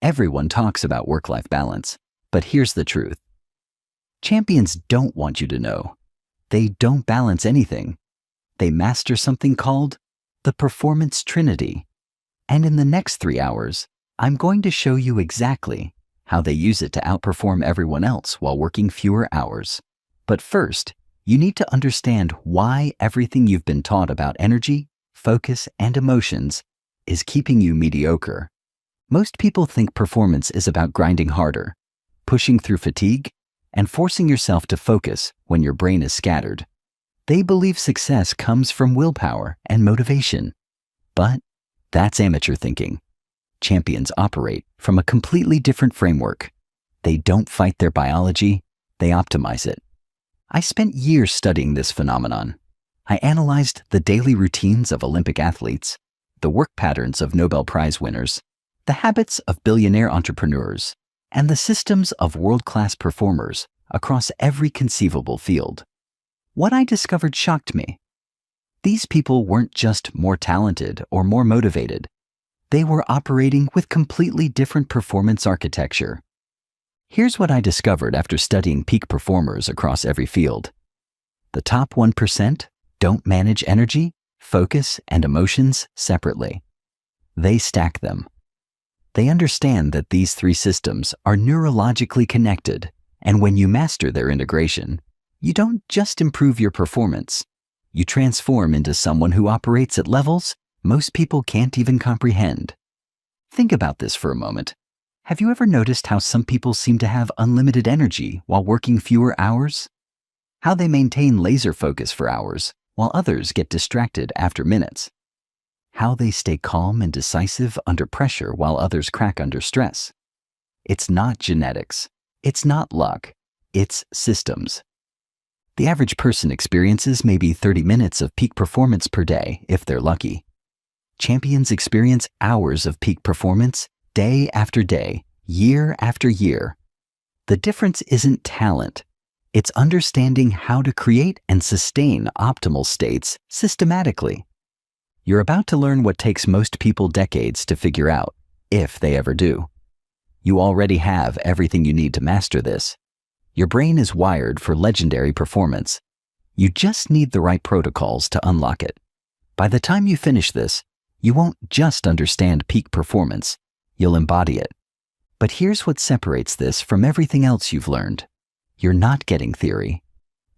Everyone talks about work-life balance, but here's the truth. Champions don't want you to know. They don't balance anything. They master something called the Performance Trinity. And in the next 3 hours, I'm going to show you exactly how they use it to outperform everyone else while working fewer hours. But first, you need to understand why everything you've been taught about energy, focus, and emotions is keeping you mediocre. Most people think performance is about grinding harder, pushing through fatigue, and forcing yourself to focus when your brain is scattered. They believe success comes from willpower and motivation. But that's amateur thinking. Champions operate from a completely different framework. They don't fight their biology, they optimize it. I spent years studying this phenomenon. I analyzed the daily routines of Olympic athletes, the work patterns of Nobel Prize winners, the habits of billionaire entrepreneurs, and the systems of world-class performers across every conceivable field. What I discovered shocked me. These people weren't just more talented or more motivated. They were operating with completely different performance architecture. Here's what I discovered after studying peak performers across every field. The top 1% don't manage energy, focus, and emotions separately. They stack them. They understand that these 3 systems are neurologically connected, and when you master their integration, you don't just improve your performance. You transform into someone who operates at levels most people can't even comprehend. Think about this for a moment. Have you ever noticed how some people seem to have unlimited energy while working fewer hours? How they maintain laser focus for hours while others get distracted after minutes? How they stay calm and decisive under pressure while others crack under stress? It's not genetics. It's not luck. It's systems. The average person experiences maybe 30 minutes of peak performance per day if they're lucky. Champions experience hours of peak performance day after day, year after year. The difference isn't talent. It's understanding how to create and sustain optimal states systematically. You're about to learn what takes most people decades to figure out, if they ever do. You already have everything you need to master this. Your brain is wired for legendary performance. You just need the right protocols to unlock it. By the time you finish this, you won't just understand peak performance, you'll embody it. But here's what separates this from everything else you've learned. You're not getting theory.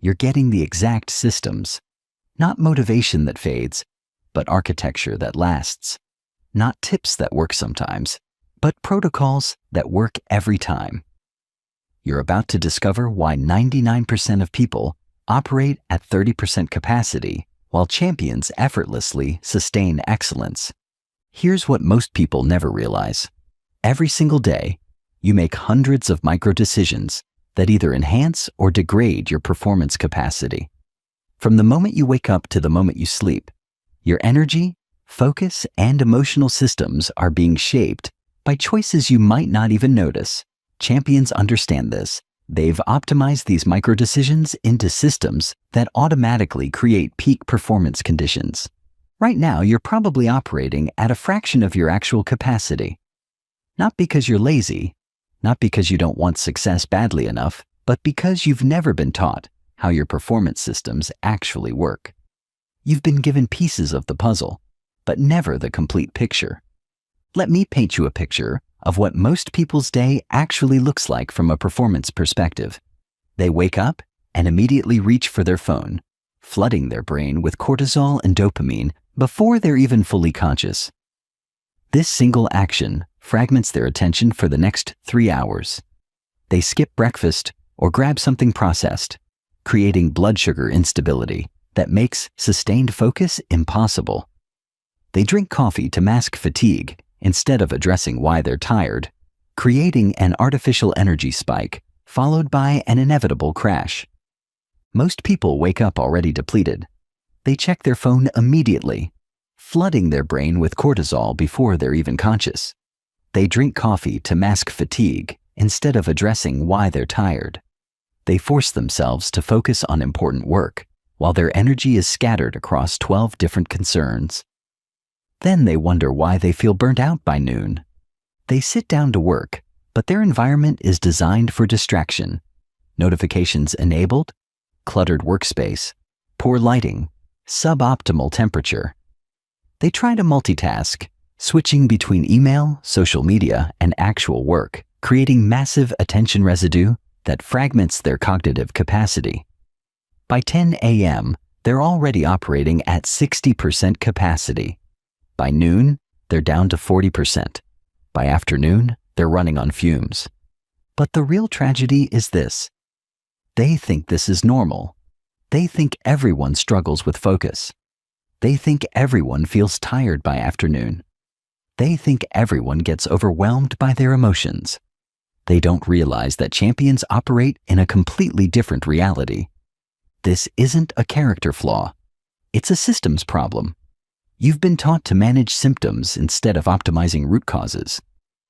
You're getting the exact systems. Not motivation that fades, but architecture that lasts. Not tips that work sometimes, but protocols that work every time. You're about to discover why 99% of people operate at 30% capacity, while champions effortlessly sustain excellence. Here's what most people never realize. Every single day, you make hundreds of micro decisions that either enhance or degrade your performance capacity. From the moment you wake up to the moment you sleep, your energy, focus, and emotional systems are being shaped by choices you might not even notice. Champions understand this. They've optimized these micro decisions into systems that automatically create peak performance conditions. Right now, you're probably operating at a fraction of your actual capacity. Not because you're lazy, not because you don't want success badly enough, but because you've never been taught how your performance systems actually work. You've been given pieces of the puzzle, but never the complete picture. Let me paint you a picture of what most people's day actually looks like from a performance perspective. They wake up and immediately reach for their phone, flooding their brain with cortisol and dopamine before they're even fully conscious. This single action fragments their attention for the next 3 hours. They skip breakfast or grab something processed, creating blood sugar instability that makes sustained focus impossible. They drink coffee to mask fatigue instead of addressing why they're tired, creating an artificial energy spike followed by an inevitable crash. Most people wake up already depleted. They check their phone immediately, flooding their brain with cortisol before they're even conscious. They drink coffee to mask fatigue instead of addressing why they're tired. They force themselves to focus on important work while their energy is scattered across 12 different concerns. Then they wonder why they feel burnt out by noon. They sit down to work, but their environment is designed for distraction. Notifications enabled, cluttered workspace, poor lighting, suboptimal temperature. They try to multitask, switching between email, social media, and actual work, creating massive attention residue that fragments their cognitive capacity. By 10 a.m., they're already operating at 60% capacity. By noon, they're down to 40%. By afternoon, they're running on fumes. But the real tragedy is this. They think this is normal. They think everyone struggles with focus. They think everyone feels tired by afternoon. They think everyone gets overwhelmed by their emotions. They don't realize that champions operate in a completely different reality. This isn't a character flaw. It's a systems problem. You've been taught to manage symptoms instead of optimizing root causes.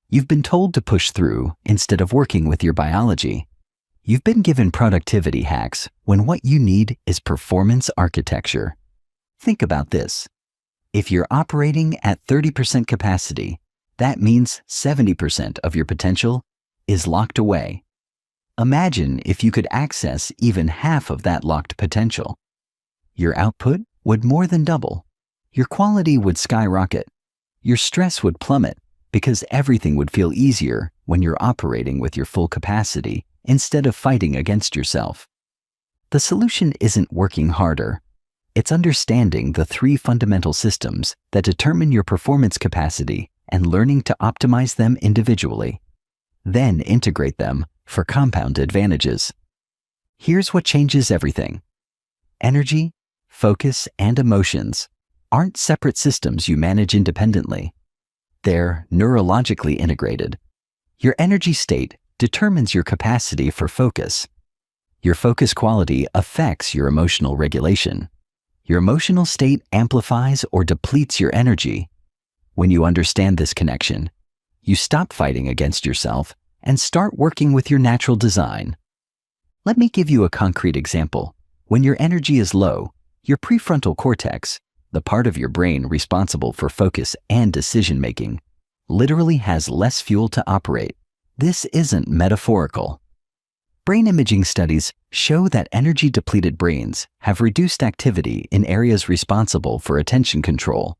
You've been told to push through instead of working with your biology. You've been given productivity hacks when what you need is performance architecture. Think about this. If you're operating at 30% capacity, that means 70% of your potential is locked away. Imagine if you could access even half of that locked potential. Your output would more than double. Your quality would skyrocket. Your stress would plummet because everything would feel easier when you're operating with your full capacity instead of fighting against yourself. The solution isn't working harder. It's understanding the three fundamental systems that determine your performance capacity and learning to optimize them individually. Then integrate them for compound advantages. Here's what changes everything. Energy, focus, and emotions aren't separate systems you manage independently. They're neurologically integrated. Your energy state determines your capacity for focus. Your focus quality affects your emotional regulation. Your emotional state amplifies or depletes your energy. When you understand this connection, you stop fighting against yourself and start working with your natural design. Let me give you a concrete example. When your energy is low, your prefrontal cortex, the part of your brain responsible for focus and decision-making, literally has less fuel to operate. This isn't metaphorical. Brain imaging studies show that energy-depleted brains have reduced activity in areas responsible for attention control.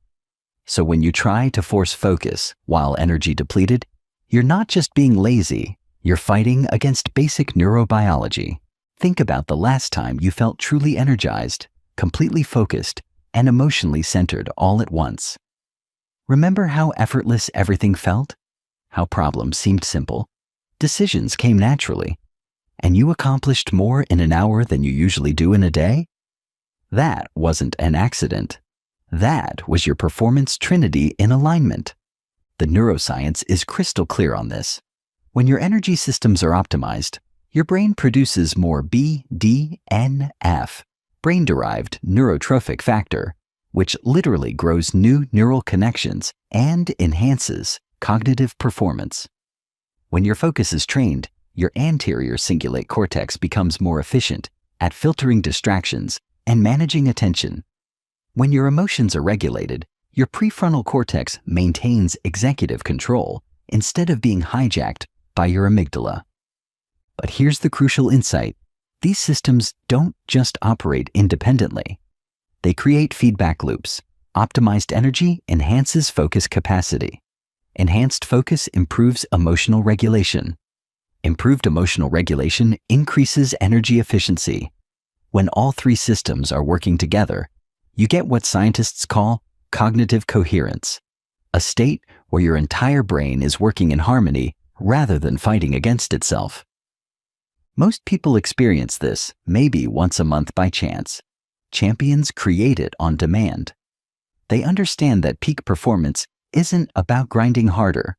So when you try to force focus while energy depleted, you're not just being lazy, you're fighting against basic neurobiology. Think about the last time you felt truly energized, completely focused, and emotionally centered all at once. Remember how effortless everything felt? How problems seemed simple? Decisions came naturally? And you accomplished more in an hour than you usually do in a day? That wasn't an accident. That was your performance trinity in alignment. The neuroscience is crystal clear on this. When your energy systems are optimized, your brain produces more BDNF, brain-derived neurotrophic factor, which literally grows new neural connections and enhances cognitive performance. When your focus is trained, your anterior cingulate cortex becomes more efficient at filtering distractions and managing attention. When your emotions are regulated, your prefrontal cortex maintains executive control instead of being hijacked by your amygdala. But here's the crucial insight. These systems don't just operate independently. They create feedback loops. Optimized energy enhances focus capacity. Enhanced focus improves emotional regulation. Improved emotional regulation increases energy efficiency. When all three systems are working together, you get what scientists call cognitive coherence, a state where your entire brain is working in harmony rather than fighting against itself. Most people experience this maybe once a month by chance. Champions create it on demand. They understand that peak performance isn't about grinding harder.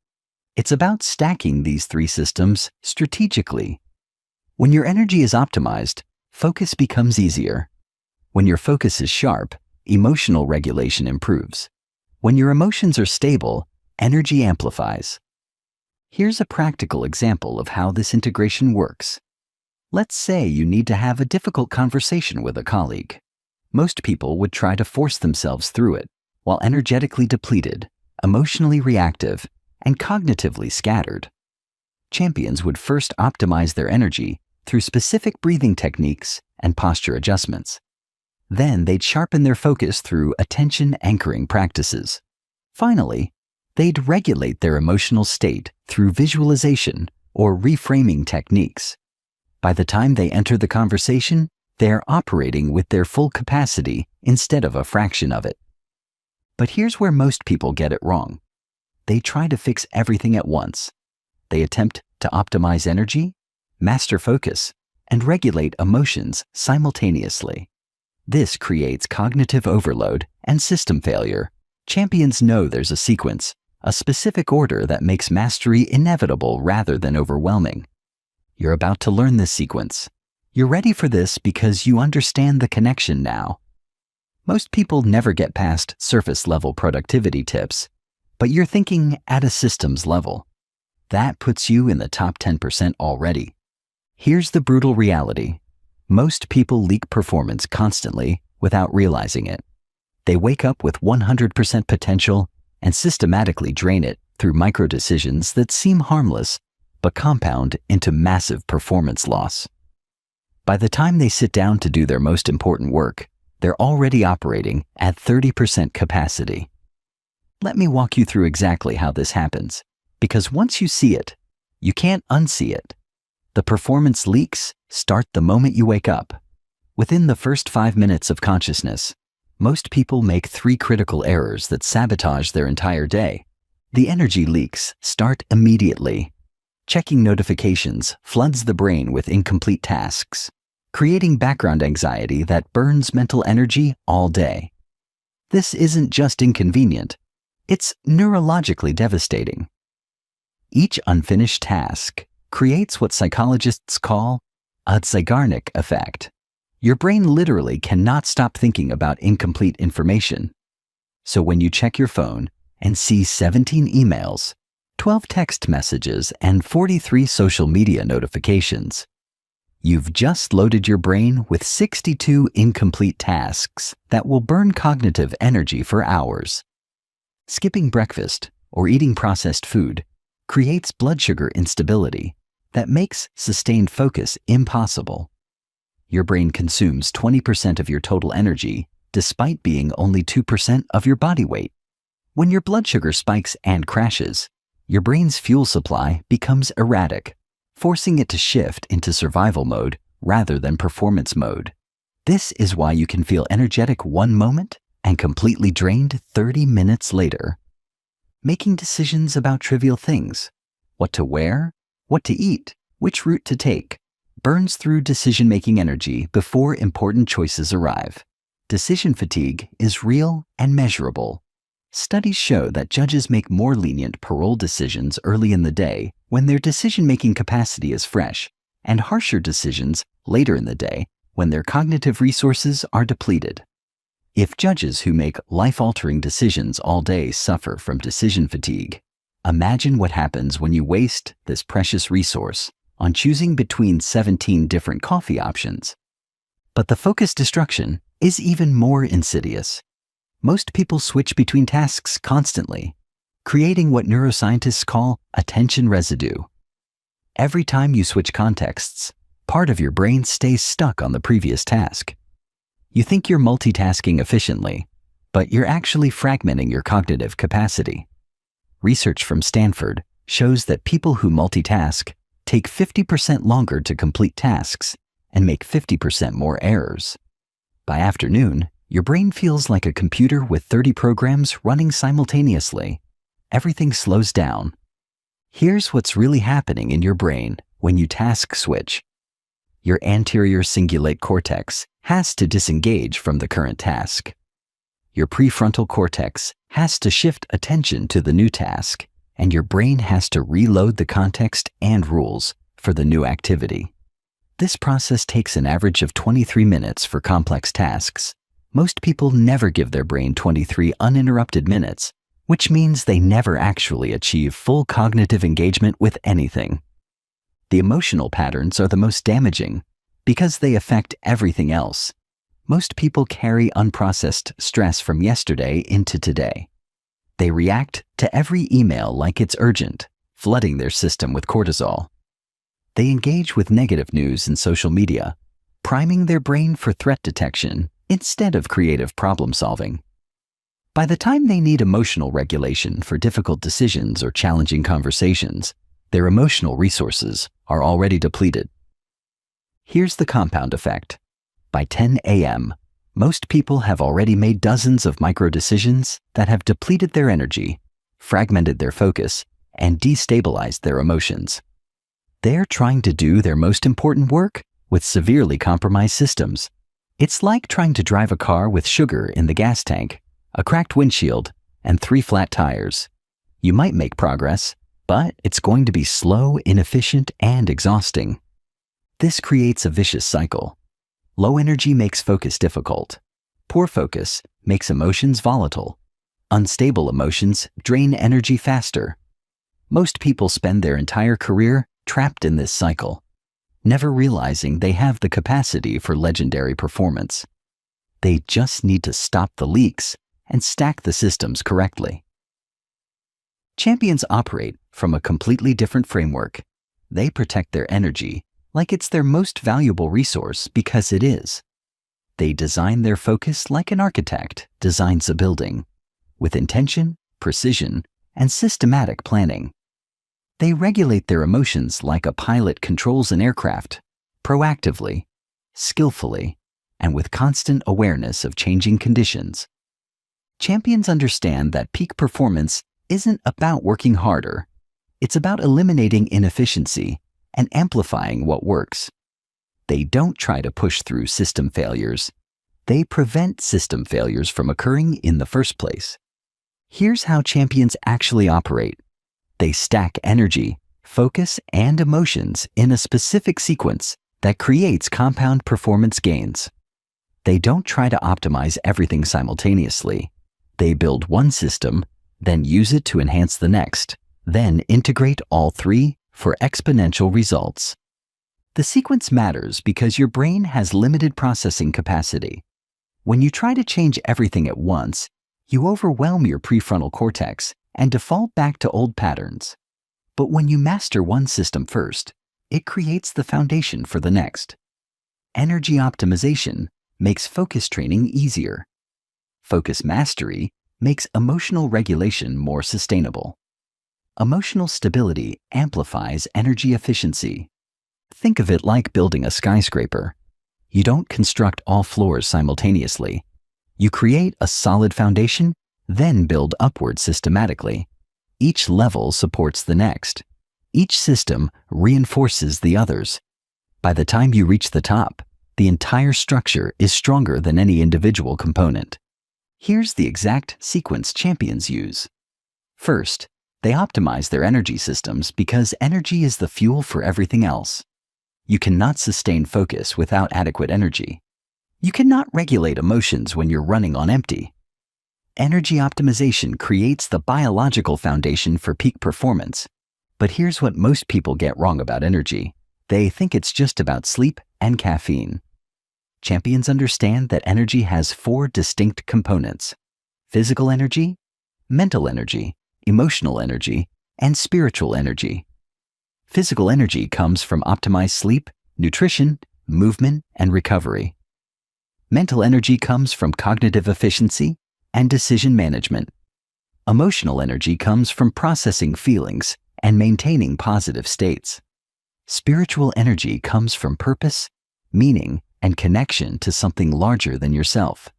It's about stacking these three systems strategically. When your energy is optimized, focus becomes easier. When your focus is sharp, emotional regulation improves. When your emotions are stable, energy amplifies. Here's a practical example of how this integration works. Let's say you need to have a difficult conversation with a colleague. Most people would try to force themselves through it, while energetically depleted, emotionally reactive, and cognitively scattered. Champions would first optimize their energy through specific breathing techniques and posture adjustments. Then they'd sharpen their focus through attention anchoring practices. Finally, they'd regulate their emotional state through visualization or reframing techniques. By the time they enter the conversation, they're operating with their full capacity instead of a fraction of it. But here's where most people get it wrong. They try to fix everything at once. They attempt to optimize energy, master focus, and regulate emotions simultaneously. This creates cognitive overload and system failure. Champions know there's a sequence, a specific order that makes mastery inevitable rather than overwhelming. You're about to learn this sequence. You're ready for this because you understand the connection now. Most people never get past surface-level productivity tips, but you're thinking at a systems level. That puts you in the top 10% already. Here's the brutal reality. Most people leak performance constantly without realizing it. They wake up with 100% potential and systematically drain it through micro-decisions that seem harmless but compound into massive performance loss. By the time they sit down to do their most important work, they're already operating at 30% capacity. Let me walk you through exactly how this happens, because once you see it, you can't unsee it. The performance leaks start the moment you wake up. Within the first 5 minutes of consciousness, most people make 3 critical errors that sabotage their entire day. The energy leaks start immediately. Checking notifications floods the brain with incomplete tasks, creating background anxiety that burns mental energy all day. This isn't just inconvenient, it's neurologically devastating. Each unfinished task creates what psychologists call a Zeigarnik effect. Your brain literally cannot stop thinking about incomplete information. So when you check your phone and see 17 emails, 12 text messages, and 43 social media notifications, you've just loaded your brain with 62 incomplete tasks that will burn cognitive energy for hours. Skipping breakfast or eating processed food creates blood sugar instability that makes sustained focus impossible. Your brain consumes 20% of your total energy, despite being only 2% of your body weight. When your blood sugar spikes and crashes, your brain's fuel supply becomes erratic, forcing it to shift into survival mode rather than performance mode. This is why you can feel energetic one moment and completely drained 30 minutes later. Making decisions about trivial things, what to wear, what to eat, which route to take, burns through decision-making energy before important choices arrive. Decision fatigue is real and measurable. Studies show that judges make more lenient parole decisions early in the day when their decision-making capacity is fresh, and harsher decisions later in the day when their cognitive resources are depleted. If judges who make life-altering decisions all day suffer from decision fatigue, imagine what happens when you waste this precious resource on choosing between 17 different coffee options. But the focus destruction is even more insidious. Most people switch between tasks constantly, creating what neuroscientists call attention residue. Every time you switch contexts, part of your brain stays stuck on the previous task. You think you're multitasking efficiently, but you're actually fragmenting your cognitive capacity. Research from Stanford shows that people who multitask take 50% longer to complete tasks and make 50% more errors. By afternoon, your brain feels like a computer with 30 programs running simultaneously. Everything slows down. Here's what's really happening in your brain when you task switch. Your anterior cingulate cortex has to disengage from the current task. Your prefrontal cortex has to shift attention to the new task, and your brain has to reload the context and rules for the new activity. This process takes an average of 23 minutes for complex tasks. Most people never give their brain 23 uninterrupted minutes, which means they never actually achieve full cognitive engagement with anything. The emotional patterns are the most damaging because they affect everything else. Most people carry unprocessed stress from yesterday into today. They react to every email like it's urgent, flooding their system with cortisol. They engage with negative news and social media, priming their brain for threat detection instead of creative problem solving. By the time they need emotional regulation for difficult decisions or challenging conversations, their emotional resources are already depleted. Here's the compound effect. By 10 a.m., most people have already made dozens of micro-decisions that have depleted their energy, fragmented their focus, and destabilized their emotions. They're trying to do their most important work with severely compromised systems. It's like trying to drive a car with sugar in the gas tank, a cracked windshield, and 3 flat tires. You might make progress, but it's going to be slow, inefficient, and exhausting. This creates a vicious cycle. Low energy makes focus difficult. Poor focus makes emotions volatile. Unstable emotions drain energy faster. Most people spend their entire career trapped in this cycle, never realizing they have the capacity for legendary performance. They just need to stop the leaks and stack the systems correctly. Champions operate from a completely different framework. They protect their energy like it's their most valuable resource because it is. They design their focus like an architect designs a building, with intention, precision, and systematic planning. They regulate their emotions like a pilot controls an aircraft, proactively, skillfully, and with constant awareness of changing conditions. Champions understand that peak performance isn't about working harder. It's about eliminating inefficiency and amplifying what works. They don't try to push through system failures. They prevent system failures from occurring in the first place. Here's how champions actually operate. They stack energy, focus, and emotions in a specific sequence that creates compound performance gains. They don't try to optimize everything simultaneously. They build one system, then use it to enhance the next, then integrate all 3 for exponential results. The sequence matters because your brain has limited processing capacity. When you try to change everything at once, you overwhelm your prefrontal cortex and default back to old patterns. But when you master one system first, it creates the foundation for the next. Energy optimization makes focus training easier. Focus mastery makes emotional regulation more sustainable. Emotional stability amplifies energy efficiency. Think of it like building a skyscraper. You don't construct all floors simultaneously. You create a solid foundation, then build upward systematically. Each level supports the next. Each system reinforces the others. By the time you reach the top, the entire structure is stronger than any individual component. Here's the exact sequence champions use. First, they optimize their energy systems because energy is the fuel for everything else. You cannot sustain focus without adequate energy. You cannot regulate emotions when you're running on empty. Energy optimization creates the biological foundation for peak performance. But here's what most people get wrong about energy. They think it's just about sleep and caffeine. Champions understand that energy has 4 distinct components: physical energy, mental energy, emotional energy, and spiritual energy. Physical energy comes from optimized sleep, nutrition, movement, and recovery. Mental energy comes from cognitive efficiency and decision management. Emotional energy comes from processing feelings and maintaining positive states. Spiritual energy comes from purpose, meaning, and connection to something larger than yourself.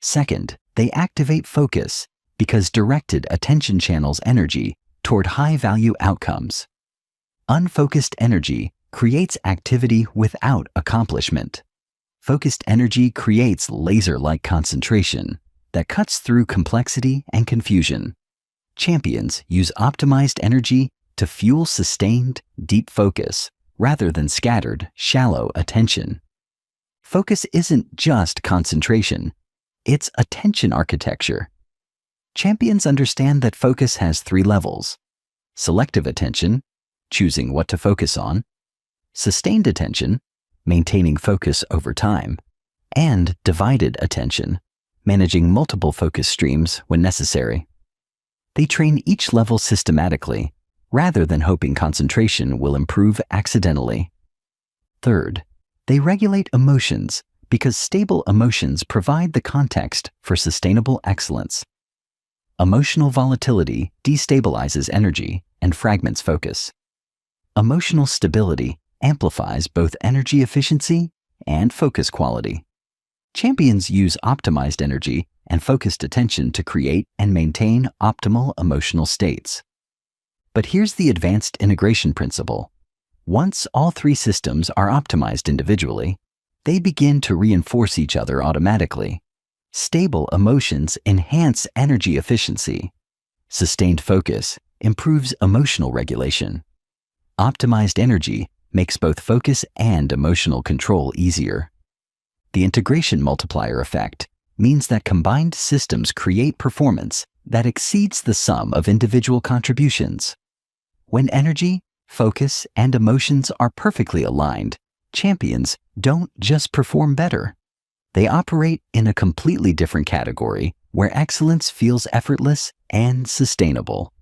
Second, they activate focus because directed attention channels energy toward high-value outcomes. Unfocused energy creates activity without accomplishment. Focused energy creates laser-like concentration that cuts through complexity and confusion. Champions use optimized energy to fuel sustained, deep focus rather than scattered, shallow attention. Focus isn't just concentration, it's attention architecture. Champions understand that focus has 3 levels: selective attention, choosing what to focus on; sustained attention, maintaining focus over time; and divided attention, managing multiple focus streams when necessary. They train each level systematically, rather than hoping concentration will improve accidentally. Third, they regulate emotions because stable emotions provide the context for sustainable excellence. Emotional volatility destabilizes energy and fragments focus. Emotional stability amplifies both energy efficiency and focus quality. Champions use optimized energy and focused attention to create and maintain optimal emotional states. But here's the advanced integration principle. Once all three systems are optimized individually, they begin to reinforce each other automatically. Stable emotions enhance energy efficiency. Sustained focus improves emotional regulation. Optimized energy makes both focus and emotional control easier. The integration multiplier effect means that combined systems create performance that exceeds the sum of individual contributions. When energy, focus, and emotions are perfectly aligned, champions don't just perform better. They operate in a completely different category where excellence feels effortless and sustainable.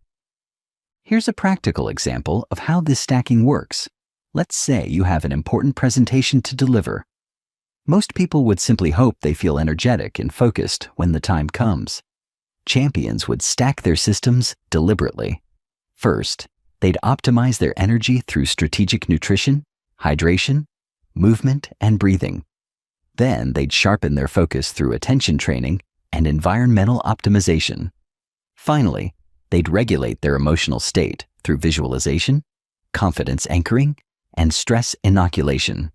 Here's a practical example of how this stacking works. Let's say you have an important presentation to deliver. Most people would simply hope they feel energetic and focused when the time comes. Champions would stack their systems deliberately. First, they'd optimize their energy through strategic nutrition, hydration, movement, and breathing. Then they'd sharpen their focus through attention training and environmental optimization. Finally, they'd regulate their emotional state through visualization, confidence anchoring, and stress inoculation.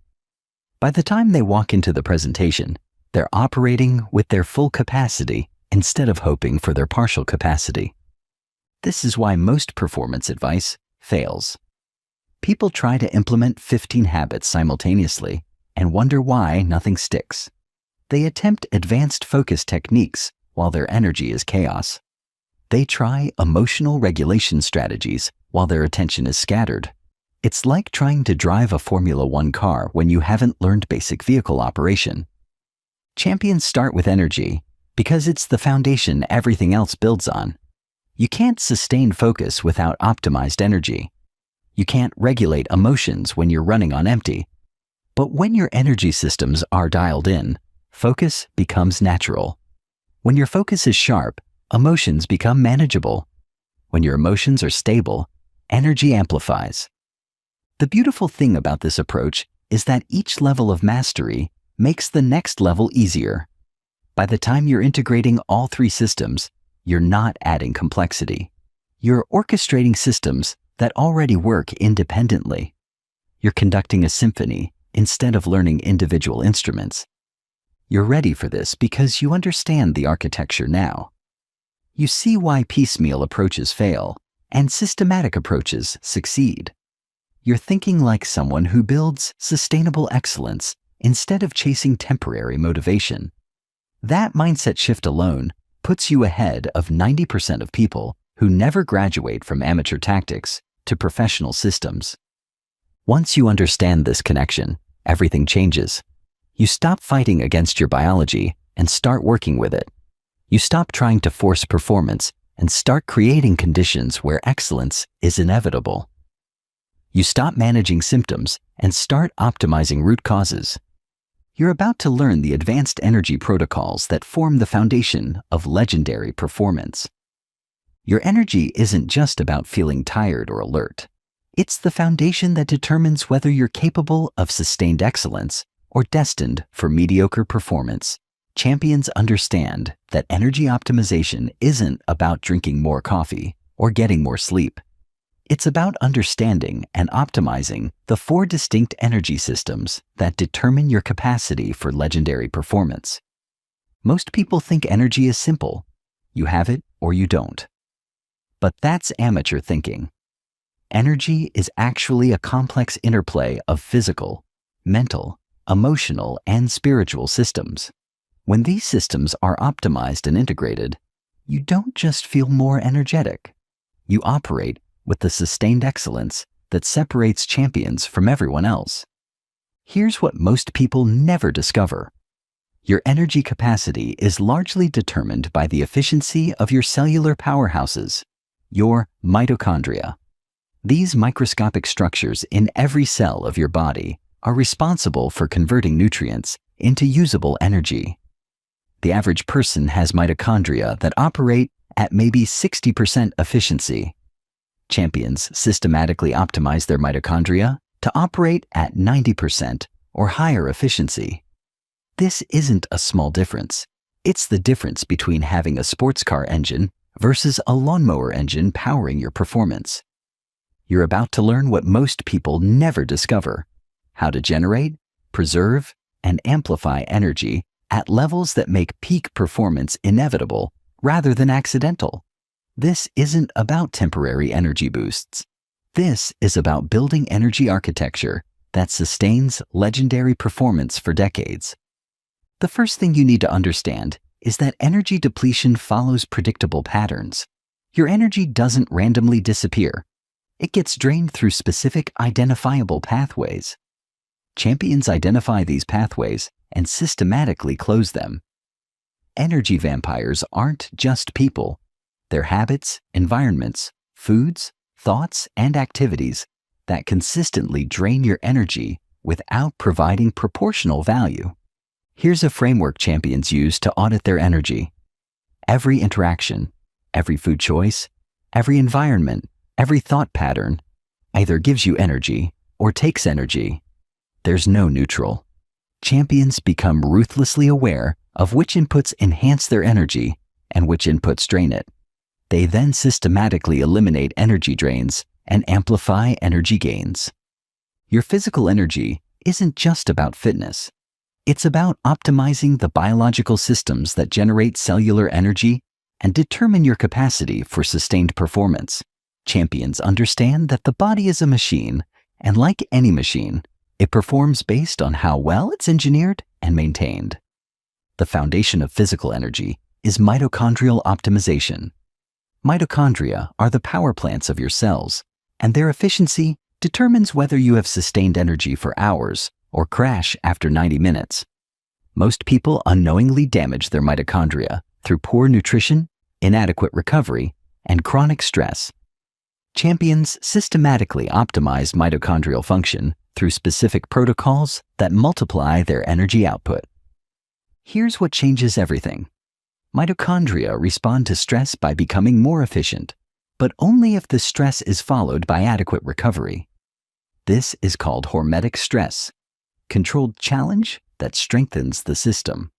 By the time they walk into the presentation, they're operating with their full capacity instead of hoping for their partial capacity. This is why most performance advice fails. People try to implement 15 habits simultaneously and wonder why nothing sticks. They attempt advanced focus techniques while their energy is chaos. They try emotional regulation strategies while their attention is scattered. It's like trying to drive a Formula One car when you haven't learned basic vehicle operation. Champions start with energy because it's the foundation everything else builds on. You can't sustain focus without optimized energy. You can't regulate emotions when you're running on empty. But when your energy systems are dialed in, focus becomes natural. When your focus is sharp, emotions become manageable. When your emotions are stable, energy amplifies. The beautiful thing about this approach is that each level of mastery makes the next level easier. By the time you're integrating all three systems, you're not adding complexity. You're orchestrating systems that already work independently. You're conducting a symphony instead of learning individual instruments. You're ready for this because you understand the architecture now. You see why piecemeal approaches fail and systematic approaches succeed. You're thinking like someone who builds sustainable excellence instead of chasing temporary motivation. That mindset shift alone puts you ahead of 90% of people who never graduate from amateur tactics to professional systems. Once you understand this connection, everything changes. You stop fighting against your biology and start working with it. You stop trying to force performance and start creating conditions where excellence is inevitable. You stop managing symptoms and start optimizing root causes. You're about to learn the advanced energy protocols that form the foundation of legendary performance. Your energy isn't just about feeling tired or alert. It's the foundation that determines whether you're capable of sustained excellence or destined for mediocre performance. Champions understand that energy optimization isn't about drinking more coffee or getting more sleep. It's about understanding and optimizing the 4 distinct energy systems that determine your capacity for legendary performance. Most people think energy is simple. You have it or you don't. But that's amateur thinking. Energy is actually a complex interplay of physical, mental, emotional, and spiritual systems. When these systems are optimized and integrated, you don't just feel more energetic. You operate with the sustained excellence that separates champions from everyone else. Here's what most people never discover. Your energy capacity is largely determined by the efficiency of your cellular powerhouses, your mitochondria. These microscopic structures in every cell of your body are responsible for converting nutrients into usable energy. The average person has mitochondria that operate at maybe 60% efficiency. Champions systematically optimize their mitochondria to operate at 90% or higher efficiency. This isn't a small difference. It's the difference between having a sports car engine versus a lawnmower engine powering your performance. You're about to learn what most people never discover: how to generate, preserve, and amplify energy at levels that make peak performance inevitable rather than accidental. This isn't about temporary energy boosts. This is about building energy architecture that sustains legendary performance for decades. The first thing you need to understand is that energy depletion follows predictable patterns. Your energy doesn't randomly disappear. It gets drained through specific identifiable pathways. Champions identify these pathways and systematically close them. Energy vampires aren't just people. They're habits, environments, foods, thoughts, and activities that consistently drain your energy without providing proportional value. Here's a framework champions use to audit their energy. Every interaction, every food choice, every environment, every thought pattern either gives you energy or takes energy. There's no neutral. Champions become ruthlessly aware of which inputs enhance their energy and which inputs drain it. They then systematically eliminate energy drains and amplify energy gains. Your physical energy isn't just about fitness. It's about optimizing the biological systems that generate cellular energy and determine your capacity for sustained performance. Champions understand that the body is a machine, and like any machine, it performs based on how well it's engineered and maintained. The foundation of physical energy is mitochondrial optimization. Mitochondria are the power plants of your cells, and their efficiency determines whether you have sustained energy for hours or crash after 90 minutes. Most people unknowingly damage their mitochondria through poor nutrition, inadequate recovery, and chronic stress. Champions systematically optimize mitochondrial function through specific protocols that multiply their energy output. Here's what changes everything. Mitochondria respond to stress by becoming more efficient, but only if the stress is followed by adequate recovery. This is called hormetic stress, controlled challenge that strengthens the system.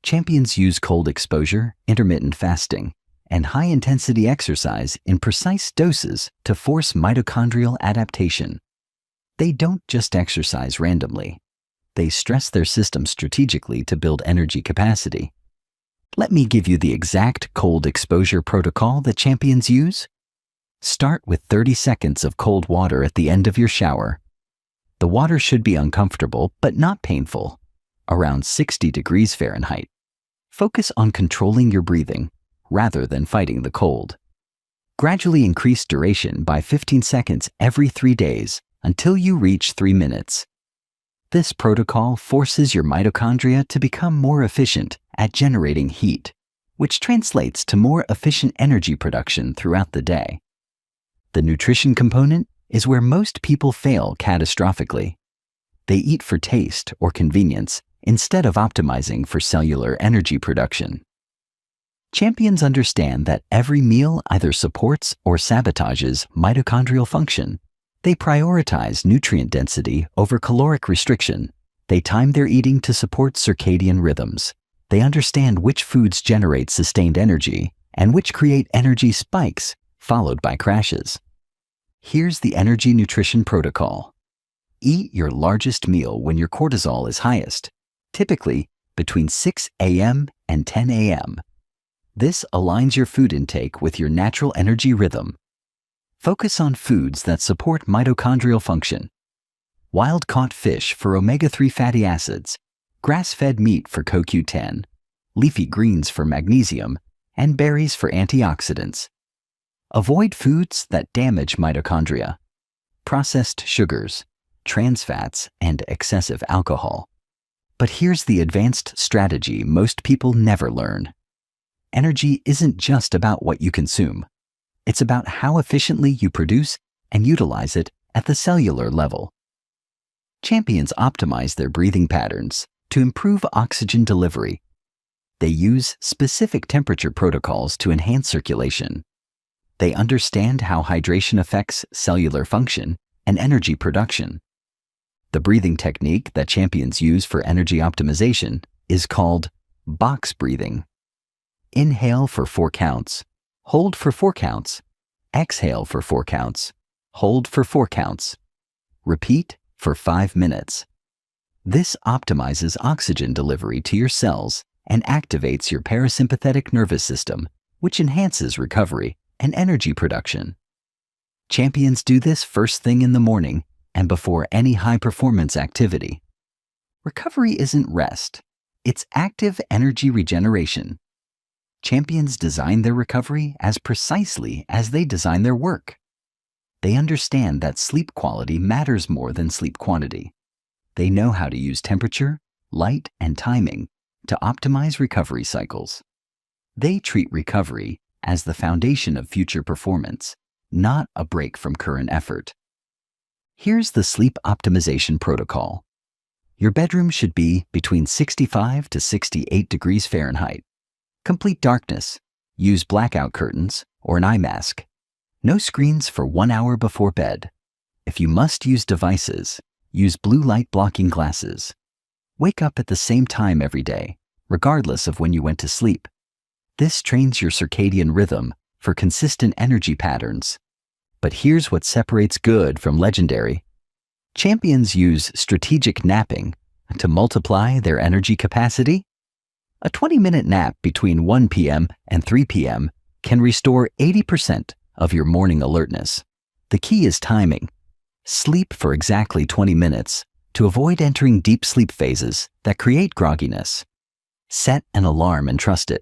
Champions use cold exposure, intermittent fasting, and high-intensity exercise in precise doses to force mitochondrial adaptation. They don't just exercise randomly. They stress their system strategically to build energy capacity. Let me give you the exact cold exposure protocol that champions use. Start with 30 seconds of cold water at the end of your shower. The water should be uncomfortable but not painful, around 60 degrees Fahrenheit. Focus on controlling your breathing rather than fighting the cold. Gradually increase duration by 15 seconds every 3 days until you reach 3 minutes. This protocol forces your mitochondria to become more efficient at generating heat, which translates to more efficient energy production throughout the day. The nutrition component is where most people fail catastrophically. They eat for taste or convenience instead of optimizing for cellular energy production. Champions understand that every meal either supports or sabotages mitochondrial function. They prioritize nutrient density over caloric restriction. They time their eating to support circadian rhythms. They understand which foods generate sustained energy and which create energy spikes, followed by crashes. Here's the energy nutrition protocol. Eat your largest meal when your cortisol is highest, typically between 6 a.m. and 10 a.m. This aligns your food intake with your natural energy rhythm. Focus on foods that support mitochondrial function. Wild-caught fish for omega-3 fatty acids, grass-fed meat for CoQ10, leafy greens for magnesium, and berries for antioxidants. Avoid foods that damage mitochondria. Processed sugars, trans fats, and excessive alcohol. But here's the advanced strategy most people never learn. Energy isn't just about what you consume. It's about how efficiently you produce and utilize it at the cellular level. Champions optimize their breathing patterns to improve oxygen delivery. They use specific temperature protocols to enhance circulation. They understand how hydration affects cellular function and energy production. The breathing technique that champions use for energy optimization is called box breathing. Inhale for 4 counts, hold for 4 counts, exhale for 4 counts, hold for 4 counts. Repeat for 5 minutes. This optimizes oxygen delivery to your cells and activates your parasympathetic nervous system, which enhances recovery and energy production. Champions do this first thing in the morning and before any high-performance activity. Recovery isn't rest, it's active energy regeneration. Champions design their recovery as precisely as they design their work. They understand that sleep quality matters more than sleep quantity. They know how to use temperature, light, and timing to optimize recovery cycles. They treat recovery as the foundation of future performance, not a break from current effort. Here's the sleep optimization protocol. Your bedroom should be between 65 to 68 degrees Fahrenheit. Complete darkness. Use blackout curtains or an eye mask. No screens for 1 hour before bed. If you must use devices, use blue light blocking glasses. Wake up at the same time every day, regardless of when you went to sleep. This trains your circadian rhythm for consistent energy patterns. But here's what separates good from legendary. Champions use strategic napping to multiply their energy capacity. A 20-minute nap between 1 p.m. and 3 p.m. can restore 80% of your morning alertness. The key is timing. Sleep for exactly 20 minutes to avoid entering deep sleep phases that create grogginess. Set an alarm and trust it.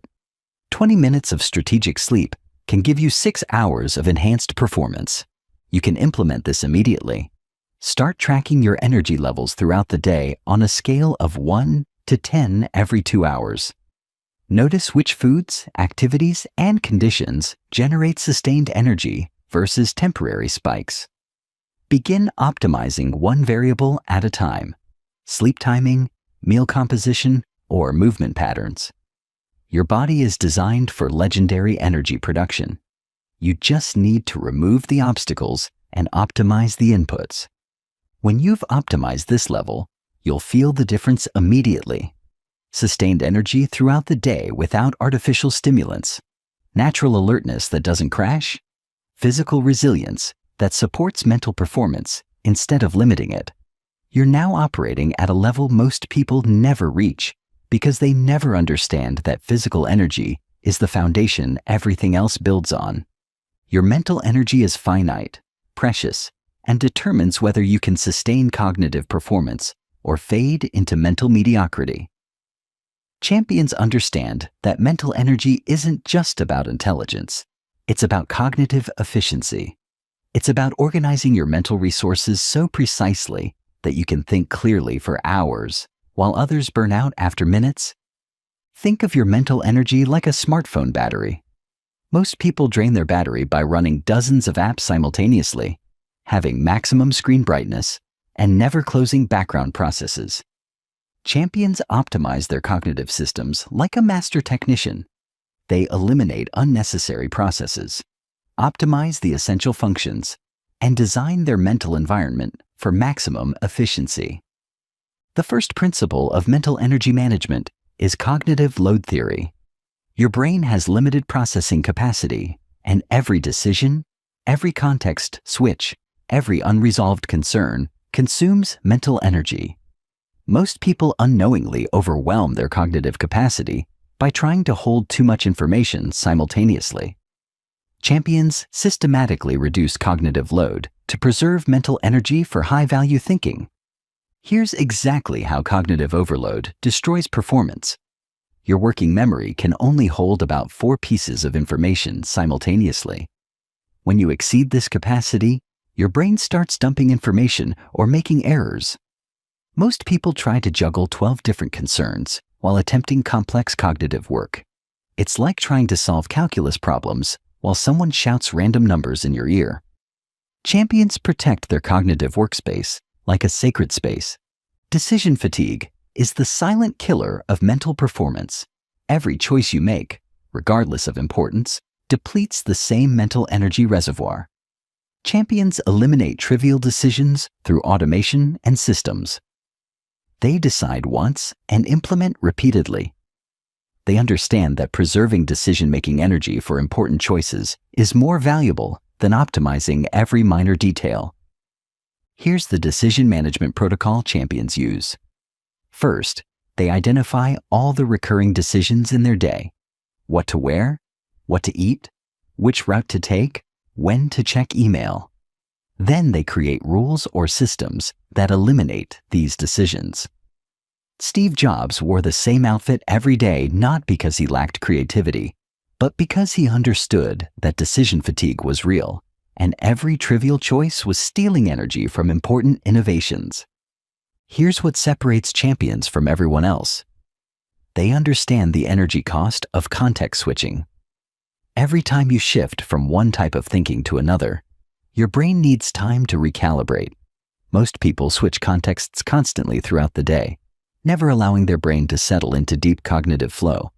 20 minutes of strategic sleep can give you 6 hours of enhanced performance. You can implement this immediately. Start tracking your energy levels throughout the day on a scale of 1 to 10 every 2 hours. Notice which foods, activities, and conditions generate sustained energy versus temporary spikes. Begin optimizing one variable at a time: sleep timing, meal composition, or movement patterns. Your body is designed for legendary energy production. You just need to remove the obstacles and optimize the inputs. When you've optimized this level, you'll feel the difference immediately. Sustained energy throughout the day without artificial stimulants, natural alertness that doesn't crash, physical resilience that supports mental performance instead of limiting it. You're now operating at a level most people never reach because they never understand that physical energy is the foundation everything else builds on. Your mental energy is finite, precious, and determines whether you can sustain cognitive performance or fade into mental mediocrity. Champions understand that mental energy isn't just about intelligence. It's about cognitive efficiency. It's about organizing your mental resources so precisely that you can think clearly for hours while others burn out after minutes. Think of your mental energy like a smartphone battery. Most people drain their battery by running dozens of apps simultaneously, having maximum screen brightness, and never closing background processes. Champions optimize their cognitive systems like a master technician. They eliminate unnecessary processes, optimize the essential functions, and design their mental environment for maximum efficiency. The first principle of mental energy management is cognitive load theory. Your brain has limited processing capacity, and every decision, every context switch, every unresolved concern consumes mental energy. Most people unknowingly overwhelm their cognitive capacity by trying to hold too much information simultaneously. Champions systematically reduce cognitive load to preserve mental energy for high-value thinking. Here's exactly how cognitive overload destroys performance. Your working memory can only hold about 4 pieces of information simultaneously. When you exceed this capacity, your brain starts dumping information or making errors. Most people try to juggle 12 different concerns while attempting complex cognitive work. It's like trying to solve calculus problems while someone shouts random numbers in your ear. Champions protect their cognitive workspace like a sacred space. Decision fatigue is the silent killer of mental performance. Every choice you make, regardless of importance, depletes the same mental energy reservoir. Champions eliminate trivial decisions through automation and systems. They decide once and implement repeatedly. They understand that preserving decision-making energy for important choices is more valuable than optimizing every minor detail. Here's the decision management protocol champions use. First, they identify all the recurring decisions in their day: what to wear, what to eat, which route to take, when to check email. Then they create rules or systems that eliminate these decisions. Steve Jobs wore the same outfit every day not because he lacked creativity, but because he understood that decision fatigue was real, and every trivial choice was stealing energy from important innovations. Here's what separates champions from everyone else. They understand the energy cost of context switching. Every time you shift from one type of thinking to another, your brain needs time to recalibrate. Most people switch contexts constantly throughout the day, never allowing their brain to settle into deep cognitive flow.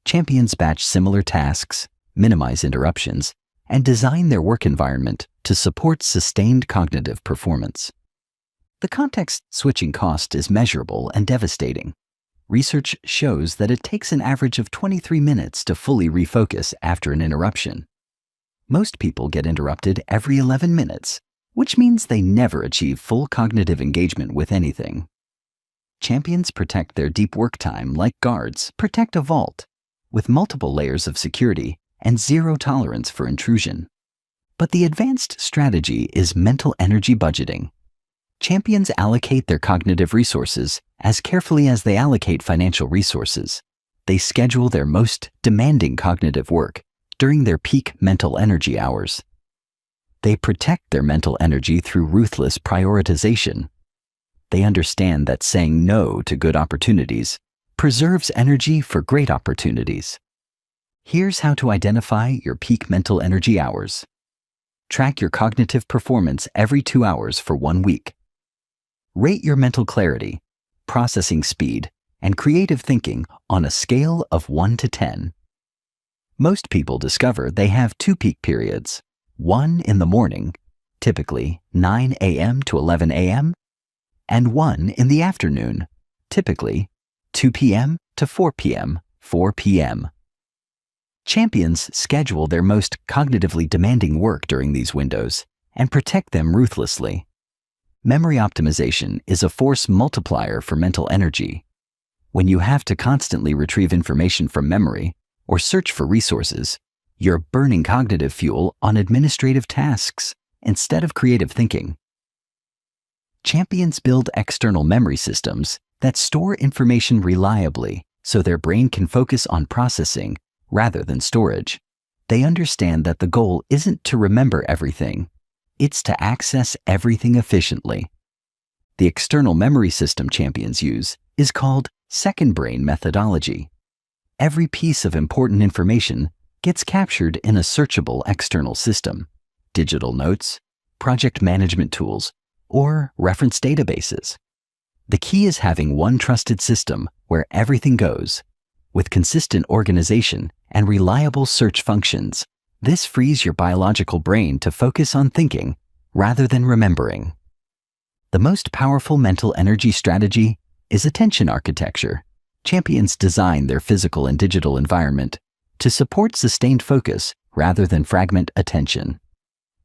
Champions batch similar tasks, minimize interruptions, and design their work environment to support sustained cognitive performance. The context switching cost is measurable and devastating. Research shows that it takes an average of 23 minutes to fully refocus after an interruption. Most people get interrupted every 11 minutes, which means they never achieve full cognitive engagement with anything. Champions protect their deep work time like guards protect a vault, with multiple layers of security and zero tolerance for intrusion. But the advanced strategy is mental energy budgeting. Champions allocate their cognitive resources as carefully as they allocate financial resources. They schedule their most demanding cognitive work during their peak mental energy hours. They protect their mental energy through ruthless prioritization. They understand that saying no to good opportunities preserves energy for great opportunities. Here's how to identify your peak mental energy hours. Track your cognitive performance every 2 hours for 1 week. Rate your mental clarity, processing speed, and creative thinking on a scale of 1 to 10. Most people discover they have 2 peak periods, one in the morning, typically 9 a.m. to 11 a.m., and one in the afternoon, typically 2 p.m. to 4 p.m., 4 p.m. Champions schedule their most cognitively demanding work during these windows and protect them ruthlessly. Memory optimization is a force multiplier for mental energy. When you have to constantly retrieve information from memory or search for resources, you're burning cognitive fuel on administrative tasks instead of creative thinking. Champions build external memory systems that store information reliably so their brain can focus on processing rather than storage. They understand that the goal isn't to remember everything, it's to access everything efficiently. The external memory system champions use is called second brain methodology. Every piece of important information gets captured in a searchable external system, digital notes, project management tools, or reference databases. The key is having one trusted system where everything goes. With consistent organization and reliable search functions, this frees your biological brain to focus on thinking rather than remembering. The most powerful mental energy strategy is attention architecture. Champions design their physical and digital environment to support sustained focus rather than fragment attention.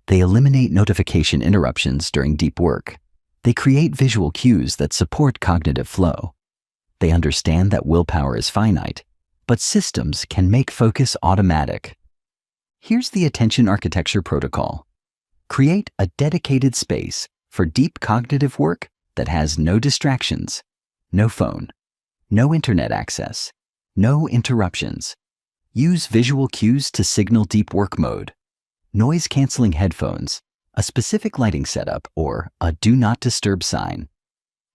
They eliminate notification interruptions during deep work. They create visual cues that support cognitive flow. They understand that willpower is finite, but systems can make focus automatic. Here's the attention architecture protocol. Create a dedicated space for deep cognitive work that has no distractions, no phone, no internet access, no interruptions. Use visual cues to signal deep work mode. Noise-canceling headphones, a specific lighting setup, or a do not disturb sign.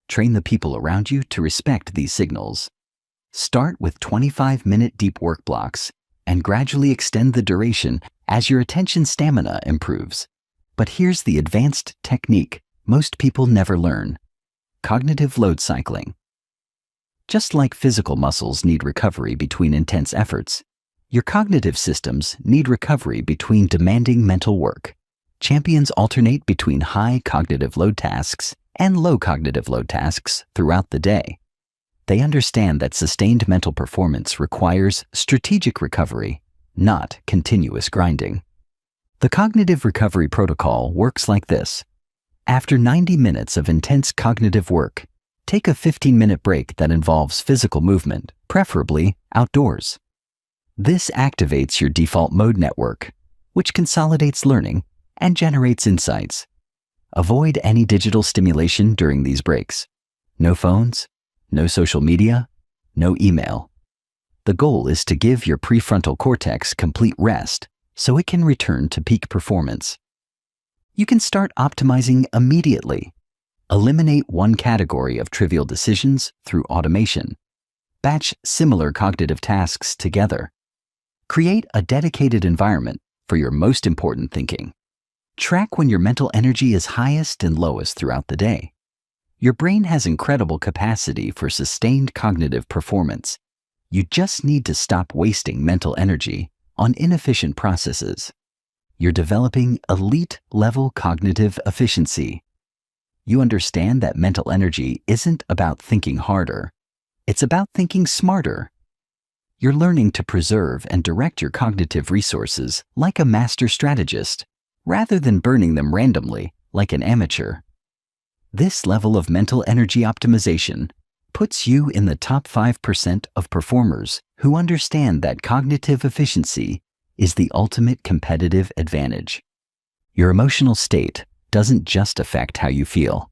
Train the people around you to respect these signals. Start with 25-minute deep work blocks and gradually extend the duration as your attention stamina improves. But here's the advanced technique most people never learn: cognitive load cycling. Just like physical muscles need recovery between intense efforts, your cognitive systems need recovery between demanding mental work. Champions alternate between high cognitive load tasks and low cognitive load tasks throughout the day. They understand that sustained mental performance requires strategic recovery, not continuous grinding. The cognitive recovery protocol works like this. After 90 minutes of intense cognitive work, take a 15-minute break that involves physical movement, preferably outdoors. This activates your default mode network, which consolidates learning and generates insights. Avoid any digital stimulation during these breaks. No phones, no social media, no email. The goal is to give your prefrontal cortex complete rest so it can return to peak performance. You can start optimizing immediately. Eliminate one category of trivial decisions through automation. Batch similar cognitive tasks together. Create a dedicated environment for your most important thinking. Track when your mental energy is highest and lowest throughout the day. Your brain has incredible capacity for sustained cognitive performance. You just need to stop wasting mental energy on inefficient processes. You're developing elite-level cognitive efficiency. You understand that mental energy isn't about thinking harder. It's about thinking smarter. You're learning to preserve and direct your cognitive resources like a master strategist, rather than burning them randomly like an amateur. This level of mental energy optimization puts you in the top 5% of performers who understand that cognitive efficiency is the ultimate competitive advantage. Your emotional state doesn't just affect how you feel.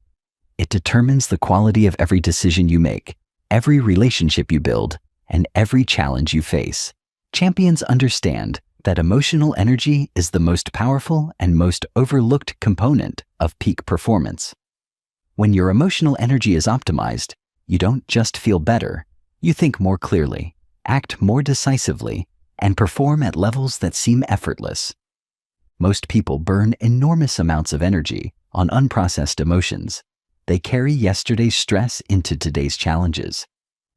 It determines the quality of every decision you make, every relationship you build, and every challenge you face. Champions understand that emotional energy is the most powerful and most overlooked component of peak performance. When your emotional energy is optimized, you don't just feel better, you think more clearly, act more decisively, and perform at levels that seem effortless. Most people burn enormous amounts of energy on unprocessed emotions. They carry yesterday's stress into today's challenges.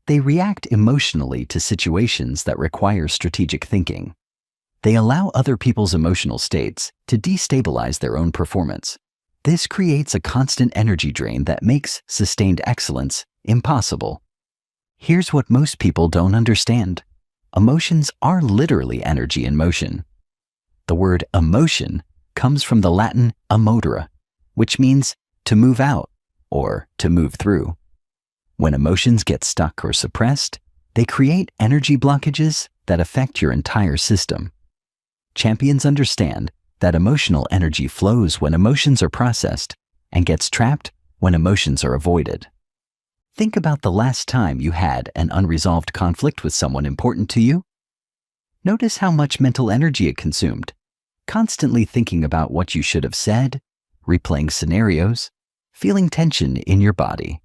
They react emotionally to situations that require strategic thinking. They allow other people's emotional states to destabilize their own performance. This creates a constant energy drain that makes sustained excellence impossible. Here's what most people don't understand. Emotions are literally energy in motion. The word emotion comes from the Latin emotere, which means to move out or to move through. When emotions get stuck or suppressed, they create energy blockages that affect your entire system. Champions understand that emotional energy flows when emotions are processed and gets trapped when emotions are avoided. Think about the last time you had an unresolved conflict with someone important to you. Notice how much mental energy it consumed, constantly thinking about what you should have said, replaying scenarios, feeling tension in your body.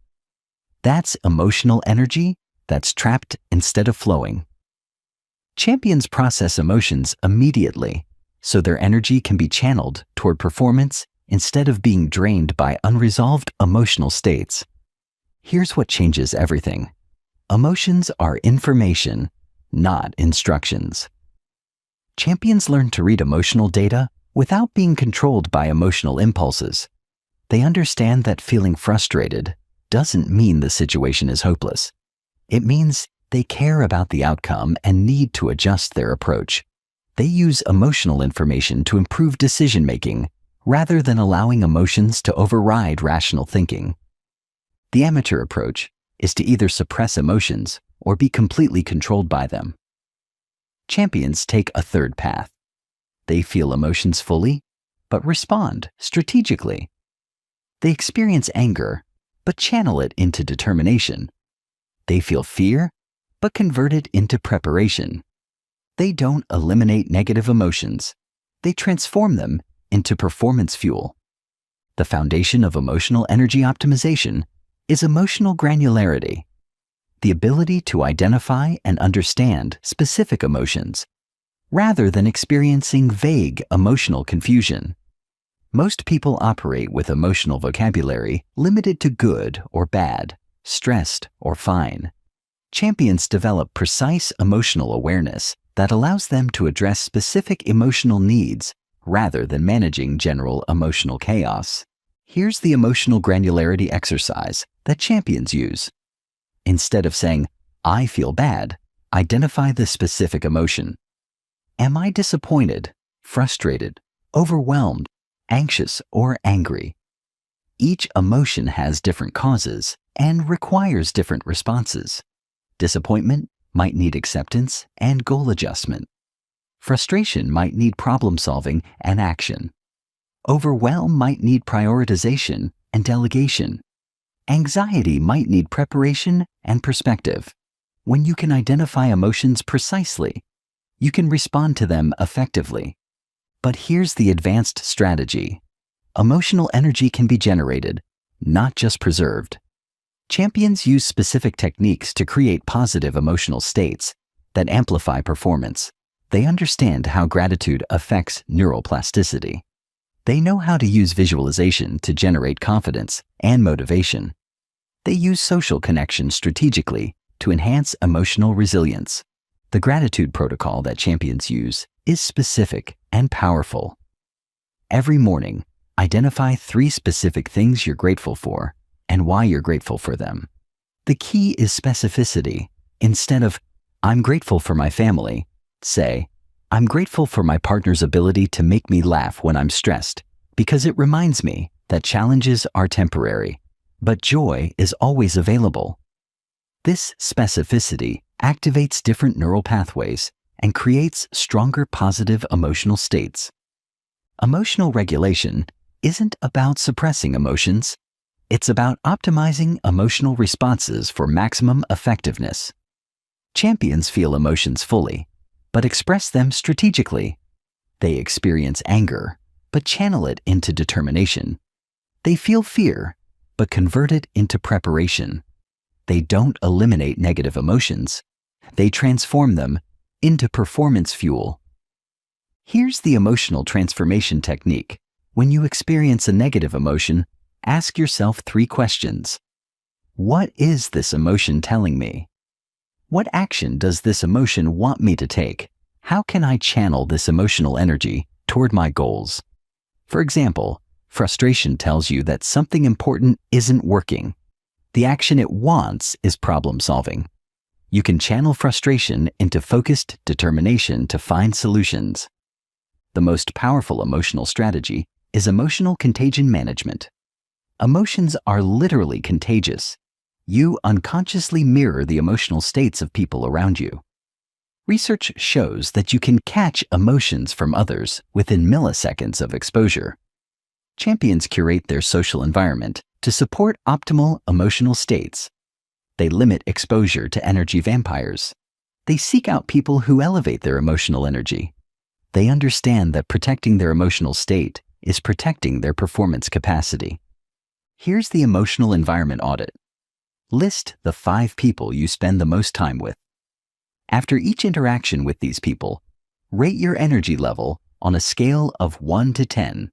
That's emotional energy that's trapped instead of flowing. Champions process emotions immediately, so their energy can be channeled toward performance instead of being drained by unresolved emotional states. Here's what changes everything. Emotions are information, not instructions. Champions learn to read emotional data without being controlled by emotional impulses. They understand that feeling frustrated doesn't mean the situation is hopeless. It means they care about the outcome and need to adjust their approach. They use emotional information to improve decision-making rather than allowing emotions to override rational thinking. The amateur approach is to either suppress emotions or be completely controlled by them. Champions take a third path. They feel emotions fully, but respond strategically. They experience anger, but channel it into determination. They feel fear, but convert it into preparation. They don't eliminate negative emotions. They transform them into performance fuel. The foundation of emotional energy optimization is emotional granularity, the ability to identify and understand specific emotions, rather than experiencing vague emotional confusion. Most people operate with emotional vocabulary limited to good or bad, stressed or fine. Champions develop precise emotional awareness that allows them to address specific emotional needs rather than managing general emotional chaos. Here's the emotional granularity exercise that champions use. Instead of saying, "I feel bad," identify the specific emotion. Am I disappointed, frustrated, overwhelmed, anxious, or angry? Each emotion has different causes and requires different responses. Disappointment might need acceptance and goal adjustment. Frustration might need problem solving and action. Overwhelm might need prioritization and delegation. Anxiety might need preparation and perspective. When you can identify emotions precisely, you can respond to them effectively. But here's the advanced strategy. Emotional energy can be generated, not just preserved. Champions use specific techniques to create positive emotional states that amplify performance. They understand how gratitude affects neuroplasticity. They know how to use visualization to generate confidence and motivation. They use social connection strategically to enhance emotional resilience. The gratitude protocol that champions use is specific and powerful. Every morning, identify 3 specific things you're grateful for and why you're grateful for them. The key is specificity. Instead of, "I'm grateful for my family," say, "I'm grateful for my partner's ability to make me laugh when I'm stressed, because it reminds me that challenges are temporary, but joy is always available." This specificity activates different neural pathways and creates stronger positive emotional states. Emotional regulation isn't about suppressing emotions. It's about optimizing emotional responses for maximum effectiveness. Champions feel emotions fully, but express them strategically. They experience anger, but channel it into determination. They feel fear, but convert it into preparation. They don't eliminate negative emotions. They transform them into performance fuel. Here's the emotional transformation technique. When you experience a negative emotion, ask yourself 3 questions. What is this emotion telling me? What action does this emotion want me to take? How can I channel this emotional energy toward my goals? For example, frustration tells you that something important isn't working. The action it wants is problem solving. You can channel frustration into focused determination to find solutions. The most powerful emotional strategy is emotional contagion management. Emotions are literally contagious. You unconsciously mirror the emotional states of people around you. Research shows that you can catch emotions from others within milliseconds of exposure. Champions curate their social environment to support optimal emotional states. They limit exposure to energy vampires. They seek out people who elevate their emotional energy. They understand that protecting their emotional state is protecting their performance capacity. Here's the emotional environment audit. List the 5 people you spend the most time with. After each interaction with these people, rate your energy level on a scale of 1 to 10.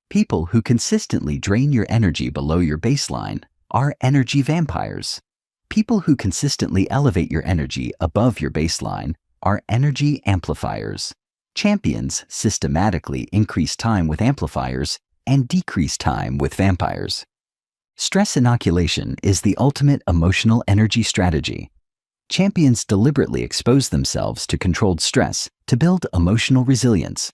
People who consistently drain your energy below your baseline are energy vampires. People who consistently elevate your energy above your baseline are energy amplifiers. Champions systematically increase time with amplifiers and decrease time with vampires. Stress inoculation is the ultimate emotional energy strategy. Champions deliberately expose themselves to controlled stress to build emotional resilience.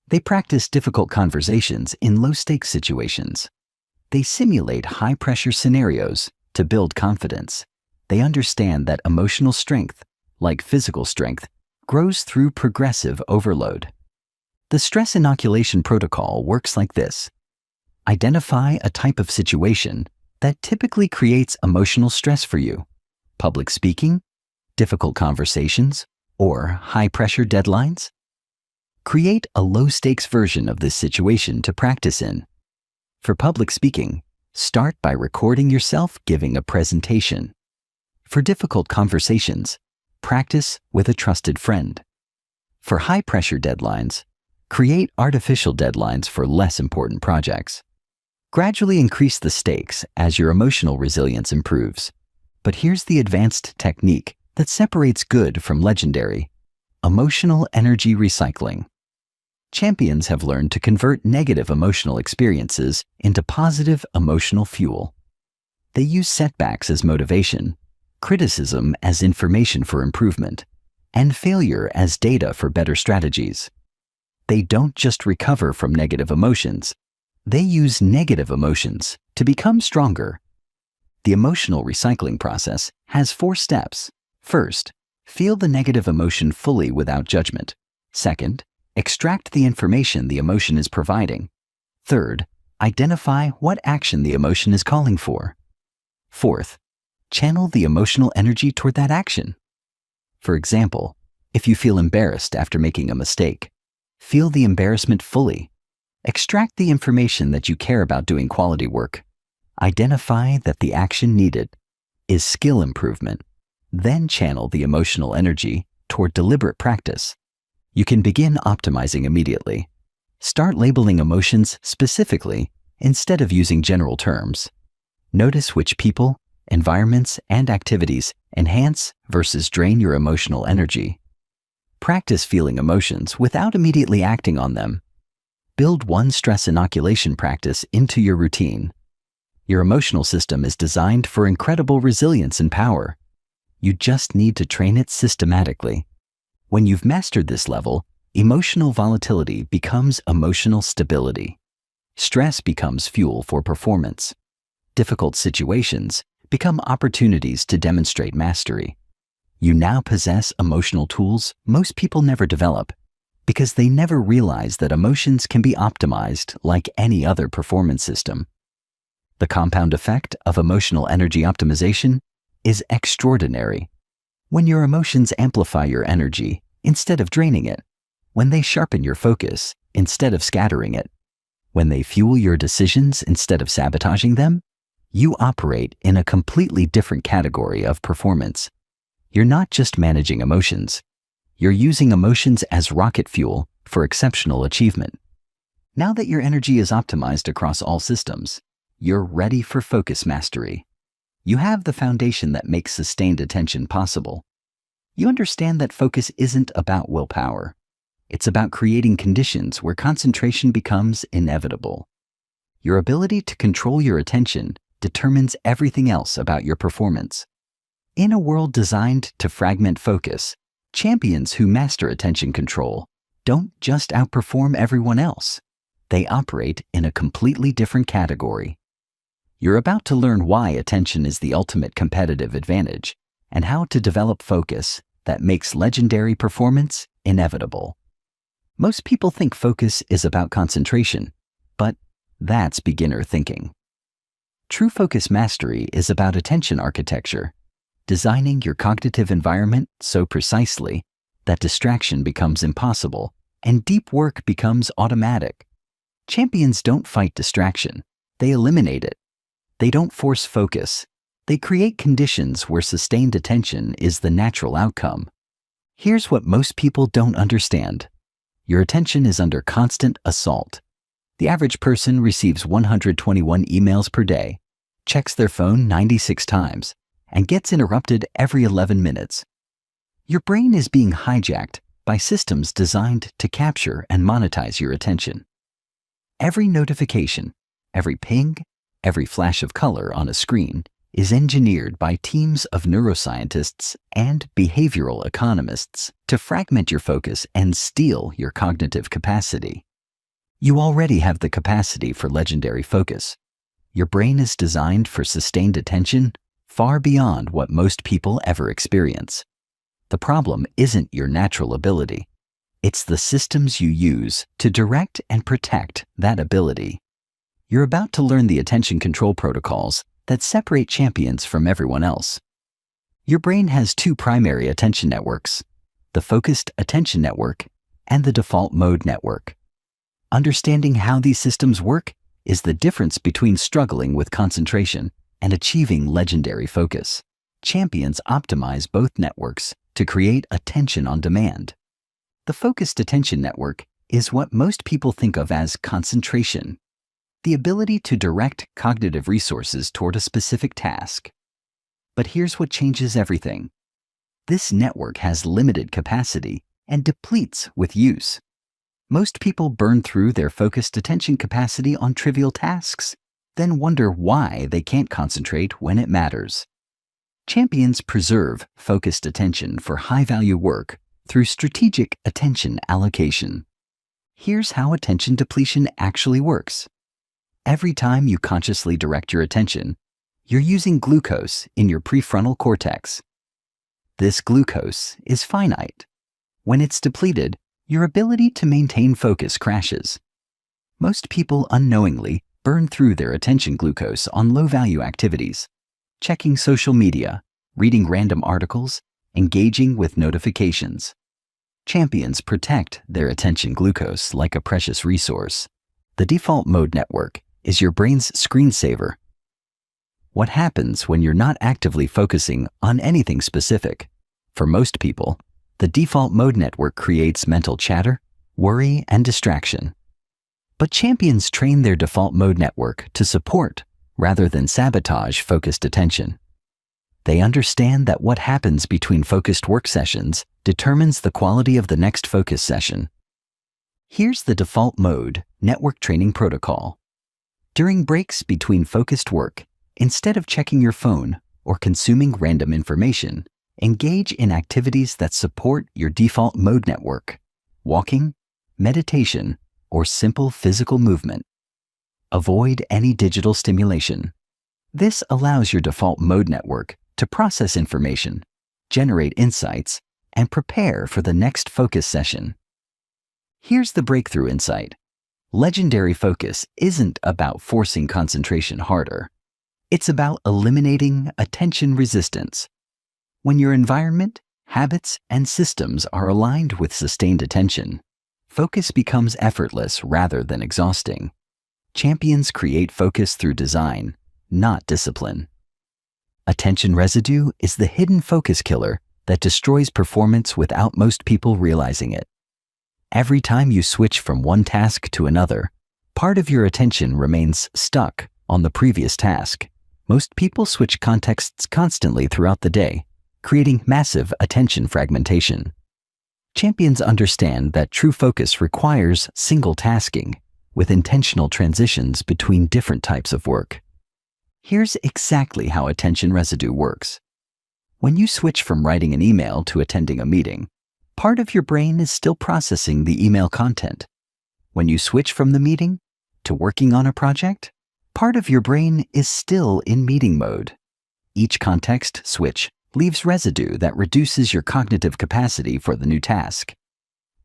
They practice difficult conversations in low-stakes situations. They simulate high-pressure scenarios to build confidence. They understand that emotional strength, like physical strength, grows through progressive overload. The stress inoculation protocol works like this. Identify a type of situation that typically creates emotional stress for you: public speaking, difficult conversations, or high-pressure deadlines. Create a low-stakes version of this situation to practice in. For public speaking, Start by recording yourself giving a presentation. For difficult conversations, practice with a trusted friend. For high-pressure deadlines, create artificial deadlines for less important projects. Gradually increase the stakes as your emotional resilience improves. But here's the advanced technique that separates good from legendary: emotional energy recycling. Champions have learned to convert negative emotional experiences into positive emotional fuel. They use setbacks as motivation, criticism as information for improvement, and failure as data for better strategies. They don't just recover from negative emotions, they use negative emotions to become stronger. The emotional recycling process has 4 steps. First, feel the negative emotion fully without judgment. Second, extract the information the emotion is providing. Third, identify what action the emotion is calling for. Fourth, channel the emotional energy toward that action. For example, if you feel embarrassed after making a mistake, feel the embarrassment fully. Extract the information that you care about doing quality work. Identify that the action needed is skill improvement. Then channel the emotional energy toward deliberate practice. You can begin optimizing immediately. Start labeling emotions specifically instead of using general terms. Notice which people, environments, and activities enhance versus drain your emotional energy. Practice feeling emotions without immediately acting on them. Build one stress inoculation practice into your routine. Your emotional system is designed for incredible resilience and power. You just need to train it systematically. When you've mastered this level, emotional volatility becomes emotional stability. Stress becomes fuel for performance. Difficult situations become opportunities to demonstrate mastery. You now possess emotional tools most people never develop because they never realize that emotions can be optimized like any other performance system. The compound effect of emotional energy optimization is extraordinary. When your emotions amplify your energy instead of draining it, when they sharpen your focus instead of scattering it, when they fuel your decisions instead of sabotaging them, you operate in a completely different category of performance. You're not just managing emotions, you're using emotions as rocket fuel for exceptional achievement. Now that your energy is optimized across all systems, you're ready for focus mastery. You have the foundation that makes sustained attention possible. You understand that focus isn't about willpower. It's about creating conditions where concentration becomes inevitable. Your ability to control your attention determines everything else about your performance. In a world designed to fragment focus, champions who master attention control don't just outperform everyone else. They operate in a completely different category. You're about to learn why attention is the ultimate competitive advantage and how to develop focus that makes legendary performance inevitable. Most people think focus is about concentration, but that's beginner thinking. True focus mastery is about attention architecture, designing your cognitive environment so precisely that distraction becomes impossible and deep work becomes automatic. Champions don't fight distraction, they eliminate it. They don't force focus. They create conditions where sustained attention is the natural outcome. Here's what most people don't understand. Your attention is under constant assault. The average person receives 121 emails per day, checks their phone 96 times, and gets interrupted every 11 minutes. Your brain is being hijacked by systems designed to capture and monetize your attention. Every notification, every ping, every flash of color on a screen is engineered by teams of neuroscientists and behavioral economists to fragment your focus and steal your cognitive capacity. You already have the capacity for legendary focus. Your brain is designed for sustained attention far beyond what most people ever experience. The problem isn't your natural ability. It's the systems you use to direct and protect that ability. You're about to learn the attention control protocols that separate champions from everyone else. Your brain has 2 primary attention networks, the focused attention network and the default mode network. Understanding how these systems work is the difference between struggling with concentration and achieving legendary focus. Champions optimize both networks to create attention on demand. The focused attention network is what most people think of as concentration, the ability to direct cognitive resources toward a specific task. But here's what changes everything. This network has limited capacity and depletes with use. Most people burn through their focused attention capacity on trivial tasks, then wonder why they can't concentrate when it matters. Champions preserve focused attention for high-value work through strategic attention allocation. Here's how attention depletion actually works. Every time you consciously direct your attention, you're using glucose in your prefrontal cortex. This glucose is finite. When it's depleted, your ability to maintain focus crashes. Most people unknowingly burn through their attention glucose on low-value activities, checking social media, reading random articles, engaging with notifications. Champions protect their attention glucose like a precious resource. The default mode network is your brain's screensaver. What happens when you're not actively focusing on anything specific? For most people, the default mode network creates mental chatter, worry, and distraction. But champions train their default mode network to support rather than sabotage focused attention. They understand that what happens between focused work sessions determines the quality of the next focus session. Here's the default mode network training protocol. During breaks between focused work, instead of checking your phone or consuming random information, engage in activities that support your default mode network: walking, meditation, or simple physical movement. Avoid any digital stimulation. This allows your default mode network to process information, generate insights, and prepare for the next focus session. Here's the breakthrough insight. Legendary focus isn't about forcing concentration harder. It's about eliminating attention resistance. When your environment, habits, and systems are aligned with sustained attention, focus becomes effortless rather than exhausting. Champions create focus through design, not discipline. Attention residue is the hidden focus killer that destroys performance without most people realizing it. Every time you switch from one task to another, part of your attention remains stuck on the previous task. Most people switch contexts constantly throughout the day, creating massive attention fragmentation. Champions understand that true focus requires single tasking, with intentional transitions between different types of work. Here's exactly how attention residue works. When you switch from writing an email to attending a meeting, part of your brain is still processing the email content. When you switch from the meeting to working on a project, part of your brain is still in meeting mode. Each context switch leaves residue that reduces your cognitive capacity for the new task.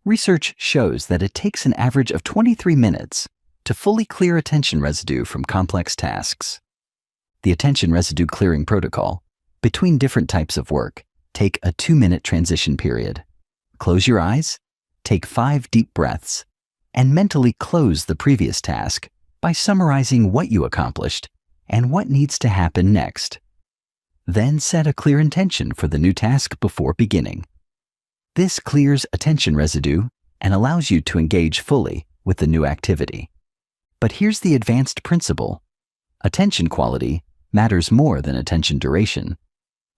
Research shows that it takes an average of 23 minutes to fully clear attention residue from complex tasks. The attention residue clearing protocol between different types of work take a 2-minute transition period. Close your eyes, take 5 deep breaths, and mentally close the previous task by summarizing what you accomplished and what needs to happen next. Then set a clear intention for the new task before beginning. This clears attention residue and allows you to engage fully with the new activity. But here's the advanced principle. Attention quality matters more than attention duration.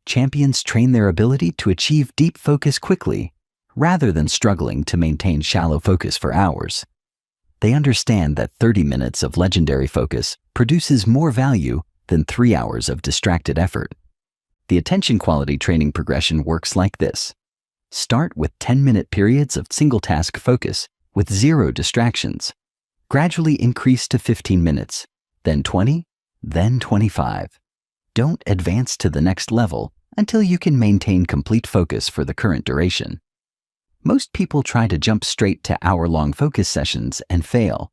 Champions train their ability to achieve deep focus quickly, rather than struggling to maintain shallow focus for hours. They understand that 30 minutes of legendary focus produces more value than 3 hours of distracted effort. The attention quality training progression works like this. Start with 10-minute periods of single-task focus with 0 distractions. Gradually increase to 15 minutes, then 20, then 25. Don't advance to the next level until you can maintain complete focus for the current duration. Most people try to jump straight to hour-long focus sessions and fail.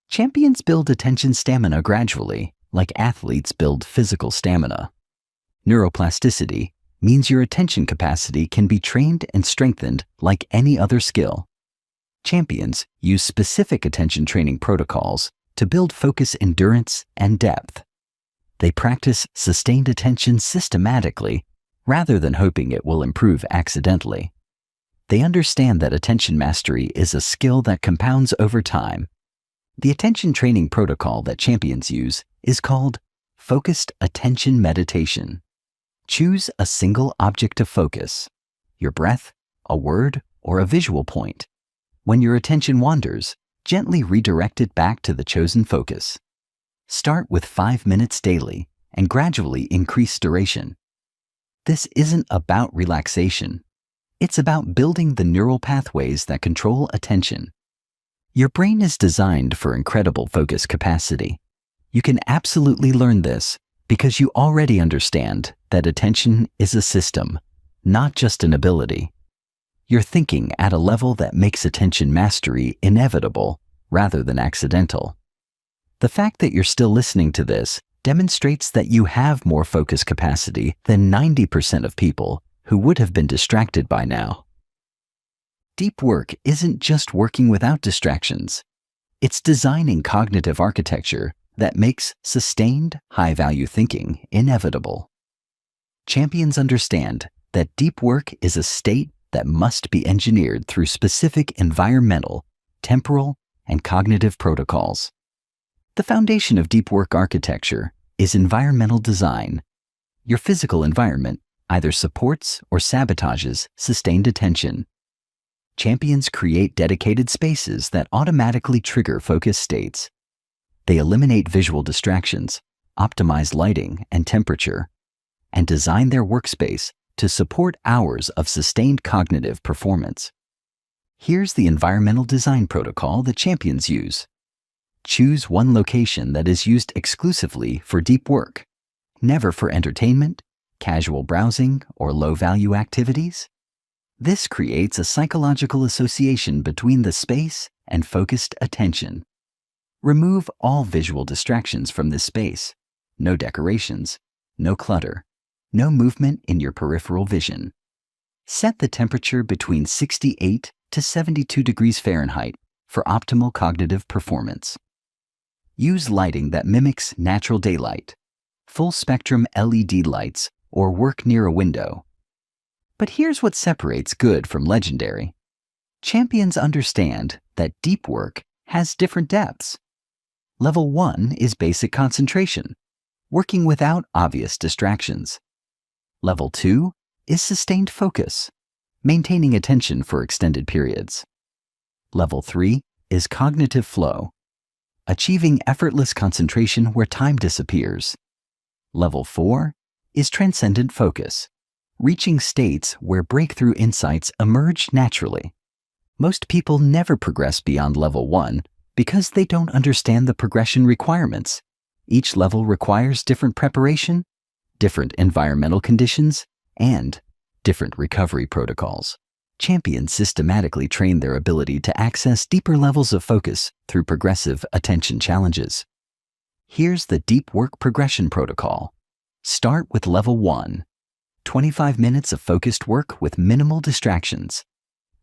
Champions build attention stamina gradually, like athletes build physical stamina. Neuroplasticity means your attention capacity can be trained and strengthened like any other skill. Champions use specific attention training protocols to build focus endurance and depth. They practice sustained attention systematically rather than hoping it will improve accidentally. They understand that attention mastery is a skill that compounds over time. The attention training protocol that champions use is called Focused Attention Meditation. Choose a single object of focus, your breath, a word, or a visual point. When your attention wanders, gently redirect it back to the chosen focus. Start with 5 minutes daily and gradually increase duration. This isn't about relaxation. It's about building the neural pathways that control attention. Your brain is designed for incredible focus capacity. You can absolutely learn this because you already understand that attention is a system, not just an ability. You're thinking at a level that makes attention mastery inevitable rather than accidental. The fact that you're still listening to this demonstrates that you have more focus capacity than 90% of people who would have been distracted by now. Deep work isn't just working without distractions. It's designing cognitive architecture that makes sustained, high-value thinking inevitable. Champions understand that deep work is a state that must be engineered through specific environmental, temporal, and cognitive protocols. The foundation of deep work architecture is environmental design. Your physical environment either supports or sabotages sustained attention. Champions create dedicated spaces that automatically trigger focus states. They eliminate visual distractions, optimize lighting and temperature, and design their workspace to support hours of sustained cognitive performance. Here's the environmental design protocol that champions use. Choose one location that is used exclusively for deep work, never for entertainment, casual browsing, or low-value activities. This creates a psychological association between the space and focused attention. Remove all visual distractions from this space. No decorations, no clutter, no movement in your peripheral vision. Set the temperature between 68 to 72 degrees Fahrenheit for optimal cognitive performance. Use lighting that mimics natural daylight, full-spectrum LED lights, or work near a window. But here's what separates good from legendary. Champions understand that deep work has different depths. Level 1 is basic concentration, working without obvious distractions. Level 2 is sustained focus, maintaining attention for extended periods. Level 3 is cognitive flow, achieving effortless concentration where time disappears. Level 4 is transcendent focus, reaching states where breakthrough insights emerge naturally. Most people never progress beyond level 1 because they don't understand the progression requirements. Each level requires different preparation, different environmental conditions, and different recovery protocols. Champions systematically train their ability to access deeper levels of focus through progressive attention challenges. Here's the deep work progression protocol. Start with level 1, 25 minutes of focused work with minimal distractions.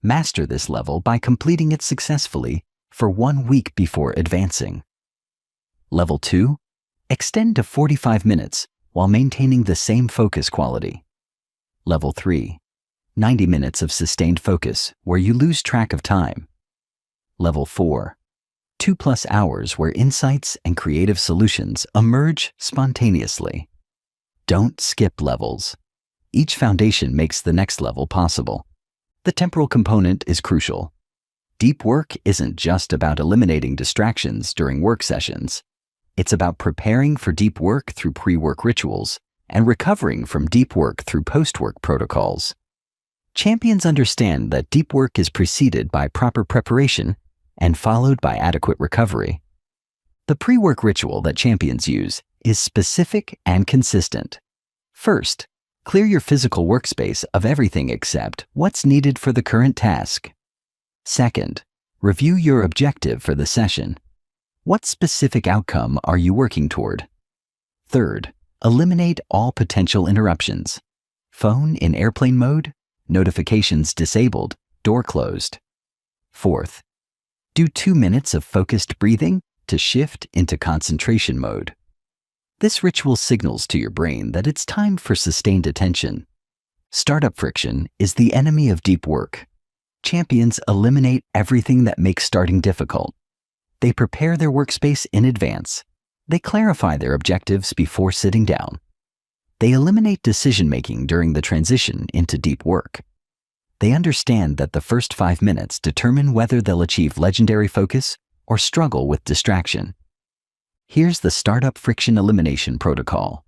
Master this level by completing it successfully for 1 week before advancing. Level 2, extend to 45 minutes while maintaining the same focus quality. Level 3, 90 minutes of sustained focus where you lose track of time. Level 4, 2+ hours where insights and creative solutions emerge spontaneously. Don't skip levels. Each foundation makes the next level possible. The temporal component is crucial. Deep work isn't just about eliminating distractions during work sessions. It's about preparing for deep work through pre-work rituals and recovering from deep work through post-work protocols. Champions understand that deep work is preceded by proper preparation and followed by adequate recovery. The pre-work ritual that champions use is specific and consistent. First, clear your physical workspace of everything except what's needed for the current task. Second, review your objective for the session. What specific outcome are you working toward? Third, eliminate all potential interruptions. Phone in airplane mode, notifications disabled, door closed. Fourth, do 2 minutes of focused breathing to shift into concentration mode. This ritual signals to your brain that it's time for sustained attention. Startup friction is the enemy of deep work. Champions eliminate everything that makes starting difficult. They prepare their workspace in advance. They clarify their objectives before sitting down. They eliminate decision-making during the transition into deep work. They understand that the first 5 minutes determine whether they'll achieve legendary focus or struggle with distraction. Here's the Startup Friction Elimination Protocol.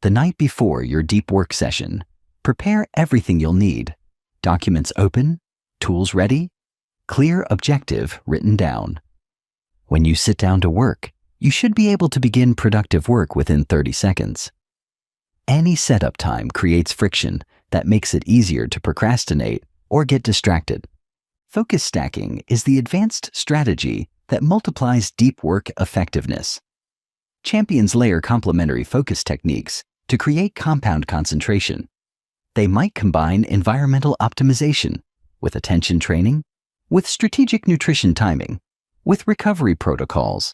The night before your deep work session, prepare everything you'll need. Documents open, tools ready, clear objective written down. When you sit down to work, you should be able to begin productive work within 30 seconds. Any setup time creates friction that makes it easier to procrastinate or get distracted. Focus stacking is the advanced strategy that multiplies deep work effectiveness. Champions layer complementary focus techniques to create compound concentration. They might combine environmental optimization with attention training, with strategic nutrition timing, with recovery protocols.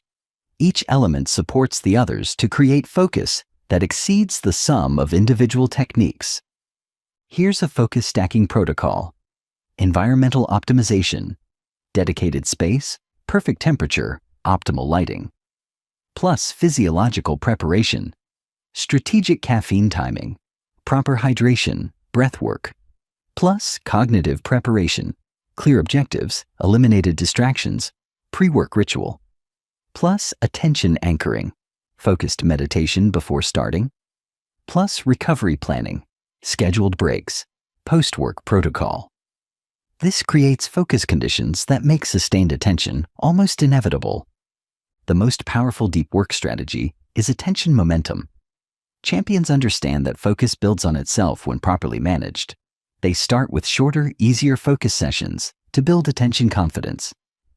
Each element supports the others to create focus that exceeds the sum of individual techniques. Here's a focus stacking protocol. Environmental optimization, dedicated space, perfect temperature, optimal lighting. Plus physiological preparation, strategic caffeine timing, proper hydration, breath work. Plus cognitive preparation, clear objectives, eliminated distractions, pre-work ritual. Plus attention anchoring, focused meditation before starting. Plus recovery planning, scheduled breaks, post-work protocol. This creates focus conditions that make sustained attention almost inevitable. The most powerful deep work strategy is attention momentum. Champions understand that focus builds on itself when properly managed. They start with shorter, easier focus sessions to build attention confidence.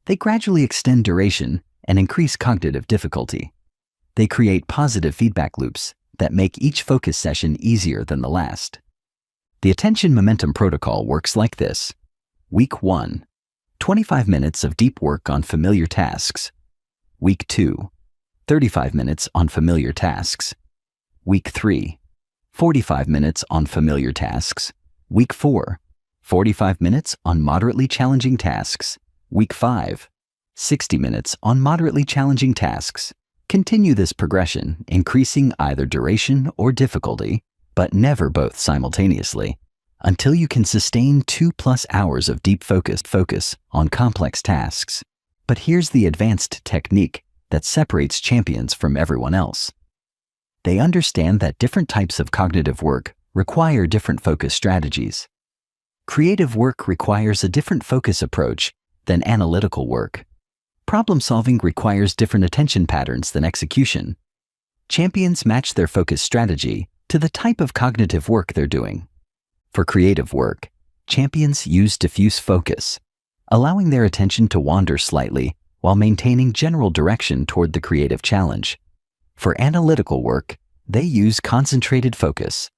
They gradually extend duration and increase cognitive difficulty. They create positive feedback loops that make each focus session easier than the last. The attention momentum protocol works like this. Week 1, 25 minutes of deep work on familiar tasks. Week 2, 35 minutes on familiar tasks. Week 3, 45 minutes on familiar tasks. Week 4, 45 minutes on moderately challenging tasks. Week 5, 60 minutes on moderately challenging tasks. Continue this progression, increasing either duration or difficulty, but never both simultaneously, until you can sustain 2+ hours of deep focus on complex tasks. But here's the advanced technique that separates champions from everyone else. They understand that different types of cognitive work require different focus strategies. Creative work requires a different focus approach than analytical work. Problem-solving requires different attention patterns than execution. Champions match their focus strategy to the type of cognitive work they're doing. For creative work, champions use diffuse focus, allowing their attention to wander slightly while maintaining general direction toward the creative challenge. For analytical work, they use concentrated focus,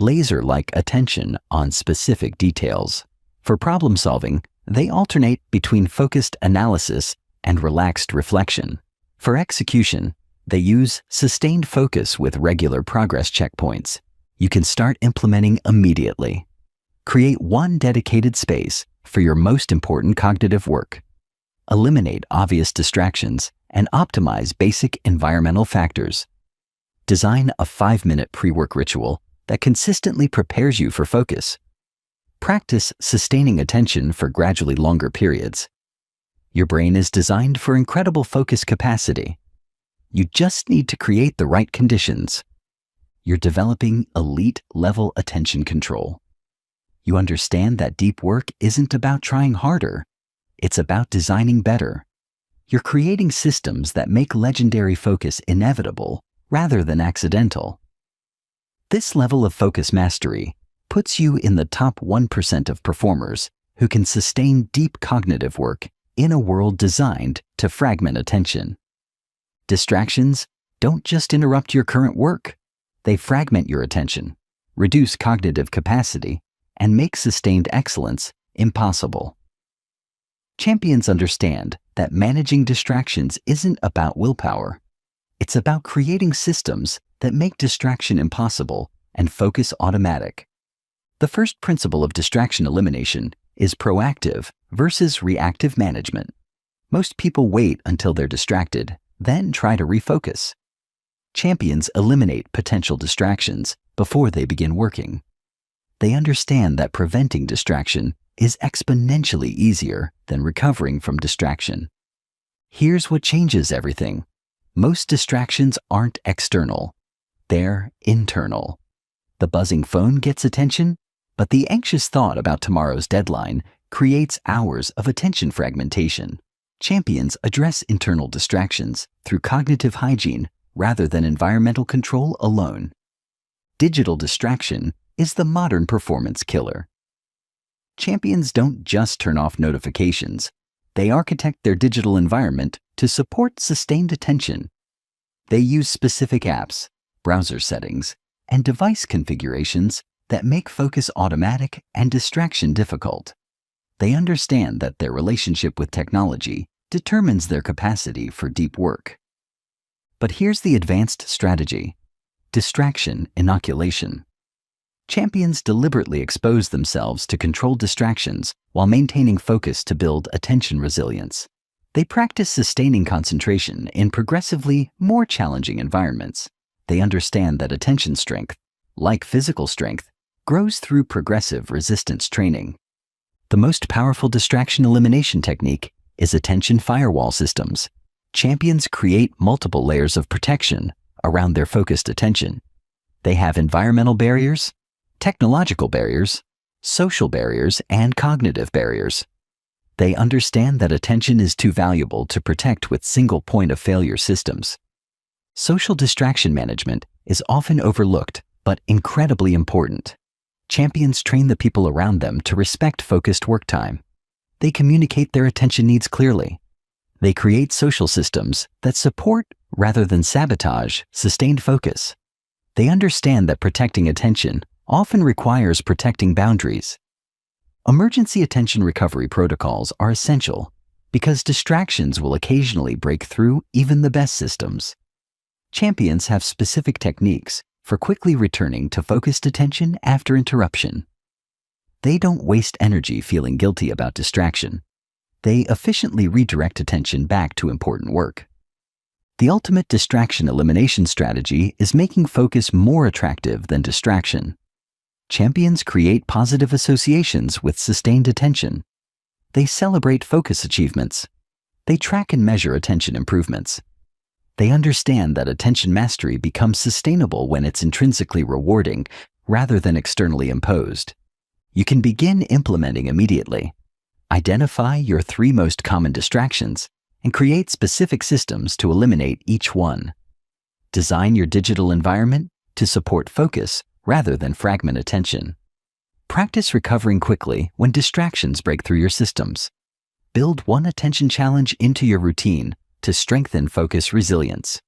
laser-like attention on specific details. For problem-solving, they alternate between focused analysis and relaxed reflection. For execution, they use sustained focus with regular progress checkpoints. You can start implementing immediately. Create one dedicated space for your most important cognitive work. Eliminate obvious distractions and optimize basic environmental factors. Design a 5-minute pre-work ritual that consistently prepares you for focus. Practice sustaining attention for gradually longer periods. Your brain is designed for incredible focus capacity. You just need to create the right conditions. You're developing elite-level attention control. You understand that deep work isn't about trying harder. It's about designing better. You're creating systems that make legendary focus inevitable rather than accidental. This level of focus mastery puts you in the top 1% of performers who can sustain deep cognitive work in a world designed to fragment attention. Distractions don't just interrupt your current work. They fragment your attention, reduce cognitive capacity, and make sustained excellence impossible. Champions understand that managing distractions isn't about willpower. It's about creating systems that make distraction impossible and focus automatic. The first principle of distraction elimination is proactive versus reactive management. Most people wait until they're distracted, then try to refocus. Champions eliminate potential distractions before they begin working. They understand that preventing distraction is exponentially easier than recovering from distraction. Here's what changes everything. Most distractions aren't external. They're internal. The buzzing phone gets attention, but the anxious thought about tomorrow's deadline creates hours of attention fragmentation. Champions address internal distractions through cognitive hygiene rather than environmental control alone. Digital distraction is the modern performance killer. Champions don't just turn off notifications. They architect their digital environment to support sustained attention. They use specific apps, browser settings, and device configurations that make focus automatic and distraction difficult. They understand that their relationship with technology determines their capacity for deep work. But here's the advanced strategy: distraction inoculation. Champions deliberately expose themselves to controlled distractions while maintaining focus to build attention resilience. They practice sustaining concentration in progressively more challenging environments. They understand that attention strength, like physical strength, grows through progressive resistance training. The most powerful distraction elimination technique is attention firewall systems. Champions create multiple layers of protection around their focused attention. They have environmental barriers, technological barriers, social barriers, and cognitive barriers. They understand that attention is too valuable to protect with single point of failure systems. Social distraction management is often overlooked, but incredibly important. Champions train the people around them to respect focused work time. They communicate their attention needs clearly. They create social systems that support, rather than sabotage, sustained focus. They understand that protecting attention often requires protecting boundaries. Emergency attention recovery protocols are essential because distractions will occasionally break through even the best systems. Champions have specific techniques for quickly returning to focused attention after interruption. They don't waste energy feeling guilty about distraction. They efficiently redirect attention back to important work. The ultimate distraction elimination strategy is making focus more attractive than distraction. Champions create positive associations with sustained attention. They celebrate focus achievements. They track and measure attention improvements. They understand that attention mastery becomes sustainable when it's intrinsically rewarding rather than externally imposed. You can begin implementing immediately. Identify your 3 most common distractions and create specific systems to eliminate each one. Design your digital environment to support focus rather than fragment attention. Practice recovering quickly when distractions break through your systems. Build one attention challenge into your routine to strengthen focus resilience.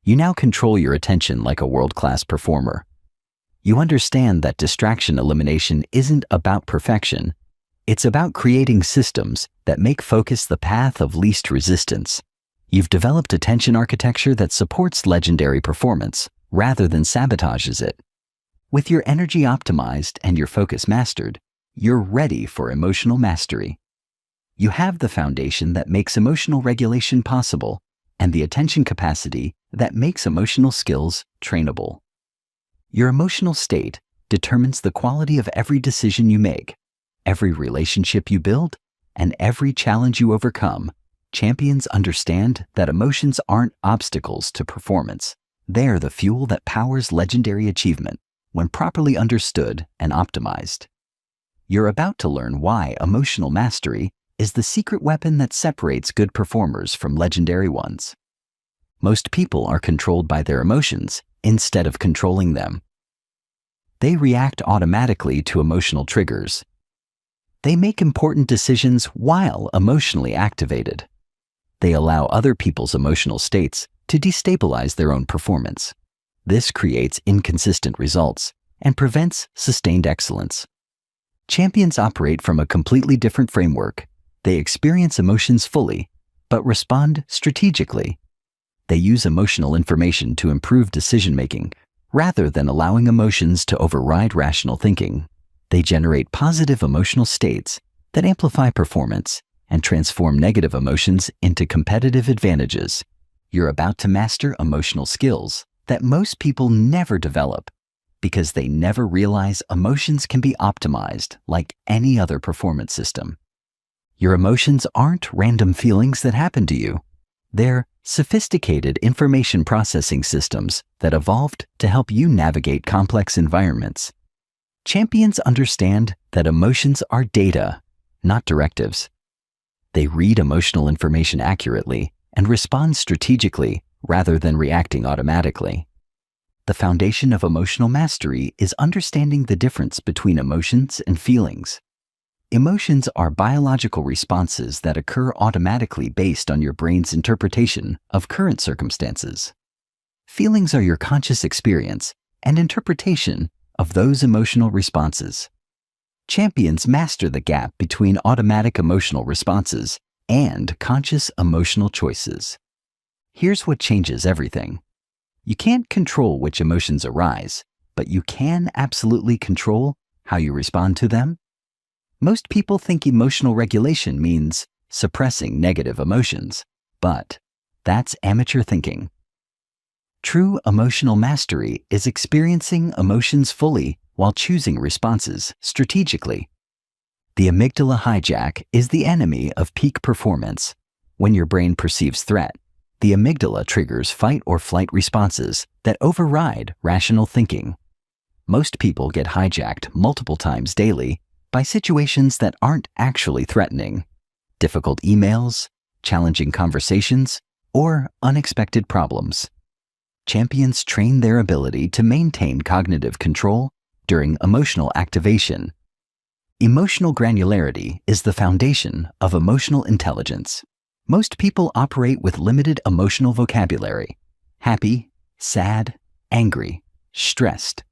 You now control your attention like a world-class performer. You understand that distraction elimination isn't about perfection. It's about creating systems that make focus the path of least resistance. You've developed attention architecture that supports legendary performance rather than sabotages it. With your energy optimized and your focus mastered, you're ready for emotional mastery. You have the foundation that makes emotional regulation possible and the attention capacity that makes emotional skills trainable. Your emotional state determines the quality of every decision you make, every relationship you build, and every challenge you overcome. Champions understand that emotions aren't obstacles to performance. They're the fuel that powers legendary achievement when properly understood and optimized. You're about to learn why emotional mastery is the secret weapon that separates good performers from legendary ones. Most people are controlled by their emotions instead of controlling them. They react automatically to emotional triggers. They make important decisions while emotionally activated. They allow other people's emotional states to destabilize their own performance. This creates inconsistent results and prevents sustained excellence. Champions operate from a completely different framework. They experience emotions fully, but respond strategically. They use emotional information to improve decision-making rather than allowing emotions to override rational thinking. They generate positive emotional states that amplify performance and transform negative emotions into competitive advantages. You're about to master emotional skills that most people never develop because they never realize emotions can be optimized like any other performance system. Your emotions aren't random feelings that happen to you. They're sophisticated information processing systems that evolved to help you navigate complex environments. Champions understand that emotions are data, not directives. They read emotional information accurately and respond strategically rather than reacting automatically. The foundation of emotional mastery is understanding the difference between emotions and feelings. Emotions are biological responses that occur automatically based on your brain's interpretation of current circumstances. Feelings are your conscious experience and interpretation of those emotional responses. Champions master the gap between automatic emotional responses and conscious emotional choices. Here's what changes everything. You can't control which emotions arise, but you can absolutely control how you respond to them. Most people think emotional regulation means suppressing negative emotions, but that's amateur thinking. True emotional mastery is experiencing emotions fully while choosing responses strategically. The amygdala hijack is the enemy of peak performance. When your brain perceives threat, the amygdala triggers fight or flight responses that override rational thinking. Most people get hijacked multiple times daily by situations that aren't actually threatening. Difficult emails, challenging conversations, or unexpected problems. Champions train their ability to maintain cognitive control during emotional activation. Emotional granularity is the foundation of emotional intelligence. Most people operate with limited emotional vocabulary: happy, sad, angry, stressed.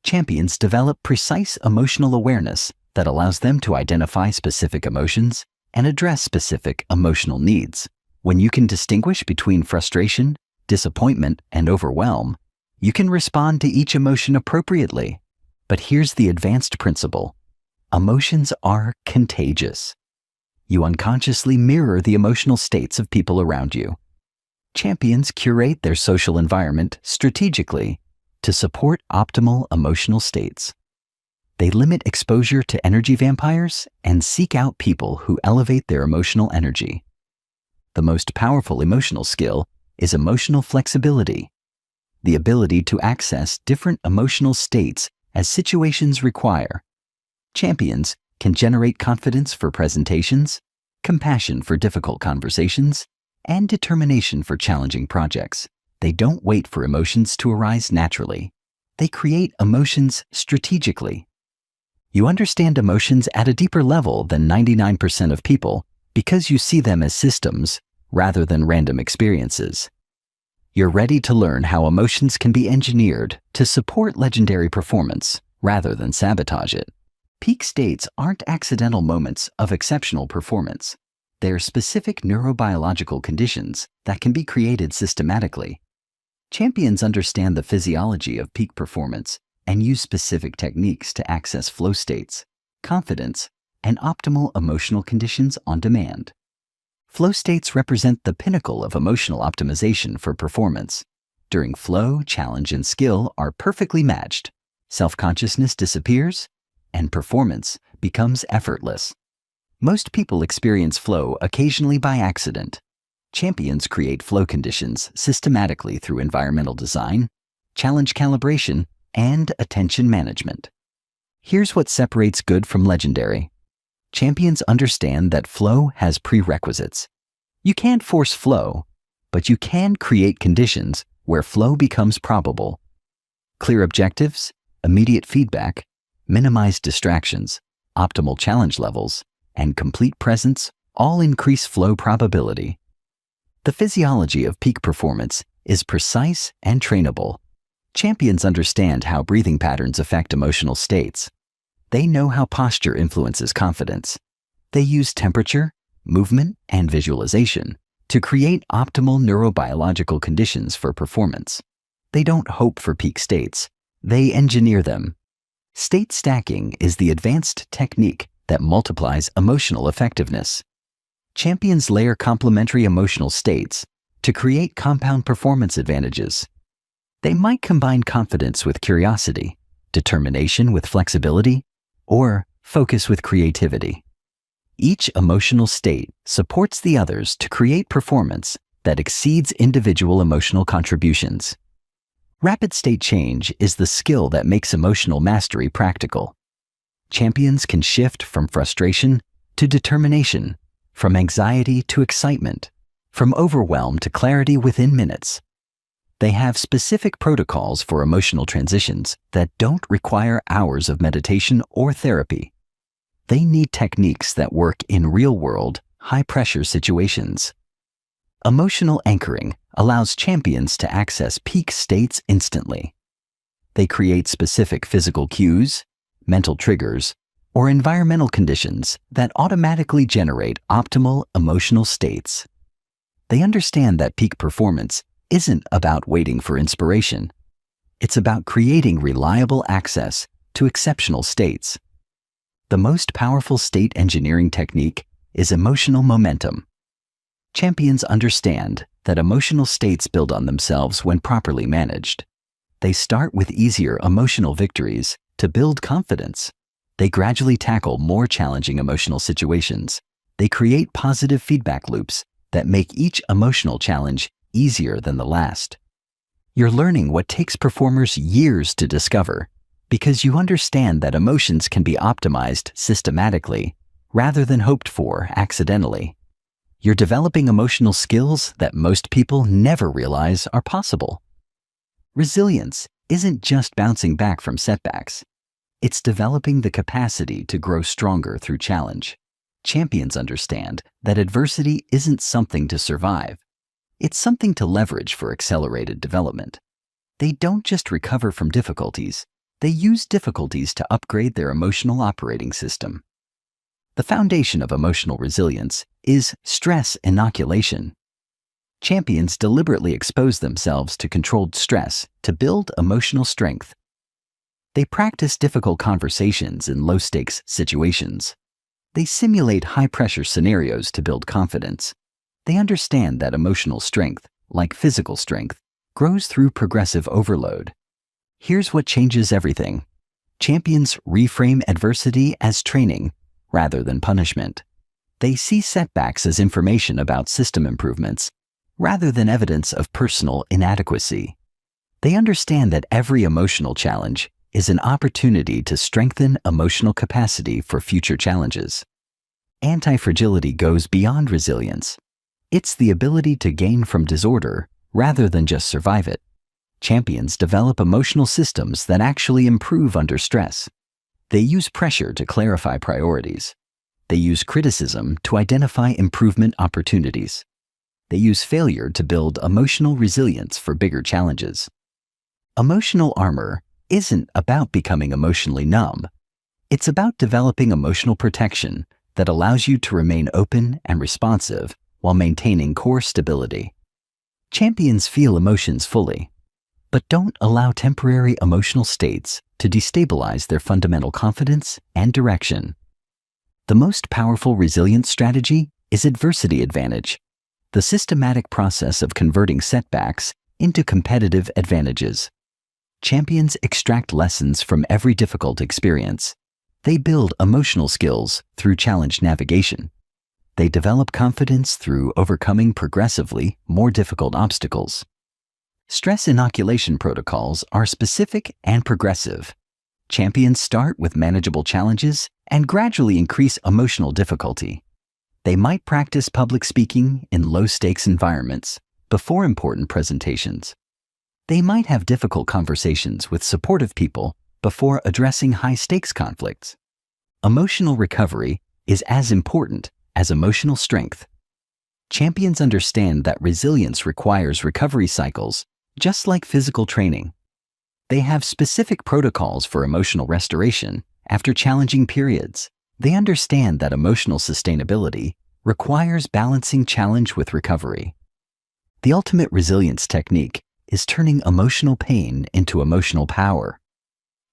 Champions develop precise emotional awareness that allows them to identify specific emotions and address specific emotional needs. When you can distinguish between frustration, disappointment, and overwhelm, you can respond to each emotion appropriately. But here's the advanced principle. Emotions are contagious. You unconsciously mirror the emotional states of people around you. Champions curate their social environment strategically to support optimal emotional states. They limit exposure to energy vampires and seek out people who elevate their emotional energy. The most powerful emotional skill is emotional flexibility, the ability to access different emotional states as situations require. Champions can generate confidence for presentations, compassion for difficult conversations, and determination for challenging projects. They don't wait for emotions to arise naturally. They create emotions strategically. You understand emotions at a deeper level than 99% of people because you see them as systems rather than random experiences. You're ready to learn how emotions can be engineered to support legendary performance rather than sabotage it. Peak states aren't accidental moments of exceptional performance. They're specific neurobiological conditions that can be created systematically. Champions understand the physiology of peak performance and use specific techniques to access flow states, confidence, and optimal emotional conditions on demand. Flow states represent the pinnacle of emotional optimization for performance. During flow, challenge and skill are perfectly matched. Self-consciousness disappears, and performance becomes effortless. Most people experience flow occasionally by accident. Champions create flow conditions systematically through environmental design, challenge calibration, and attention management. Here's what separates good from legendary. Champions understand that flow has prerequisites. You can't force flow, but you can create conditions where flow becomes probable. Clear objectives, immediate feedback, minimize distractions, optimal challenge levels, and complete presence all increase flow probability. The physiology of peak performance is precise and trainable. Champions understand how breathing patterns affect emotional states. They know how posture influences confidence. They use temperature, movement, and visualization to create optimal neurobiological conditions for performance. They don't hope for peak states, they engineer them. State stacking is the advanced technique that multiplies emotional effectiveness. Champions layer complementary emotional states to create compound performance advantages. They might combine confidence with curiosity, determination with flexibility, or focus with creativity. Each emotional state supports the others to create performance that exceeds individual emotional contributions. Rapid state change is the skill that makes emotional mastery practical. Champions can shift from frustration to determination, from anxiety to excitement, from overwhelm to clarity within minutes. They have specific protocols for emotional transitions that don't require hours of meditation or therapy. They need techniques that work in real-world, high-pressure situations. Emotional anchoring allows champions to access peak states instantly. They create specific physical cues, mental triggers, or environmental conditions that automatically generate optimal emotional states. They understand that peak performance isn't about waiting for inspiration. It's about creating reliable access to exceptional states. The most powerful state engineering technique is emotional momentum. Champions understand that emotional states build on themselves when properly managed. They start with easier emotional victories to build confidence. They gradually tackle more challenging emotional situations. They create positive feedback loops that make each emotional challenge easier than the last. You're learning what takes performers years to discover because you understand that emotions can be optimized systematically rather than hoped for accidentally. You're developing emotional skills that most people never realize are possible. Resilience isn't just bouncing back from setbacks. It's developing the capacity to grow stronger through challenge. Champions understand that adversity isn't something to survive. It's something to leverage for accelerated development. They don't just recover from difficulties, they use difficulties to upgrade their emotional operating system. The foundation of emotional resilience is stress inoculation. Champions deliberately expose themselves to controlled stress to build emotional strength. They practice difficult conversations in low-stakes situations. They simulate high-pressure scenarios to build confidence. They understand that emotional strength, like physical strength, grows through progressive overload. Here's what changes everything. Champions reframe adversity as training rather than punishment. They see setbacks as information about system improvements rather than evidence of personal inadequacy. They understand that every emotional challenge is an opportunity to strengthen emotional capacity for future challenges. Anti-fragility goes beyond resilience. It's the ability to gain from disorder rather than just survive it. Champions develop emotional systems that actually improve under stress. They use pressure to clarify priorities. They use criticism to identify improvement opportunities. They use failure to build emotional resilience for bigger challenges. Emotional armor isn't about becoming emotionally numb. It's about developing emotional protection that allows you to remain open and responsive while maintaining core stability. Champions feel emotions fully, but don't allow temporary emotional states to destabilize their fundamental confidence and direction. The most powerful resilience strategy is adversity advantage, the systematic process of converting setbacks into competitive advantages. Champions extract lessons from every difficult experience. They build emotional skills through challenge navigation. They develop confidence through overcoming progressively more difficult obstacles. Stress inoculation protocols are specific and progressive. Champions start with manageable challenges and gradually increase emotional difficulty. They might practice public speaking in low-stakes environments before important presentations. They might have difficult conversations with supportive people before addressing high-stakes conflicts. Emotional recovery is as important as emotional strength. Champions understand that resilience requires recovery cycles, just like physical training. They have specific protocols for emotional restoration after challenging periods. They understand that emotional sustainability requires balancing challenge with recovery. The ultimate resilience technique is turning emotional pain into emotional power.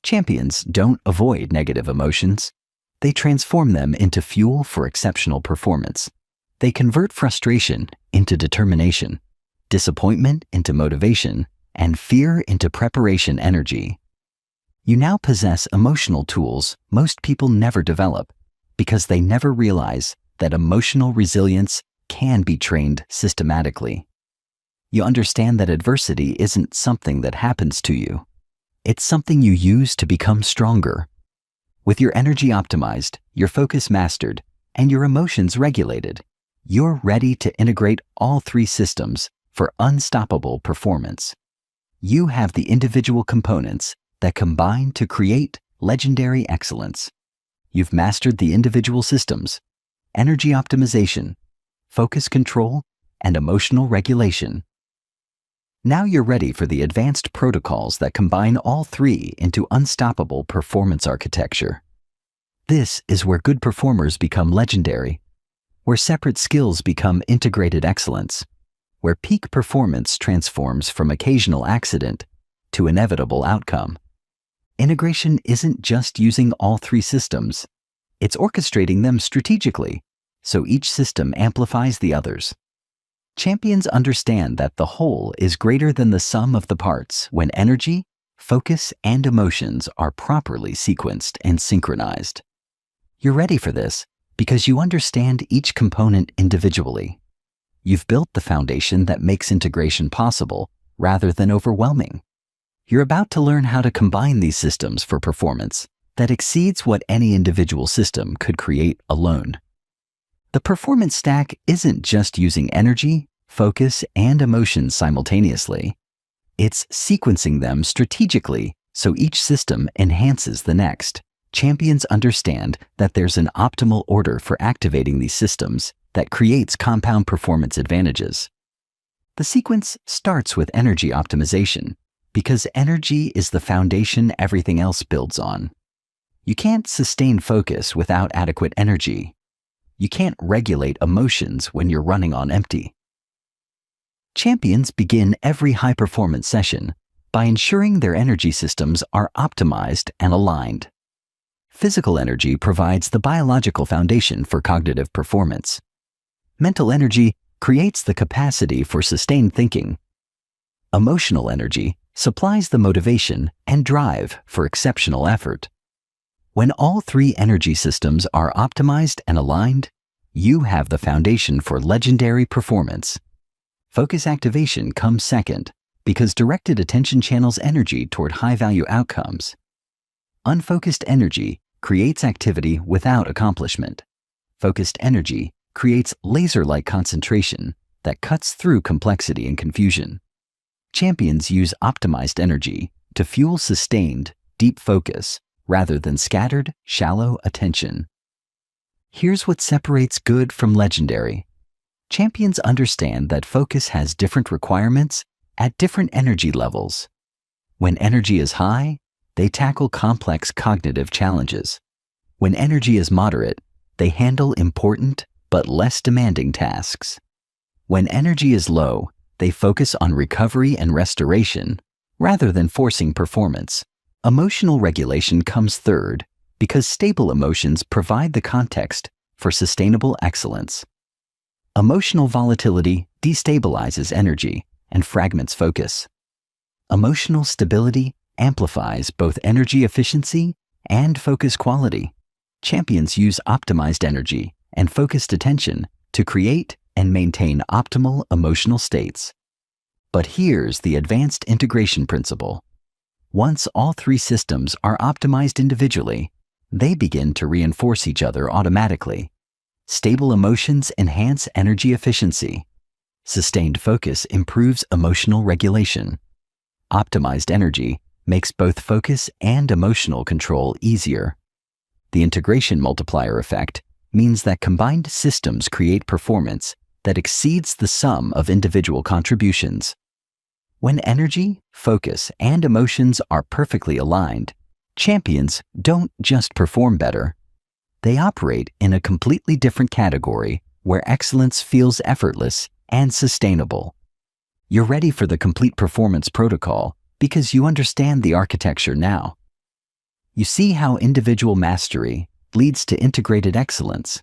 Champions don't avoid negative emotions. They transform them into fuel for exceptional performance. They convert frustration into determination, disappointment into motivation, and fear into preparation energy. You now possess emotional tools most people never develop because they never realize that emotional resilience can be trained systematically. You understand that adversity isn't something that happens to you. It's something you use to become stronger. With your energy optimized, your focus mastered, and your emotions regulated, you're ready to integrate all three systems for unstoppable performance. You have the individual components that combine to create legendary excellence. You've mastered the individual systems: energy optimization, focus control, and emotional regulation. Now you're ready for the advanced protocols that combine all three into unstoppable performance architecture. This is where good performers become legendary, where separate skills become integrated excellence, where peak performance transforms from occasional accident to inevitable outcome. Integration isn't just using all three systems, it's orchestrating them strategically, so each system amplifies the others. Champions understand that the whole is greater than the sum of the parts when energy, focus, and emotions are properly sequenced and synchronized. You're ready for this because you understand each component individually. You've built the foundation that makes integration possible rather than overwhelming. You're about to learn how to combine these systems for performance that exceeds what any individual system could create alone. The performance stack isn't just using energy, focus, and emotions simultaneously. It's sequencing them strategically so each system enhances the next. Champions understand that there's an optimal order for activating these systems that creates compound performance advantages. The sequence starts with energy optimization because energy is the foundation everything else builds on. You can't sustain focus without adequate energy. You can't regulate emotions when you're running on empty. Champions begin every high-performance session by ensuring their energy systems are optimized and aligned. Physical energy provides the biological foundation for cognitive performance. Mental energy creates the capacity for sustained thinking. Emotional energy supplies the motivation and drive for exceptional effort. When all three energy systems are optimized and aligned, you have the foundation for legendary performance. Focus activation comes second because directed attention channels energy toward high-value outcomes. Unfocused energy creates activity without accomplishment. Focused energy creates laser-like concentration that cuts through complexity and confusion. Champions use optimized energy to fuel sustained, deep focus rather than scattered, shallow attention. Here's what separates good from legendary. Champions understand that focus has different requirements at different energy levels. When energy is high, they tackle complex cognitive challenges. When energy is moderate, they handle important but less demanding tasks. When energy is low, they focus on recovery and restoration rather than forcing performance. Emotional regulation comes third because stable emotions provide the context for sustainable excellence. Emotional volatility destabilizes energy and fragments focus. Emotional stability amplifies both energy efficiency and focus quality. Champions use optimized energy and focused attention to create and maintain optimal emotional states. But here's the advanced integration principle. Once all three systems are optimized individually, they begin to reinforce each other automatically. Stable emotions enhance energy efficiency. Sustained focus improves emotional regulation. Optimized energy makes both focus and emotional control easier. The integration multiplier effect means that combined systems create performance that exceeds the sum of individual contributions. When energy, focus, and emotions are perfectly aligned, champions don't just perform better. They operate in a completely different category where excellence feels effortless and sustainable. You're ready for the complete performance protocol because you understand the architecture now. You see how individual mastery leads to integrated excellence.